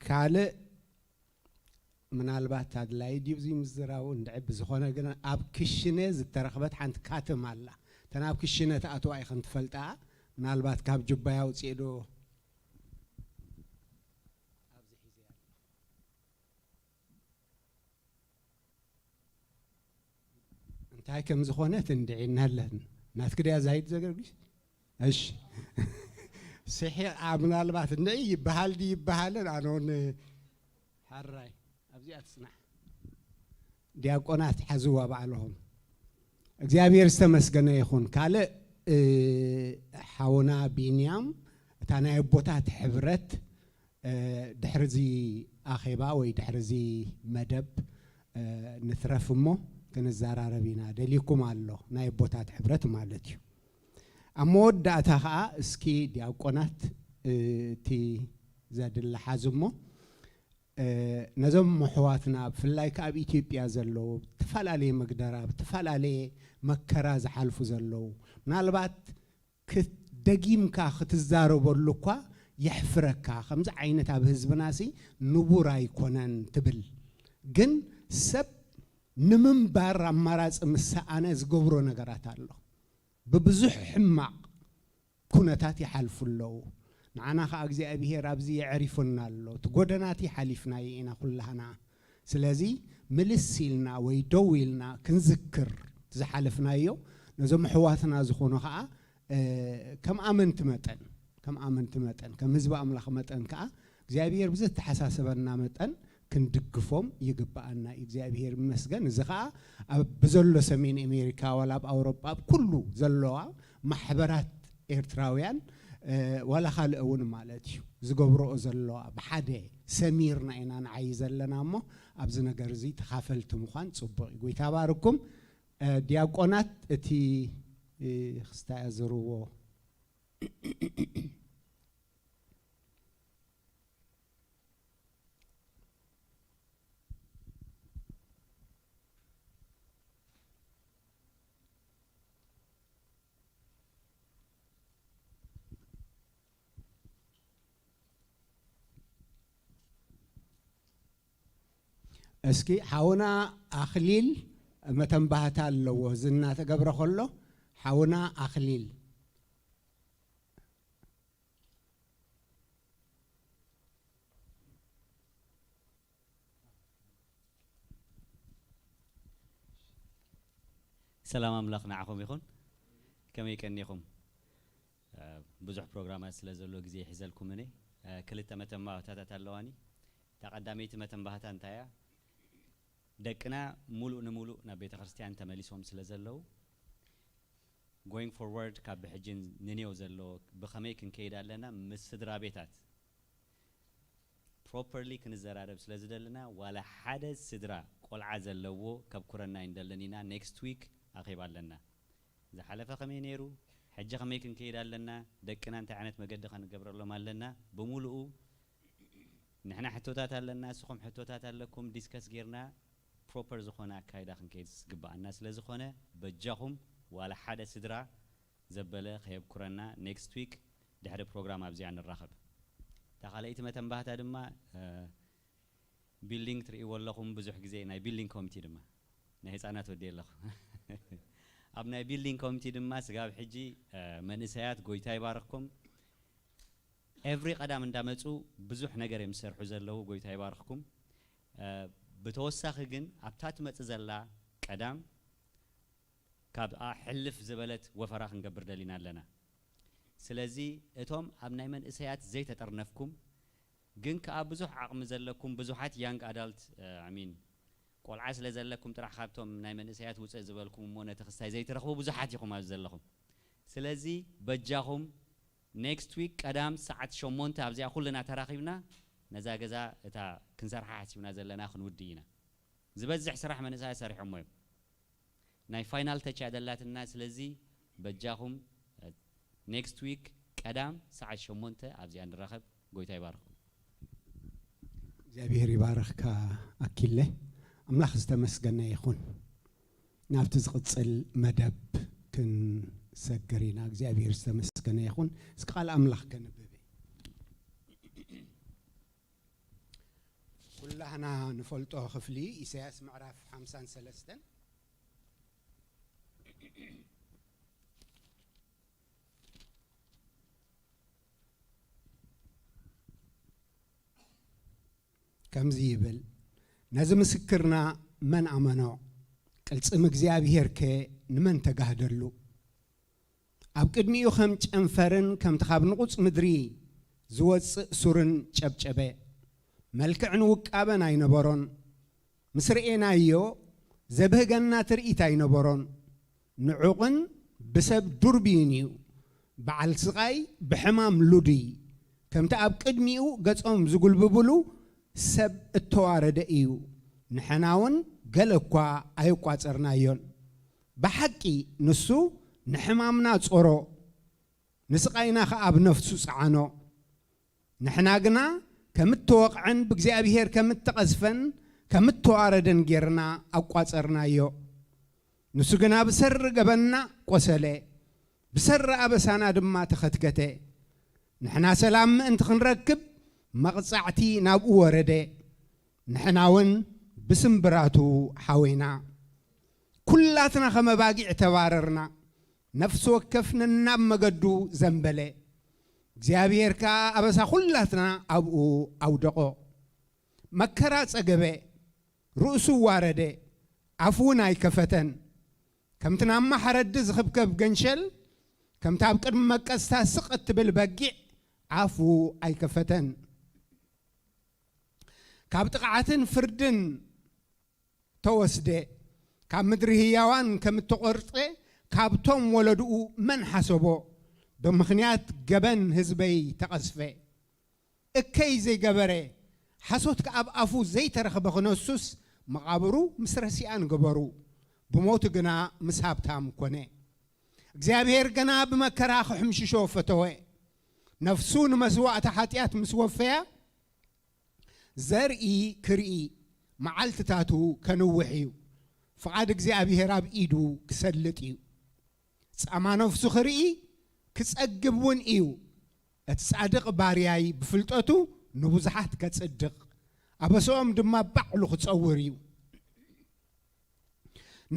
ካልእ ምናልባት ኣድላይ ድዩ እዚ ምዝራው እንድዕብ ዝኾነ ግን ኣብ ክሽነ ዝተረኽበት ሓንቲ ካትም ኣላ ተን ኣብ ክሽነ ተኣትዋ ኢኸን ትፈልጣ ምናልባት ካብ ጅባያ ውፅእ ዶ እንታይ ከም ዝኾነት እንድዒና ኣለና ናትክድያ ዛይድ ዘገርግሽ እሺ صحيح ምናልባት እንይ ይበሃል ዲ ይበሃልን ኣኖን ሓራይ ኣብዚ ኣትስናዕ ዲያቆናት ሓዝዋ ባዕለهم እግዚአብሔር ዝተመስገነ ይኹን ካልእ ሓውና ቢንያም እታ ናይ ቦታት ሕብረት ድሕርዚ ኣኼባ ወይ ድሕርዚ መደብ ንትረፍሞ ክንዛራረቢና ደሊኩም ኣሎ ናይ ቦታት ሕብረት ማለት እዩ ኣመወዳእታ ከዓ እስኪ ዲያቆናት እቲ ዘድላ ሓዝሞ ነዞም መሕዋትና ብፍላይ ካብ ኢትዮጵያ ዘለው ተፈላለየ መግደራ ተፈላለየ መከራ ዝሓልፉ ዘለው ምናልባት ደጊምካ ክትዛረበሉ እኳ يحفرك خمسة عينة أب حزب ناسي نبوراي كونن تبل جن سب نمن بار مراز مسأنا زجبرو نجارات الله ببزح حمق كونتاتي حلف الله نعنا خاجزي أبيه رابزي يعرفنا الله تقدناتي حلفنا ينا كلهنا سلازي ملسيلنا ويدويلنا كنذكر تزحلفنا يو نزم حواتنا زخونه خا كم آمنت متن كم آمنت متن كم حزب أملاخ متن كا እግዚአብሔር ብዘት ተሐሳሰበና መጠን ክንድግፎም ይግባአና እግዚአብሔር መስገን ዝኻ በዘሎ ሰሜን አሜሪካ ወላ በአውሮፓ ኩሉ ዘለዋ ማህበራት ኤርትራውያን ወላ ካልኡን ማለት እዩ ዝገብሮ ዘለዋ በሓደ ሰሚርና ኢና ንዓይ ዘለናሞ ኣብዚ ነገር እዚ ተኻፈልቱ ምዃን ጽቡቕ ጎይታ ባርኩም ዲያቆናት እቲ ክስታያዝርዎ اسكي حاونا اخليل متنبهتا لو زنا تقبر خلو حاونا اخليل سلام املاخ نعكم يخون كم يكنيكم بزح برنامج سلازلو غزي يحزلكم مني كلتا متنبهتا تلواني تقدميت متنبهتا انتايا دكنا ملو نملو نبيت خرستيان تمليسهم سلازلو going forward كاب حجين نينيو زلو بخمي كنكيدا لنا مسدرا بيتات properly كنزرارب سلازدلنا ولا حدث سدرا قول عزلو كاب كورنا يندلنينا next week اخيبا لنا اذا حلف خمي نيرو حجة خميكن كيدا لنا دكنا أنت عنت مجد خان قبر الله مال لنا بمولو نحن حتوتات لنا سخم حتوتات لكم ديسكس غيرنا proper زخونة كايدا خن كيس قبع الناس لزخونة بجاهم ولا حدا سدرا زبلة خيب كرنا next week ده هذا program أبزي عن الرخب تخليت ما تنبهت هذا ما building تري والله بزح جزء ناي building committee دما نهيس أنا تودي الله أبنا building committee دما سجاب حجي من سيات قويتاي باركم every قدام من دامتو بزح نجار مسر حزر له قويتاي باركم بتوسخ جن أبتات متزلا قدام كاب حلف زبلت وفراخ نقبر دلينا لنا سلازي اتهم أبنا من سيات زيت ترنفكم جن كأبزح عقم زلكم بزحات young adult عمين قول عسل زلكم ترى خابتهم نايمن سيات وتزبلكم مونة تخصي زي ترخبوا بزحاتكم أزلهم سلازي بجاهم next week قدام ساعة شمون تابزي أقول لنا تراخيبنا نزاجزا تا كنزر حاسي ونازل خن ودينا زبزح سرح من ساعة سرح عموم ناي فاينال تاتش عدلات الناس سلازي بجاهم next week قدام ساعة شمون تابزي عند الرخب قويتا يباركم እግዚአብሔር ይባርክ አኪለ አምላኽ ዝተመስገነ ይኹን ናብቲ ዝቕፅል መደብ ክንሰግሪና እግዚአብሔር ዝተመስገነ ይኹን እስኪ ቃል አምላኽ ከንብብ ኩላህና ንፈልጦ ክፍሊ ኢሳያስ ምዕራፍ 53 كم زيبل نزم سكرنا من أمنع قلصم እግዚአብሔር نمن تجاهدلو أبقدمي يخمج أنفرن كم تخاب نقص مدري زوج سورن شبشبة ملك عنوك أبن أين برون مسرئين أيو زبه جنة رئيت أين برون نعقن بسبب دربينيو بعل صغاي بحمام لودي كم تأبقدميو قصهم زقول ببلو سب التوارد إيو نحناون قلقوا أيقوا ترنايون بحكي نسو نحمامنا تصورو نسقينا خاب نفسو سعانو نحناقنا كمتوقعن بجزابيهر كمتقزفن كمتواردن جيرنا أقوا ترنايو نسو قنا بسر قبلنا قسلي بسر أبسانا دما تختكتي نحنا سلام انت خنركب مقصعتي نابو ورده نحناون بسم براتو حوينا كلاتنا خما باقي اعتباررنا نفس وكفنا النام مقدو زنبله እግዚአብሔር አበሳ ሁላትና አብኡ አውደቆ መከራ ጸገበ ሩእሱ ዋረደ አፉን አይከፈተን ከምትናማ ሐረድ ዝኽብከብ ገንሸል ከምታብ ቅድም መቀስታ ስቅት ብል በጊዕ አፉ አይከፈተን ካብ ጥቃዓትን ፍርድን ተወስደ ካብ ምድሪ ህያዋን ከምትቆርፀ ካብቶም ወለድኡ መን ሓሰቦ بمخنيات جبن هزبي تقصفه اكي زي جبره حسوت كأب أفو زي ترخ بخنوسوس مقابرو مسرسيان جبرو بموت جنا مسحب تام كونه እግዚአብሔር ገና በመከራህ ሕምሽ ሾፈተው ነፍሱን መስዋዕት ኃጢአት መስወፈያ ዘርኢ ክርኢ መዓልትታቱ ከንውሕዩ ፍቃድ እግዚአብሔር አብ ኢዱ ክሰልጥዩ ጻማ ነፍሱ ክርኢ ክጸግብውን እዩ እትጻድቅ ባሪያይ ብፍልጠቱ ንብዙሓት ከጽድቅ አበሶም ድማ ባዕሉ ክጸውር እዩ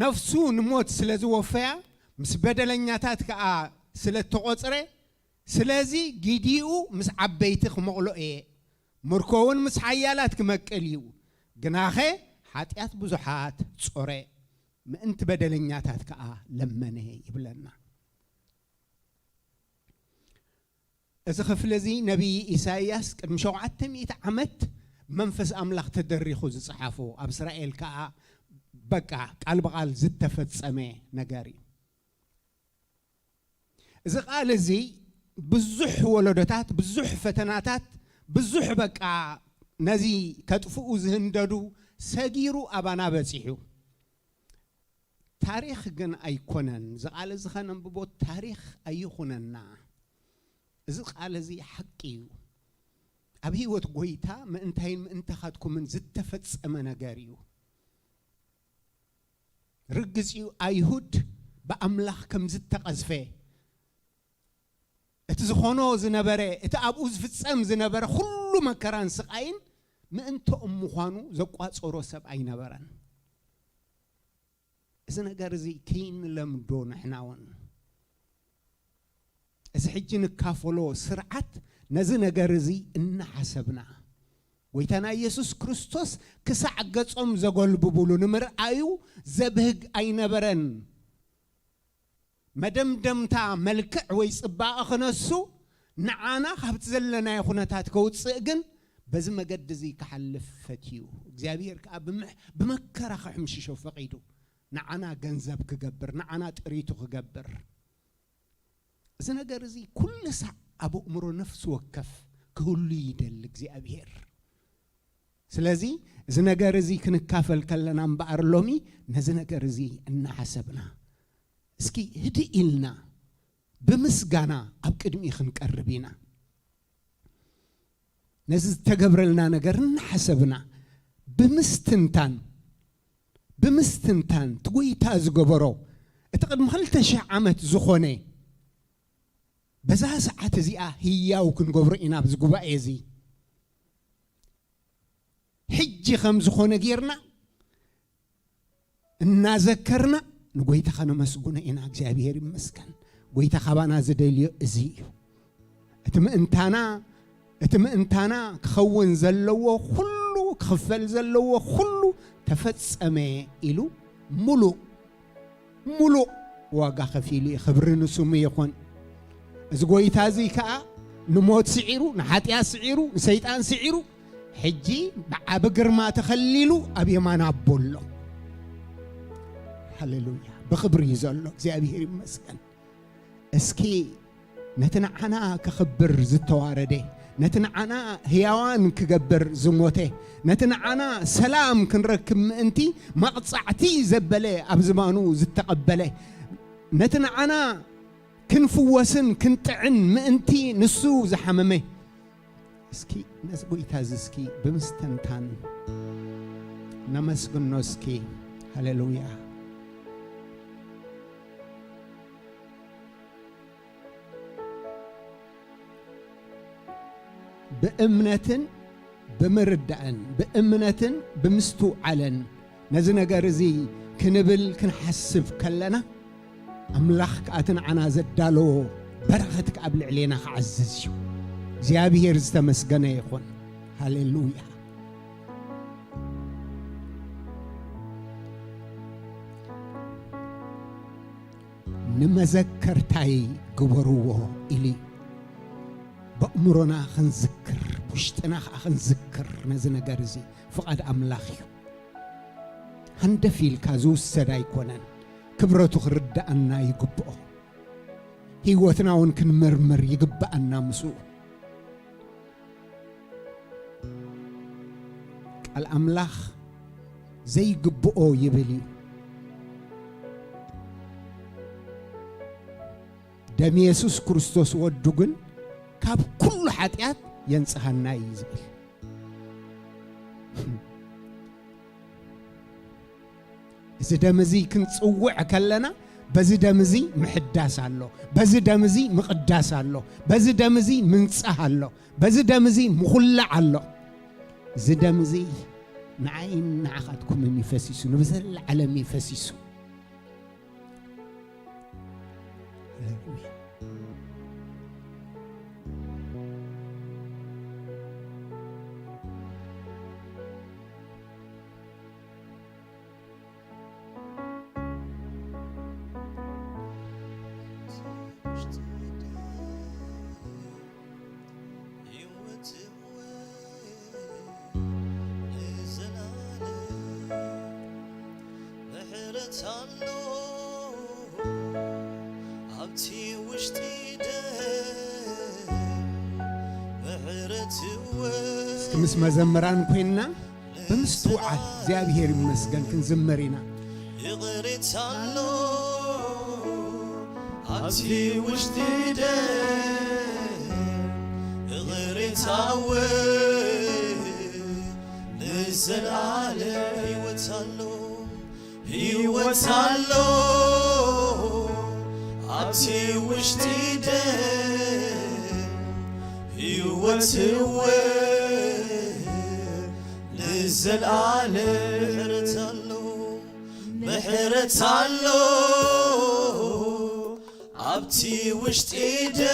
ነፍሱ ንሞት ስለዝወፈያ ምስ በደለኛታት ከኣ ስለተቆጽረ ስለዚ ጊዲኡ ምስ ዓበይቲ ክመቕሎኤ ምርኮውን ምስ ሓያላት ክመቅል እዩ ግናኸ ኃጢአት ብዙሓት ጾረ ምእንቲ በደለኛታት ከኣ ለመነ ይብለና እዚ ክፍለ እዚ ነቢይ ኢሳይያስ ቅድሚ 700 ዓመት መንፈስ አምላኽ ተደሪኹ ዝጽሓፉ ኣብ እስራኤል ከኣ በቃ ቃል በቃል ዝተፈጸመ ነገር እዩ እዚ ቃል እዚ ብዙሕ ወለዶታት ብዙሕ ፈተናታት ብዙሕ በቃ ነዚ ከጥፍኡ ዝህንደዱ ሰጊሩ አባና በጽሑ ታሪክ ግን ኣይኮነን ዝቃለ ዝኸነንብቦ ታሪክ ኣይኹነና እዚ ቃል እዚ ሓቂ እዩ ኣብ ህይወት ጎይታ ምእንታይን ምእንታኻትኩምን ዝተፈጸመ ነገር እዩ ርግጽዩ ኣይሁድ በአምላኽ ከም ዝተቀዝፈ እቲ ዝኾኖ ዝነበረ እቲ ኣብኡ ዝፍጸም ዝነበረ ሁሉ መከራን ስቃይን ምእንቶም ምዃኑ ዘቋጸሮ ሰብ ኣይነበረን እዚ ነገር እዚ ከይንለምዶ ንሕናውን እዚ ሕጂ ንካፈሎ ስርዓት ነዚ ነገር እዚ እናሓሰብና ወይታና ኢየሱስ ክርስቶስ ክሳዕ ገጾም ዘጎልብብሉ ንምርአዩ ዘብህግ ኣይነበረን መደምደምታ መልክዕ ወይ ጽባቐ ክነሱ ንዓና ካብቲ ዘለናይ ኩነታት ከውፅእ ግን በዚ መገዲ እዚ ክሓልፍ ፈትዩ እግዚአብሔር ከዓ ብመከራ ክሕምሽሾ ፈቂዱ ንዓና ገንዘብ ክገብር ንዓና ጥሪቱ ክገብር እዚ ነገር እዚ ኩሉ ሰዓት ኣብ እምሮ ነፍሱ ወከፍ ክህሉ ይደል እግዚአብሔር ስለዚ እዚ ነገር እዚ ክንካፈል ከለና እምበኣር ሎሚ ነዚ ነገር እዚ እናሓሰብና እስኪ ህድእ ኢልና ብምስጋና ኣብ ቅድሚ ክንቀርብ ኢና ነዚ ተገብረልና ነገር እናሓሰብና ብምስትንታን ትጎይታ ዝገበሮ እቲ ቅድሚ 2000 ዓመት ዝኾነ በዛ ሰዓት እዚኣ ህያው ክንገብሮ ኢና ብዝጉባኤ እዚ ሕጂ ከም ዝኾነ ጌርና እናዘከርና ንጎይታ ከነመስጉነ ኢና እግዚአብሔር ይመስገን ጎይታ ካባና ዝደልዮ እዚ እዩ እቲ ምእንታና ክኸውን ዘለዎ ሁሉ ክኽፈል ዘለዎ ሁሉ ተፈጸመ ኢሉ ሙሉእ ዋጋ ከፊሉ ክብሪ ንስሙ ይኹን እዚ ጎይታ እዚ ከዓ ንሞት ስዒሩ ንሓጢያት ስዒሩ ንሰይጣን ስዒሩ ሕጂ ብዓብ ግርማ ተኸሊሉ ኣብ የማን ኣቦሎ ሃሌሉያ በክብሪ ዘሎ እግዚአብሔር ይመስገን እስኪ ነትንዓና ከኽብር ዝተዋረደ ነትንዓና ህያዋን ክገብር ዝሞተ ነትንዓና ሰላም ክንረክብ ምእንቲ መቕጻዕቲ ዘበለ ኣብ ዝማኑ ዝተቐበለ ነትንዓና ክንፍወስን ክንጥዕን ምእንቲ ንሱ ዝሓመመ እስኪ ነዚ ጎይታ እስኪ ብምስተንታን ነመስግኖ እስኪ ሃሌሉያ بأمنة بمردأن بأمنة بمستو علن نزي نجار زي كنبل كنحسب كلنا أملاخك أتن عنا زدالو برختك قبل علينا عززيو زيابير استمسجنا يخون هاليلويا نمذكر تاي قبروه إلي بأمرنا خنذكر بشتنا خنذكر نزنا جارزي فقد أملاخيو هندفي الكازوس سداي كونن كبرته خرد أننا يقبأه هيوتنا ونكن مرمر يقبأ أننا مسوء الأملاخ زي يقبأه يبليو دم يسوس كريستوس ودوغن كاب كل حاتيات ينصحنا يزبل إذا دمزي كنصوع كلنا بزي دمزي محداس الله بزي دمزي مقداس الله بزي دمزي منصح الله بزي دمزي مخلع الله زي دمزي نعين نعقدكم من يفسسوا نبذل العالم يفسسوا هللويا مس مزمران كنا بمستوعات زيابير مسجن كنزمرينا يغرتالو عبتي وجديدة يغرتاوي نزل على هيوتالو عبتي وجديدة هيوتوي نزل على محرتالو عبتي وجديدة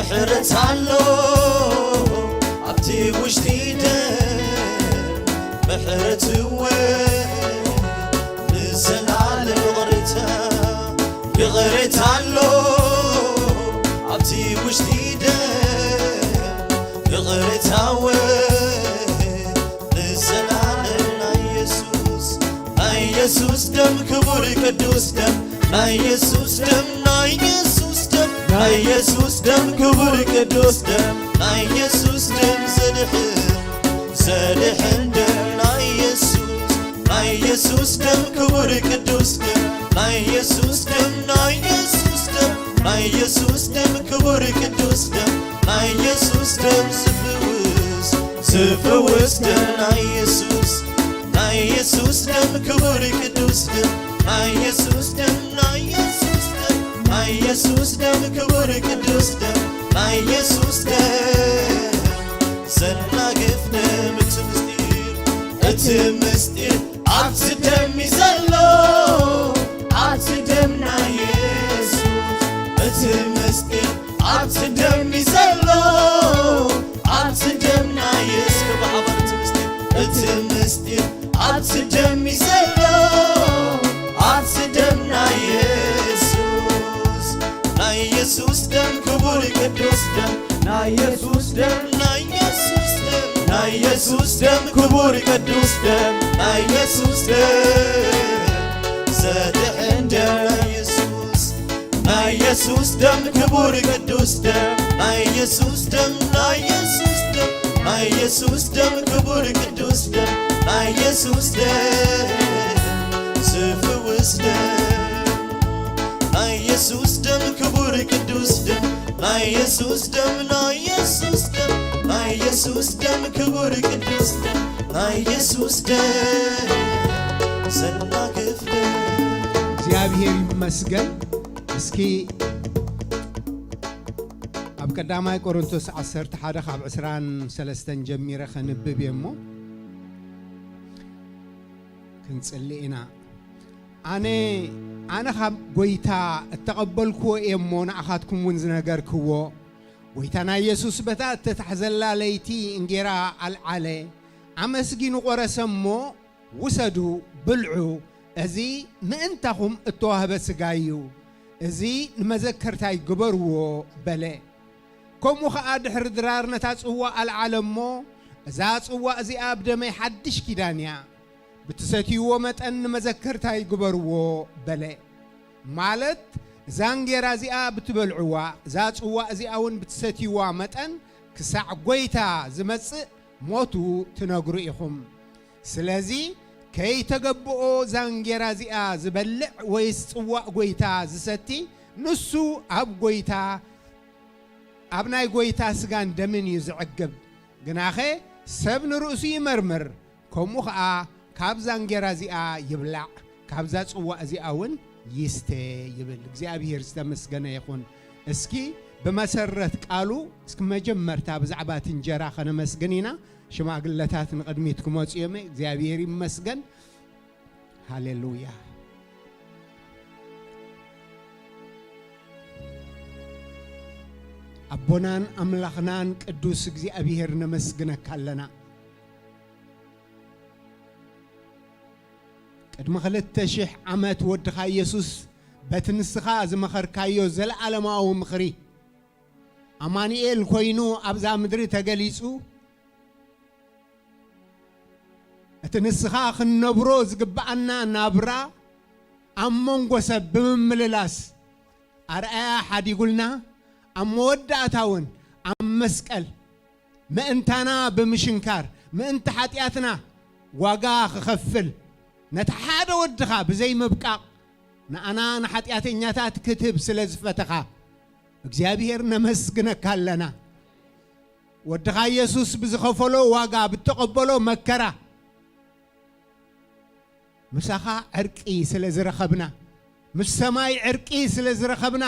محرتالو عبتي وجديدة محرتوي نزل على يغرتالو عبتي وجديدة يغرتاوي نزل على يسوس دم كبر قدوس دم يسوس دم يسوس دم يسوس دم كبر قدوس دم يسوس دم زلحن دم يسوس دم كبر قدوس دم يسوس دم يسوس دم يسوس دم كبر قدوس دم يسوس دم سفوس دم يسوس دم كبر قدوس دم يسوس دم يسوس دم كبر قدوس دم يسوس دم زناقفنا اتمستير عبت دم يزلو عبت دمنا يسوس اتمستير عبت دم يزلو عبت دمنا يسوس بحضر اتمستير عبت دم يزلو عبت دمنا يسوس يسوس دم كبر قدوس دم يسوس دم يسوس دم كبر قدوس دم يسوس دم زادحن دم يسوس دم كبر قدوس دم يسوس دم يسوس دم كبر قدوس دم يسوس دم سفوس دم يسوس دم كبر قدوس دم يسوس دم يسوس دم يسوس دم كبر قدوس دم يسوس دم زناقف دم እግዚአብሔር ይመስገን። እስኪ ኣብ ቀዳማይ ቆሮንቶስ 11 ካብ 23 ጀሚረ ከንብብ እሞ ክንጽልይ ኢና። ኣነ ካብ ጎይታ እተቐበልክዎ እሞ ንኣኻትኩም እውን ዝነገርክዎ ጎይታና ኢየሱስ በታ እተታሕዘላ ለይቲ እንጌራ ኣልዓለ ኣመስጊኑ ቆረሰ እሞ ውሰዱ ብልዑ እዚ ምእንታኹም እተዋህበ ሥጋ እዩ እዚ ንመዘከርታ ይግበርዎ በለ። ከምኡ ኸዓ ድሕሪ ድራር ነታ ጽዋ ኣልዓለ እሞ እዛ ጽዋ እዚኣ ብደመይ ሓድሽ ኪዳን እያ ብትሰትይዎ መጠን ንመዘከርታ ይግበርዎ በለ። ማለት እዛ እንጌራ እዚኣ ብትበልዕዋ እዛ ጽዋ እዚኣ እውን ብትሰትይዋ መጠን ክሳዕ ጎይታ ዝመጽእ ሞቱ ትነግሩ ኢኹም። ስለዚ ከይተገብኦ እዛ እንጌራ እዚኣ ዝበልዕ ወይስ ጽዋእ ጎይታ ዝሰቲ ንሱ ኣብ ጎይታ ኣብ ናይ ጎይታ ስጋን ደምን እዩ ዝዕግብ። ግናኸ ሰብ ንርእሱ ይመርምር፣ ከምኡ ኸዓ ካብዛ እንጌራ እዚኣ ይብላዕ ካብዛ ጽዋእ እዚኣ እውን ይስተ ይብል። እግዚአብሔር ዝተመስገነ ይኹን። እስኪ በመሰረት ቃሉ እስኪ መጀመርታ ብዛዕባ እንጀራ ከነመስግን ኢና። ሽማግለታት ንቅድሚትኩም ወጽዮም እግዚአብሔር ይመስገን። ሃሌሉያ። አቦናን አምላኽናን ቅዱስ እግዚአብሔር ነመስግነካ ኣለና። ቅድሚ 2000 ዓመት ወድኻ ኢየሱስ بتنسخا زمخركايو زلعلماو مخري أمانيئيل كوينو أبزا مدري تقليسو تنسخا خنبرو زقبعنا نابرا أمونغو سب بممللاس أرأي حد يقولنا أمودعتاون أم مسكال ما انتنا بمشنكار ما انت حاتياتنا واقا خفل نتحاد ودخا بزي مبقى أنا نحاتياتي نياتات كتب سلزفتخا እግዚአብሔር ነመስግነካ አለና ወድኻ ኢየሱስ ብዝኸፈሎ ዋጋ ብትቀበሎ መከራ ምሳኻ ዕርቂ ስለዝረኸብና ምስ ሰማይ ዕርቂ ስለዝረኸብና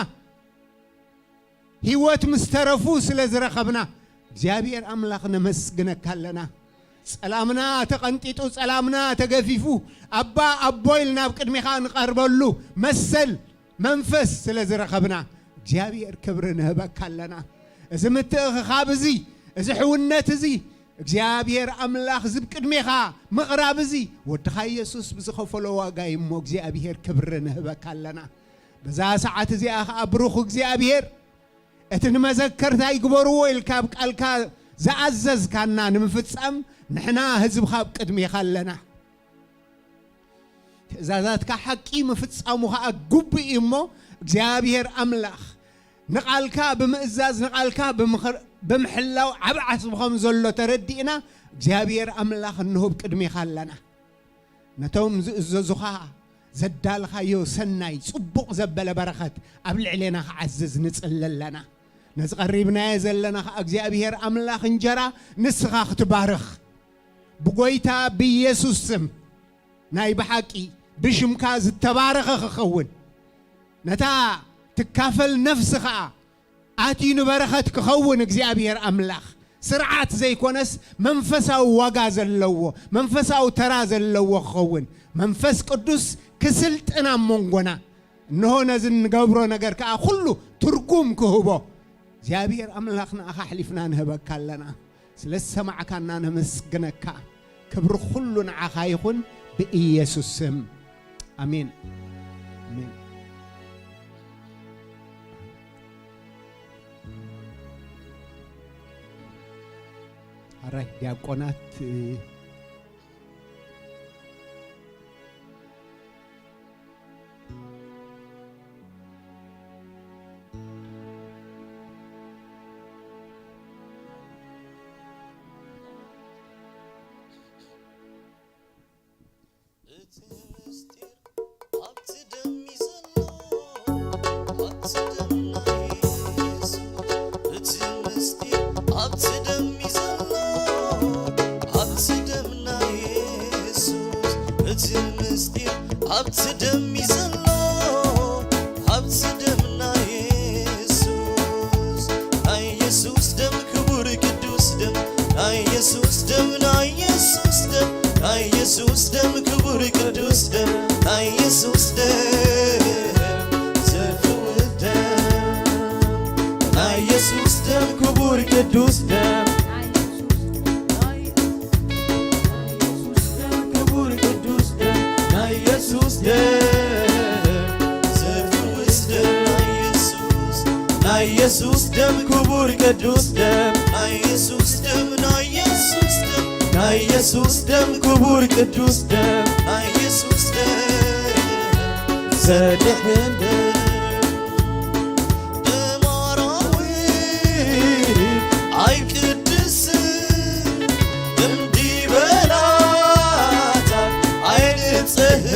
ህይወት ምስተረፉ ስለዝረኸብና እግዚአብሔር አምላኽ ነመስግነካ አለና ሰላምና ተቀንጢጡ ሰላምና ተገፊፉ አባ አቦይልና በቅድሚኻ ንቀርበሉ መሰል መንፈስ ስለዝረኸብና እግዚአብሔር ክብርን ህበካለና እዝምትኽ ኻብዚ እዝሕውነት እዚ እግዚአብሔር አምላኽ ዝብቅድሜኻ ምቕራብ እዚ ወድኻ ኢየሱስ ብዝኸፈሎ ዋጋ ይሞ እግዚአብሔር ክብርን ህበካለና በዛ ሰዓት እዚኣ አብሩኽ እግዚአብሔር እትን መዘከርታ ይግበርዎ ኢልካ ቃልካ ዝዓዘዝካና ንምፍጻም ንሕና ህዝብኻ ብቅድሜኻ ኣለና ትእዛዛትካ ሓቂ ምፍጻሙኻ ጉብኢ እሞ እግዚአብሔር አምላኽ نقالكا بمئزاز نقالكا بمحلاو عبعث بخم زلو تردئنا እግዚአብሔር አምላኽ እንሆ ቅድሜ ካለና ነቶም ዝዝዙኻ ዘዳልኻዮ ሰናይ ጽቡቕ ዘበለ በረኸት ኣብ ልዕሌና ክዓዝዝ ንጽለለና ነዝቀሪብና ዘለና እግዚአብሔር አምላኽ እንጀራ ንስኻ ክትባርኽ ብጎይታ በኢየሱስ ስም ናይ በሐቂ ብሽምካ ዝተባረኸ ክኸውን ነታ تكافل نفسها آتين بركة كخون እግዚአብሔር أملاخ سرعات زي كونس منفسه وغاز اللو منفسه تراز اللو خون منفس قدوس كسلت أنا مونغونا نهو نزن قبرو نجر كأخلو ترقوم كهبو እግዚአብሔር أملاخنا أخحلفنا نهبك لنا سلسة معك أننا نمسجنك كبر خلنا عخايخون بإيسوس آمين آمين አራይ ዲያቆናት ኢየሱስ ደም ክቡር ቅዱስ ደም ኢየሱስ ደም ኢየሱስ ደም ኢየሱስ ደም ክቡር ቅዱስ ደም ኢየሱስ ደም ዘደህን ደማራዊ አይቅድስ እንዲበላታ አይንጽህ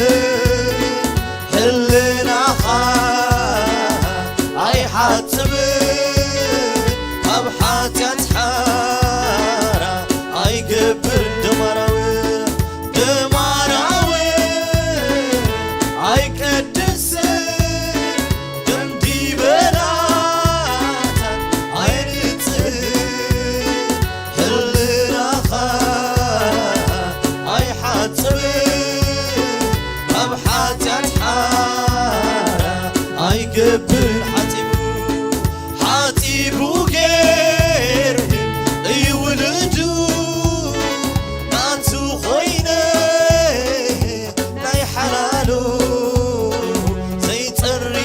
ህልናኻ حاتب أبحات يتحارى أي قبر دمراوي دمراوي أي كدس دمدي بنات أي نتسر هلنا خا أي حاتب أبحات يتحارى أي قبر زي تري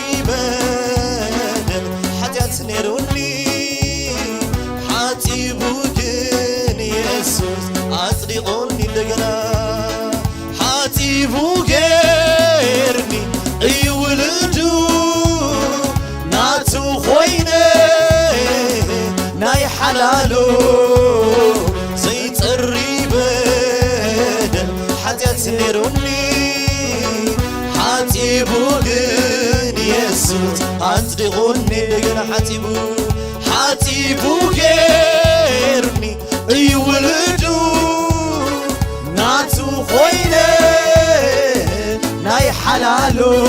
عصدقوني لقنا حاتيبو غيرني اي ولدو ناتو خوينه ناي حلالو زيت الريبدن حتيات نيروني حاتيبو غن يسوس عصدقوني لقنا حاتيبو غيرني اي ولدو ناتو خوينه ناي حلالو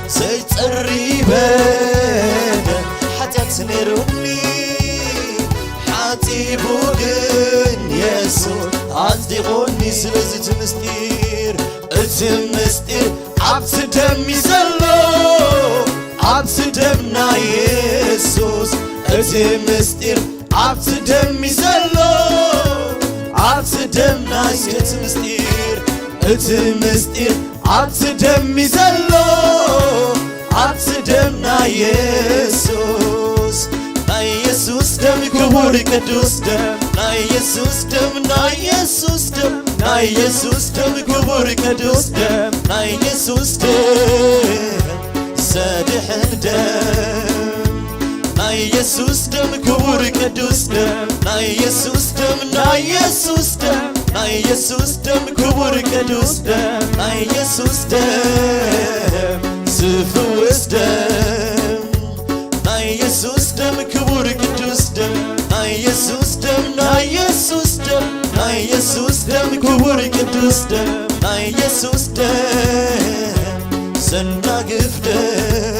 زيت الريبدن حتيات نيروني حاتيبو غن يسوس عصدقوني سلازي تمستير اتمستير عبس دمي زلو عبس دمنا يسوس اتمستير عبس دمي زلو عبس دمنا اتمستير اتمستير عبس دمي زلو عبس دمنا يسوس نا يسوس دم كبور قدوس دم نا يسوس دم نا يسوس دم نا يسوس دم كبور قدوس دم نا يسوس دم سادح دم نا يسوس دم كبور قدوس دم نا يسوس دم نا يسوس دم نا يسوس دم كبور قدوس دم نا يسوس دم سفوس دم نا يسوس دم كبور قدوس دم نا يسوس دم نا يسوس دم نا يسوس دم كبور قدوس دم نا يسوس دم سناقف دم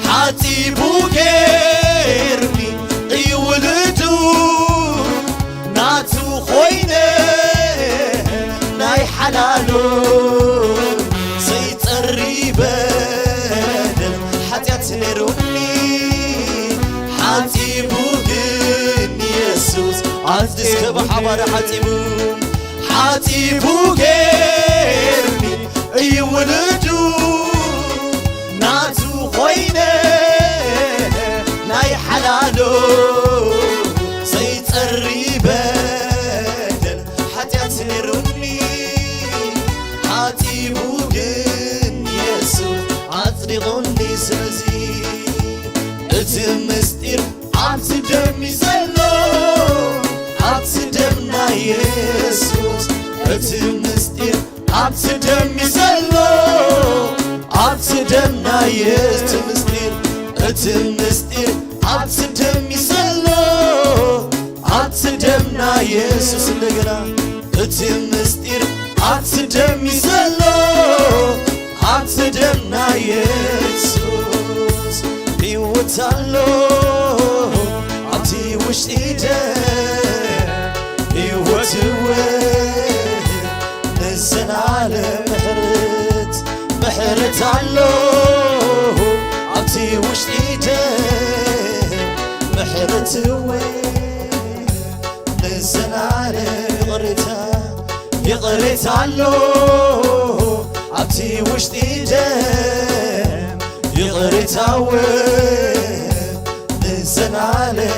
حاتيبو غيرني اي ولدو ناتو خوينه ناي حلالو زيت الريبدن حتيات نيروني حاتيبو غن يسوس عزدس كبحبار حاتيبو غيرني اي ولدو ناتو خوينه ناي حلالو زيت الريبدن حتيات نيروني حاتيبو غن يسوس عصدقوني سلازي اتمستير عبس دمي زلو عبس دمنا يسوس اتمستير عبس دمي زلو عبس دمنا يستمستير اتمستير عبس دمي زلو عبس دمنا يسوس لقنا اتمستير عبس دمي زلو عبس دمنا يسوس بيوتالو عبتي وش ايده بيوتوه نزل على محرت علو أتوي نزنالي يغريت علو عبتي وشتي دم يغريت عوي نزنالي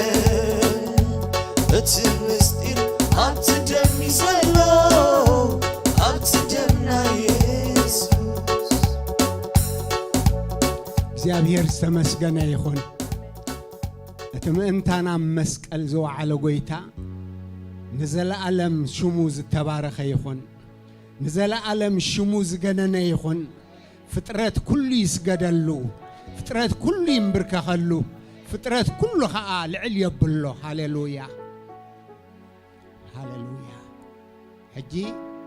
اتمستير عبت دمي زلو عبت دمنا يسوس እግዚአብሔር ተመስገነ ይሁን እትምንታና መስቀል ዘወዓለ ጎይታ ንዘለዓለም ሽሙ ዝተባረኸ ይሁን ንዘለዓለም ሽሙ ዝገነነ ይሁን ፍጥረት ኩሉ ይስገደሉ ፍጥረት ኩሉ ይንብርከኸሉ ፍጥረት ኩሉ ኸዓ ልዕል የብሎ ሃሌሉያ ሃሌሉያ ሕጂ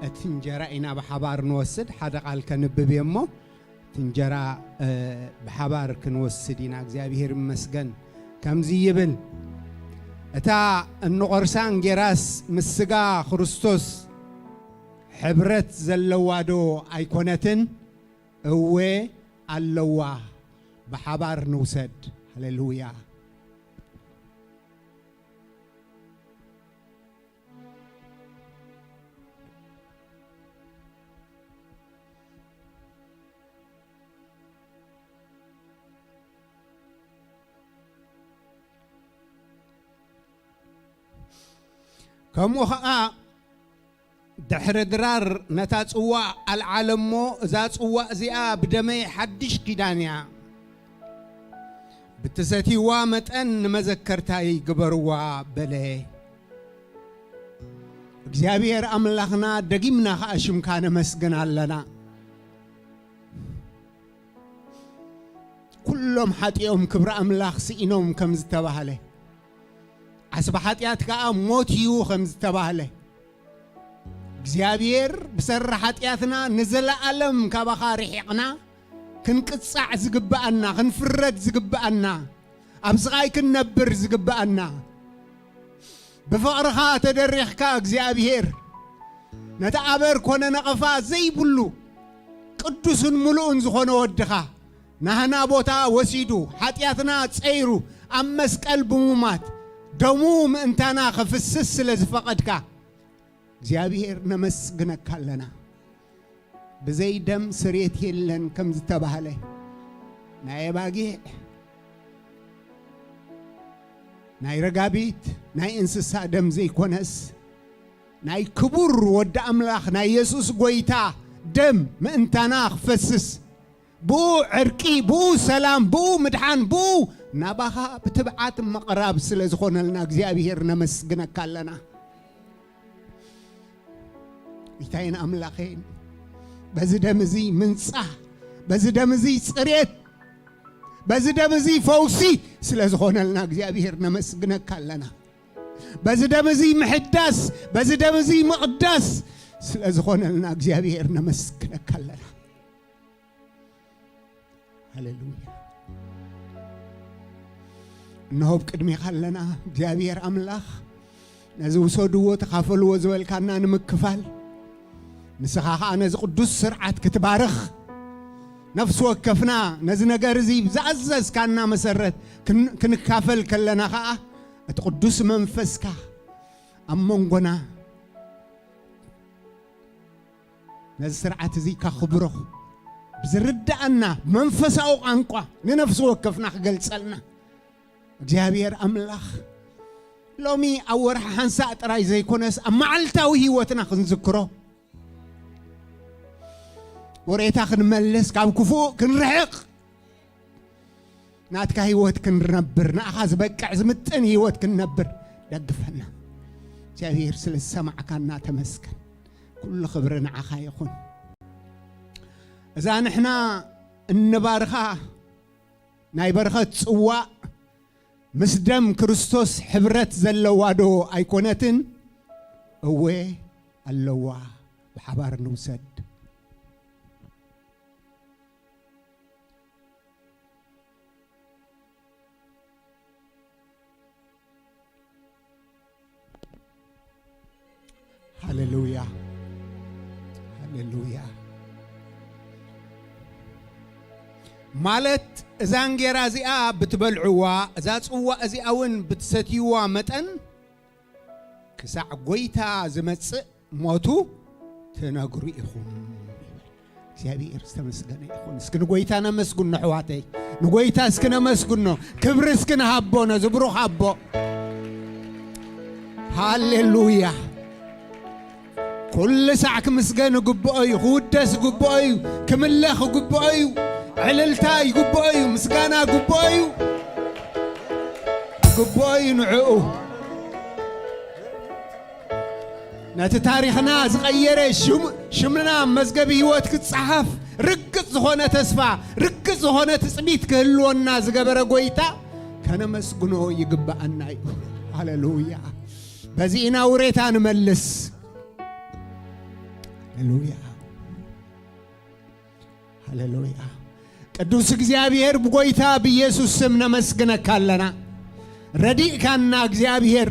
እቲ እንጀራ ኢና ብሓባር ንወስድ ሓደ ቃል ከንብብ እሞ እንጀራ بحبار كنوسدين እግዚአብሔር ይመስገን ከምዚ ይብል እታ እንቆርሳን ጌራስ ምስጋ ክርስቶስ ሕብረት ዘለዋዶ አይኮነትን እወ አለዋ بحبار ንውሰድ ሃሌሉያ كموها دحر درار نتاصوا العالمو اذا صوا زيا بدمي حدش كيدانيا بتساتيوا متن مذكرتاي غبروا بله እግዚአብሔር አምላክና ደጊምና ኻሽም ካነ መስገን አለና كلهم حاتيهم كبر املاخ سئنهم كم زتباهله أصبحاتيات كا موتيو خمس تباهله እግዚአብሔር بسرحاتياتنا نزل ألم كبخارحقنا كنقصع زغبأنا كنفرد زغبأنا أبصغاي كنبر زغبأنا بفقرها تدريخكا እግዚአብሔር نتعبر كون نقفا زي بلو قدوس ملؤن زخونه ودخا نهنا بوتا وسيدو حاتياتنا تصيرو أمسقل بمومات دموم انتنا خفسس لزفقدك እግዚአብሔር نمسግነካ አለና بزي دم سريت يلن كم زتباهله ناي باغي ناي رغابيت ناي انسسا دم زي كونس ناي كبر ود املاخ ناي يسوس غويتا دم منتنا خفسس بو عرقي بو سلام بو مدحان بو نباها بتبعات مقراب سلازخون لنا እግዚአብሔር نمسግነካ አለና ይታይን አምላኬን በዝደምዚ ምንጻህ በዝደምዚ ጽሬት በዝደምዚ ፈውሲ ስለዝኾነልና እግዚአብሔር نمسግነካ አለና በዝደምዚ ምሕዳስ በዝደምዚ መቅዳስ ስለዝኾነልና እግዚአብሔር نمسግነካ አለና ሃሌሉያ نهب قدمي خلنا እግዚአብሔር አምላክ ነዚ ወሰድዎ ተካፈልዎ ዝበልካና ንምክፋል ንስኻ ነዚ ቅዱስ ስርዓት ክትባርኽ ነፍስ ወከፍና ነዚ ነገር እዚ ዝኣዘዝካና መሰረት ክንካፈል ከለና ኸዓ እቲ ቅዱስ መንፈስካ ኣብ መንጎና ነዚ ስርዓት እዚ ከኽብሮ ብዝርዳእና መንፈሳዊ ቋንቋ ንነፍስ ወከፍና ክገልጸልና እግዚአብሔር አምላክ ሎሚ አወርሕ ሓንሳ ጥራይ ዘይኮነስ ማዓልታዊ ህይወትና ክንዝክሮ ወሬታ ክንመለስ ካብ ክፉእ ክንርሕቕ ናትካ ህይወት ክንነብር ንኣኻ ዝበቅዕ ዝምጥን ህይወት ክንነብር ደግፈና እግዚአብሔር ስለሰማዕካና ተመስገን ኩሉ ክብሪ ንዓኻ ይኹን እዛ ንሕና እንባርኻ ናይ በረኸት ጽዋእ مسدم كريستوس حبرت زلوادو ايكونتن اوه اللوا بحبار نوسد هللويا هللويا ማለት እዛንጌራ እዚኣ ብትበልዕዋ እዛ ጽዋ እዚኣውን ብትሰትይዋ መጠን ክሳዕ ጎይታ ዝመጽእ ሞቱ ትነግሩ ኢኹም እግዚአብሔር ዝተመስገነ ይኹን እስኪ ንጎይታ ነመስግን ኣሕዋተይ ንጎይታ እስኪ ነመስግኖ ክብሪ እስኪ ንሃቦ ነዝብሩኽ ኣቦ ሃሌሉያ كل ساعة كمسجن جبأي خودس جبأي كملخ جبأي عللتاي جبأي مسجنا جبأي نعو نات تاريخنا صغيرة شمنا مزجبي هوت كتصحف ركز هنا تسفع ركز هنا تسميت كهلو الناس جبر جويتا كان مسجنه يجبأ الناي هاللويا بزينا وريتان ملس هاللويا هاللويا قدوس እግዚአብሔር በጎይታ በኢየሱስ ስም ነመስግነካለና ረዲእ ካና እግዚአብሔር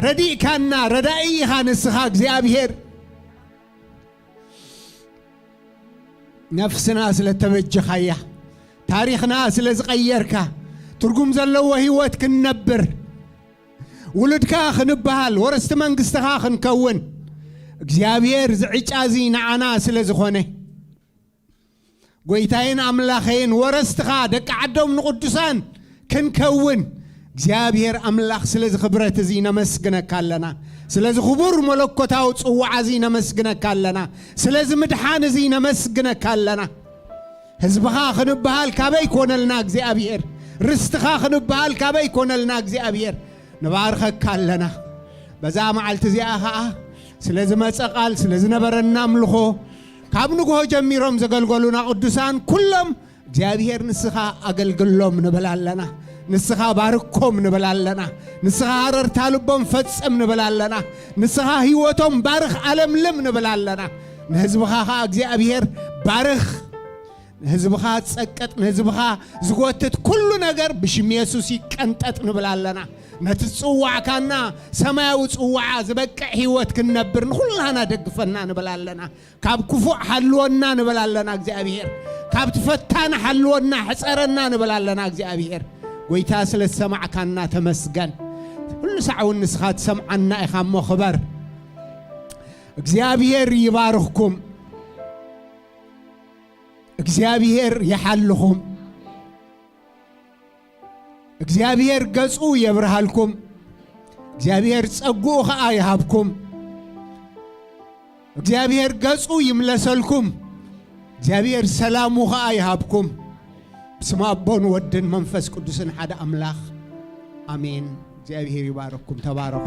ረዲእ ካና ረዳኢ ኻንስኻ እግዚአብሔር ነፍስና ስለተበጀኻያ ታሪኽና ስለዝቀየርካ ትርጉም ዘለዎ ህይወት ክንነብር ውልድካ ክንበሃል ወርስቲ መንግስትኻ ክንከውን እግዚአብሔር ዝዕጫዚ ንዓና ስለዝኾነ ጎይታዬን አምላኸዬን ወረስትኻ ደቂ ዓዶም ንቅዱሳን ክንከውን እግዚአብሔር አምላኽ ስለዚ ክብረት እዚ ነመስግነካለና ስለዚ ክቡር መለኮታዊ ጽዋዕ እዚ ነመስግነካለና ስለዚ ምድሓን እዚ ነመስግነካለና ህዝብኻ ክንበሃል ካበይ ኮነልና እግዚአብሔር ርስትኻ ክንበሃል ካበይ ኮነልና እግዚአብሔር ንባርከካለና በዛ መዓልቲ እዚኣ ኸዓ ስለዚ መጸቃል ስለዚ ነበረና ምልኾ ካብ ንግሆ ጀሚሮም ዘገልገሉና ቅዱሳን ኩሎም እግዚአብሔር ንስኻ አገልግሎም ንበላለና ንስኻ ባርኮም ንበላለና ንስኻ አረርታ ልቦም ፈጽም ንበላለና ንስኻ ህይወቶም ባርኽ ዓለምልም ንበላለና ንህዝብኻ እግዚአብሔር ባርኽ ንህዝብኻ ጸቀጥ ንህዝብኻ ዝጎትት ኩሉ ነገር ብሽም ኢየሱስ ይቀንጠጥ ንበላለና ነትጽዋዕ ካና ሰማያዊ ጽዋዕ ዝበቅዕ ህይወት ክንነብር ንኹላና ደግፈና ንበላለና ካብ ክፉዕ ሓልወና ንበላለና እግዚአብሔር ካብ ትፈታና ሓልወና ሕፀረና ንበላለና እግዚአብሔር ጎይታ ስለ ሰማዕካና ተመስገን ሁሉ ሰዓውን ንስኻ ትሰምዓና ኢኻ እሞ ክበር እግዚአብሔር ይባርኽኩም እግዚአብሔር ይሓልኹም እግዚአብሔር ገጹ የብርሃልኩም እግዚአብሔር ጸጉኡ ኸዓ ይሃብኩም እግዚአብሔር ገጹ ይምለሰልኩም እግዚአብሔር ሰላሙ ኸዓ ይሃብኩም بسم أبون ودن منفس قدسن حدا أملاخ آمين እግዚአብሔር ይባርክኩም ተባረኩ